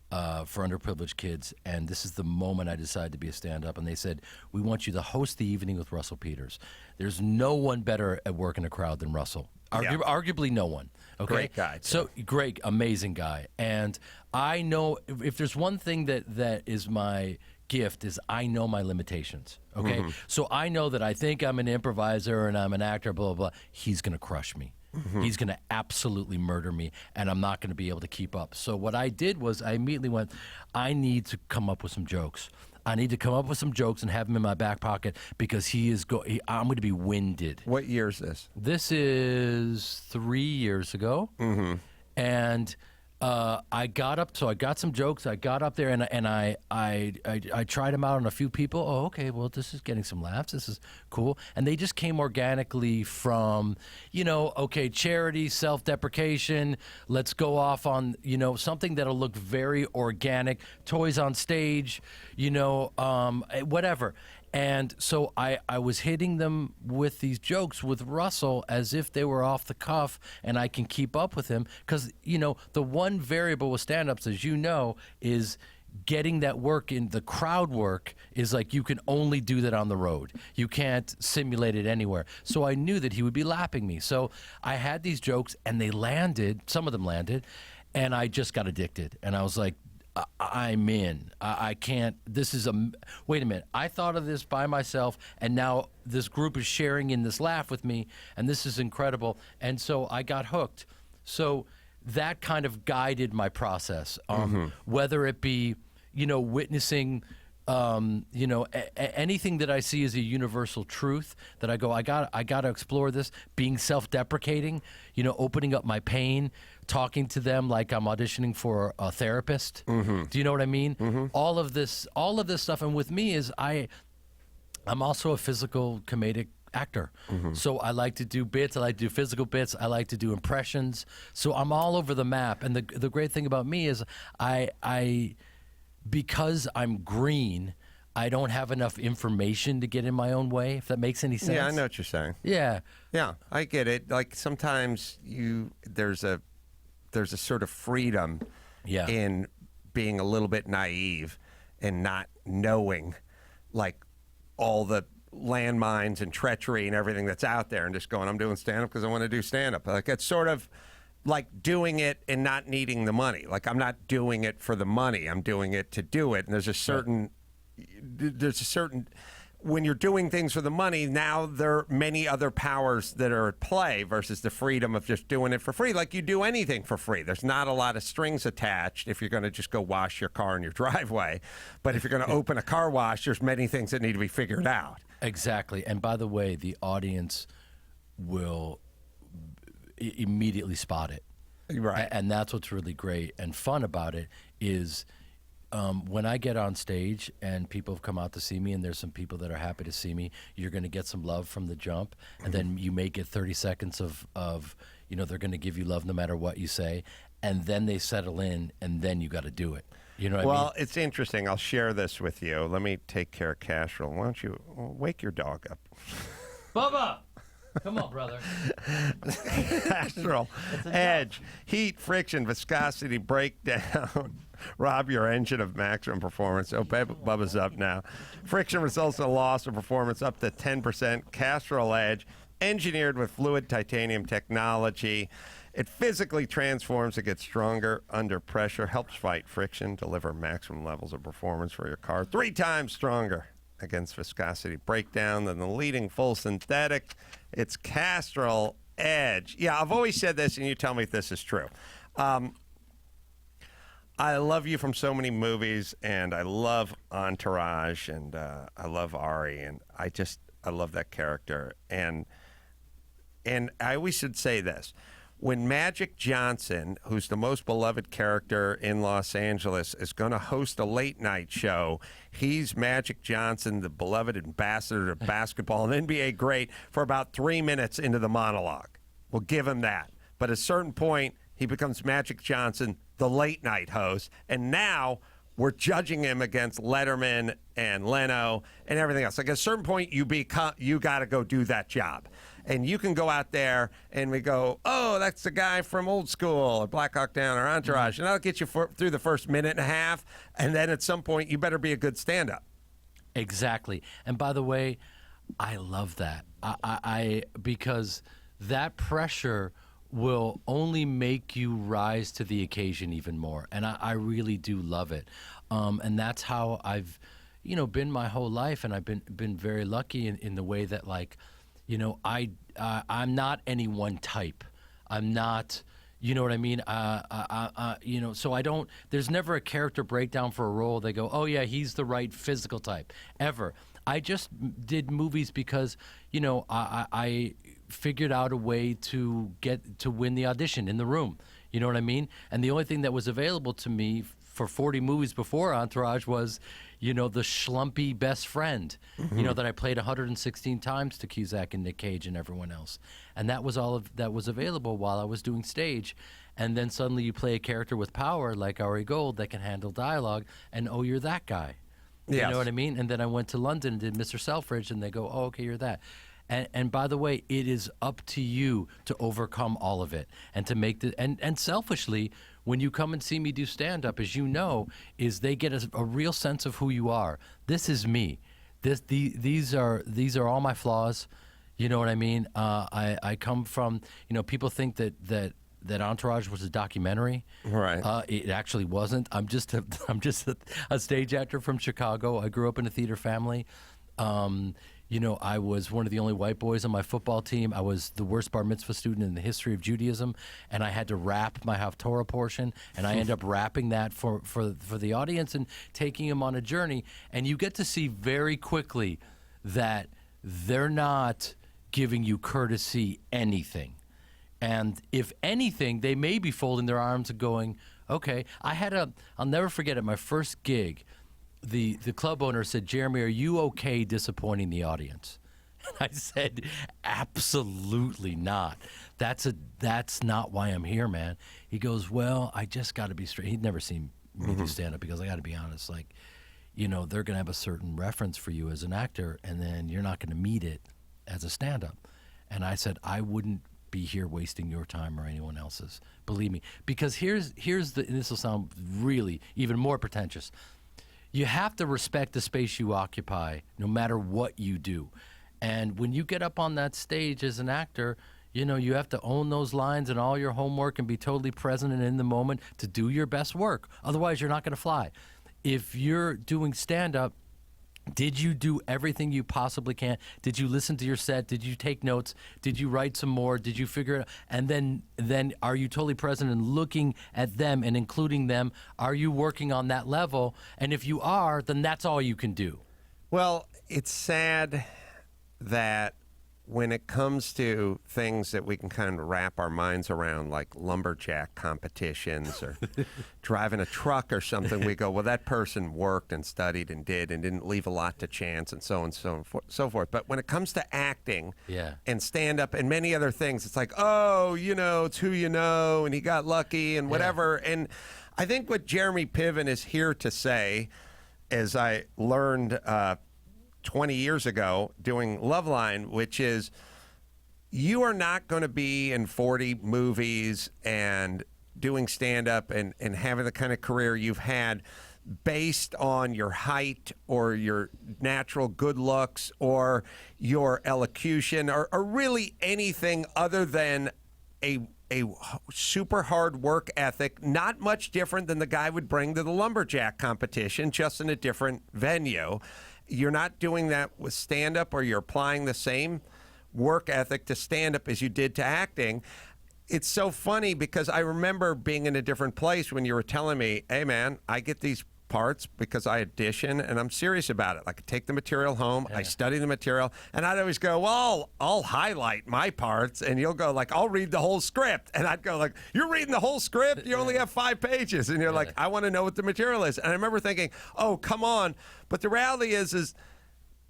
for underprivileged kids, and this is the moment I decided to be a stand-up. And they said, we want you to host the evening with Russell Peters. There's no one better at working a crowd than Russell. Arguably no one. Okay? Great guy, too. So great, amazing guy. And I know if there's one thing that is my gift is I know my limitations. Okay, so I know that I think I'm an improviser and I'm an actor. Blah blah blah. He's gonna crush me. He's gonna absolutely murder me, and I'm not gonna be able to keep up. So what I did was I immediately went, I need to come up with some jokes. I need to come up with some jokes and have them in my back pocket because I'm going to be winded. What year is this? This is 3 years ago, and I got up. So I got some jokes. I got up there and I tried them out on a few people. Oh, okay. Well, this is getting some laughs. This is cool. And they just came organically from, okay, charity, self-deprecation. Let's go off on, something that'll look very organic. Toys on stage, whatever. And so I was hitting them with these jokes with Russell as if they were off the cuff and I can keep up with him. Because, the one variable with stand-ups, as you know, is getting that work in the crowd work is like you can only do that on the road. You can't simulate it anywhere. So I knew that he would be lapping me. So I had these jokes and they landed, some of them landed, and I just got addicted. And I was like, I'm in. I can't. Wait a minute. I thought of this by myself, and now this group is sharing in this laugh with me, and this is incredible. And so I got hooked. So that kind of guided my process. Whether it be, witnessing, anything that I see as a universal truth that I go, I got to explore this. Being self-deprecating, opening up my pain. Talking to them like I'm auditioning for a therapist. Do you know what I mean? All of this stuff. And with me is I'm also a physical comedic actor. So I like to do bits. I like to do physical bits. I like to do impressions. So I'm all over the map. And the great thing about me is because I'm green, I don't have enough information to get in my own way, if that makes any sense. Yeah, I know what you're saying. Yeah. Yeah, I get it. Like sometimes there's a sort of freedom in being a little bit naive and not knowing like all the landmines and treachery and everything that's out there and just going, I'm doing stand-up because I want to do stand-up. Like it's sort of like doing it and not needing the money. Like I'm not doing it for the money. I'm doing it to do it. And there's a certain when you're doing things for the money, now there are many other powers that are at play versus the freedom of just doing it for free. Like you do anything for free. There's not a lot of strings attached if you're going to just go wash your car in your driveway. But if you're going to open a car wash, there's many things that need to be figured out. Exactly. And by the way, the audience will immediately spot it. Right. And that's what's really great and fun about it is when I get on stage and people have come out to see me and there's some people that are happy to see me, you're going to get some love from the jump. And then you may get 30 seconds of they're going to give you love no matter what you say. And then they settle in and then you got to do it. You know what I mean? Well, it's interesting. I'll share this with you. Let me take care of Carolla. Why don't you wake your dog up? Bubba! Come on, brother. Carolla, edge, heat, friction, viscosity, breakdown. Rob your engine of maximum performance. Oh, Bubba's up now. Friction results in a loss of performance up to 10%. Carolla edge, engineered with fluid titanium technology. It physically transforms. It gets stronger under pressure, helps fight friction, deliver maximum levels of performance for your car. 3 times stronger against viscosity breakdown than the leading full synthetic. It's Carolla Edge. Yeah, I've always said this, and you tell me if this is true. I love you from so many movies, and I love Entourage, and I love Ari, and I love that character. And I always should say this. when Magic Johnson, who's the most beloved character in Los Angeles, is going to host a late night show, he's Magic Johnson, the beloved ambassador to basketball, an NBA great, for about 3 minutes into the monologue. We'll give him that. But at a certain point, he becomes Magic Johnson, the late night host, and now we're judging him against Letterman and Leno and everything else. Like at a certain point, you got to go do that job. And you can go out there and we go, oh, that's the guy from Old School or Black Hawk Down or Entourage. And that'll get you through the first minute and a half. And then at some point, you better be a good stand-up. Exactly. And by the way, I love that. I because that pressure will only make you rise to the occasion even more. And I really do love it. And that's how I've, been my whole life. And I've been very lucky in the way that, like, I'm not any one type. I'm not, you know what I mean? So I don't, there's never a character breakdown for a role. They go, oh yeah, he's the right physical type, ever. I just did movies because, I figured out a way to get to win the audition in the room. You know what I mean? And the only thing that was available to me for 40 movies before Entourage was, the schlumpy best friend, that I played 116 times to Cusack and Nick Cage and everyone else. And that was all that was available while I was doing stage. And then suddenly you play a character with power like Ari Gold that can handle dialogue, and oh, you're that guy. You know what I mean? And then I went to London and did Mr. Selfridge, and they go, oh, okay, you're that. And by the way, it is up to you to overcome all of it and to make and selfishly, when you come and see me do stand-up, as you know, is they get a real sense of who you are. This is me. These are all my flaws. You know what I mean? I come from, people think that Entourage was a documentary. Right. It actually wasn't. I'm just a stage actor from Chicago. I grew up in a theater family. I was one of the only white boys on my football team. I was the worst bar mitzvah student in the history of Judaism, and I had to rap my Haftorah portion, and I ended up rapping that for the audience and taking them on a journey. And you get to see very quickly that they're not giving you courtesy anything. And if anything, they may be folding their arms and going, okay. I'll never forget it, my first gig, the club owner said, Jeremy, are you okay disappointing the audience? And I said, absolutely not. That's not why I'm here, man. He goes, well, I just got to be straight. He'd never seen me do stand-up because I got to be honest, like, they're going to have a certain reference for you as an actor, and then you're not going to meet it as a stand-up. And I said, I wouldn't be here wasting your time or anyone else's. Believe me. Because here's and this will sound really even more pretentious. You have to respect the space you occupy no matter what you do. And when you get up on that stage as an actor, you have to own those lines and all your homework and be totally present and in the moment to do your best work. Otherwise, you're not going to fly. If you're doing stand-up, did you do everything you possibly can? Did you listen to your set? Did you take notes? Did you write some more? Did you figure it out? And then are you totally present and looking at them and including them? Are you working on that level? And if you are, then that's all you can do. Well, it's sad that when it comes to things that we can kind of wrap our minds around, like lumberjack competitions or driving a truck or something, we go, well, that person worked and studied and didn't leave a lot to chance and so on and so forth. But when it comes to acting and stand-up and many other things, it's like, oh, it's who you know, and he got lucky and whatever. And I think what Jeremy Piven is here to say, as I learned 20 years ago doing Loveline, which is you are not going to be in 40 movies and doing stand-up and having the kind of career you've had based on your height or your natural good looks or your elocution or really anything other than a super hard work ethic, not much different than the guy would bring to the lumberjack competition, just in a different venue. You're not doing that with stand-up, or you're applying the same work ethic to stand-up as you did to acting. It's so funny because I remember being in a different place when you were telling me, hey, man, I get these parts because I audition and I'm serious about it. Like I take the material home, I study the material, and I'd always go, well, I'll highlight my parts, and you'll go like, I'll read the whole script, and I'd go like, you're reading the whole script? You only have 5 pages, and you're like, I want to know what the material is. And I remember thinking, oh, come on. But the reality is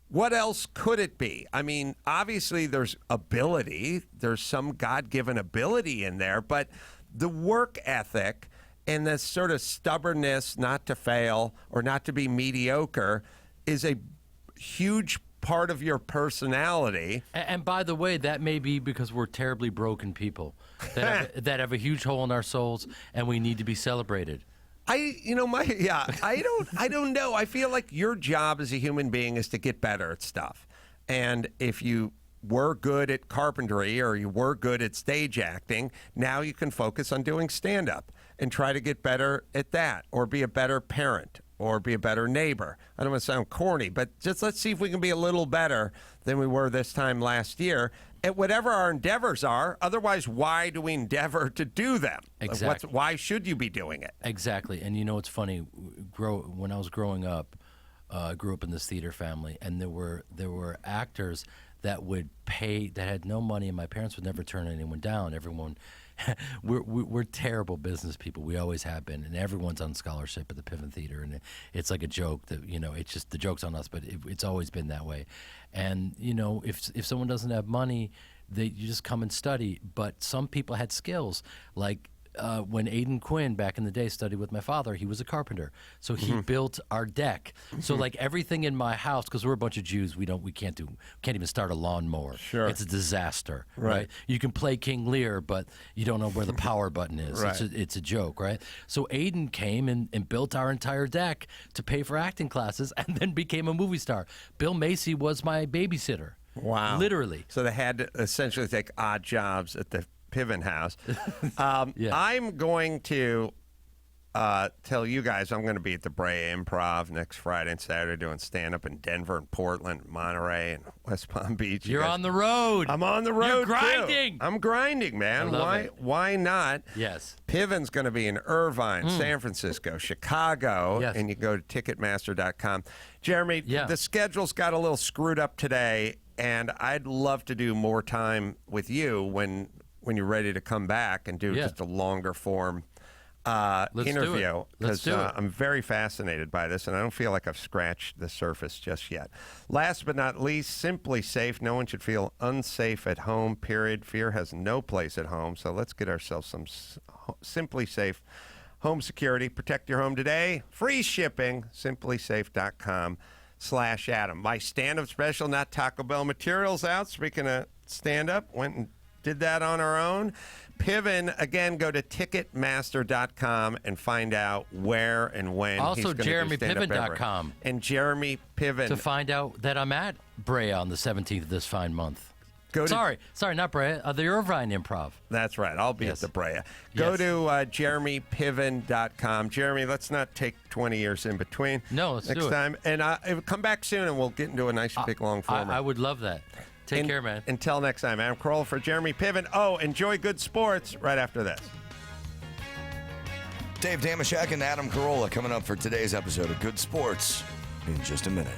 what else could it be? I mean, obviously there's ability, there's some God-given ability in there, but the work ethic and this sort of stubbornness not to fail or not to be mediocre is a huge part of your personality. And by the way, that may be because we're terribly broken people that have a huge hole in our souls, and we need to be celebrated. I don't know. I feel like your job as a human being is to get better at stuff. And if you were good at carpentry or you were good at stage acting, now you can focus on doing stand-up and try to get better at that, or be a better parent, or be a better neighbor. I don't want to sound corny, but just let's see if we can be a little better than we were this time last year at whatever our endeavors are. Otherwise, why do we endeavor to do them? Exactly. Why should you be doing it? Exactly. And you know, it's funny. When I was growing up, I grew up in this theater family, and there were actors that would pay, that had no money, and my parents would never turn anyone down. Everyone, we're terrible business people. We always have been, and everyone's on scholarship at the Piven Theater, and it's like a joke that, you know, it's just the joke's on us, but it's always been that way. And you know, if someone doesn't have money, you just come and study. But some people had skills, like when Aidan Quinn back in the day studied with my father, he was a carpenter, so he built our deck. So like everything in my house, because we're a bunch of Jews, we can't even start a lawnmower. Sure, it's a disaster, right? You can play King Lear, but you don't know where the power button is. Right. It's a joke, right? So Aidan came and built our entire deck to pay for acting classes, and then became a movie star. Bill Macy was my babysitter. Wow, literally. So they had to essentially take odd jobs at the Piven house. I'm going to tell you guys I'm going to be at the Brea Improv next Friday and Saturday doing stand-up in Denver and Portland, Monterey, and West Palm Beach. You're on the road. I'm on the road. You're grinding. Too. I'm grinding, man. Why not? Yes. Piven's going to be in Irvine, San Francisco, Chicago, yes. And you go to Ticketmaster.com. Jeremy, the schedule's got a little screwed up today, and I'd love to do more time with you when you're ready to come back and do just a longer form interview, because I'm very fascinated by this, and I don't feel like I've scratched the surface just yet. Last but not least, Simply Safe. No one should feel unsafe at home, period. Fear has no place at home, so let's get ourselves some Simply Safe home security. Protect your home today. Free shipping, simplysafe.com/Adam. My stand-up special, Not Taco Bell Materials, out. Speaking of stand-up, went and did that on our own. Piven, again, go to Ticketmaster.com and find out where and when also he's going to do stand-up JeremyPiven.com. And Jeremy Piven. To find out that I'm at Brea on the 17th of this fine month. Sorry, not Brea, the Irvine Improv. That's right. I'll be at the Brea. Go to JeremyPiven.com. Jeremy, let's not take 20 years in between. No, let's do it. Next time. And come back soon and we'll get into a nice big long format. I would love that. Take care, man. Until next time, Adam Carolla for Jeremy Piven. Oh, enjoy good sports right after this. Dave Damashek and Adam Carolla coming up for today's episode of Good Sports in just a minute.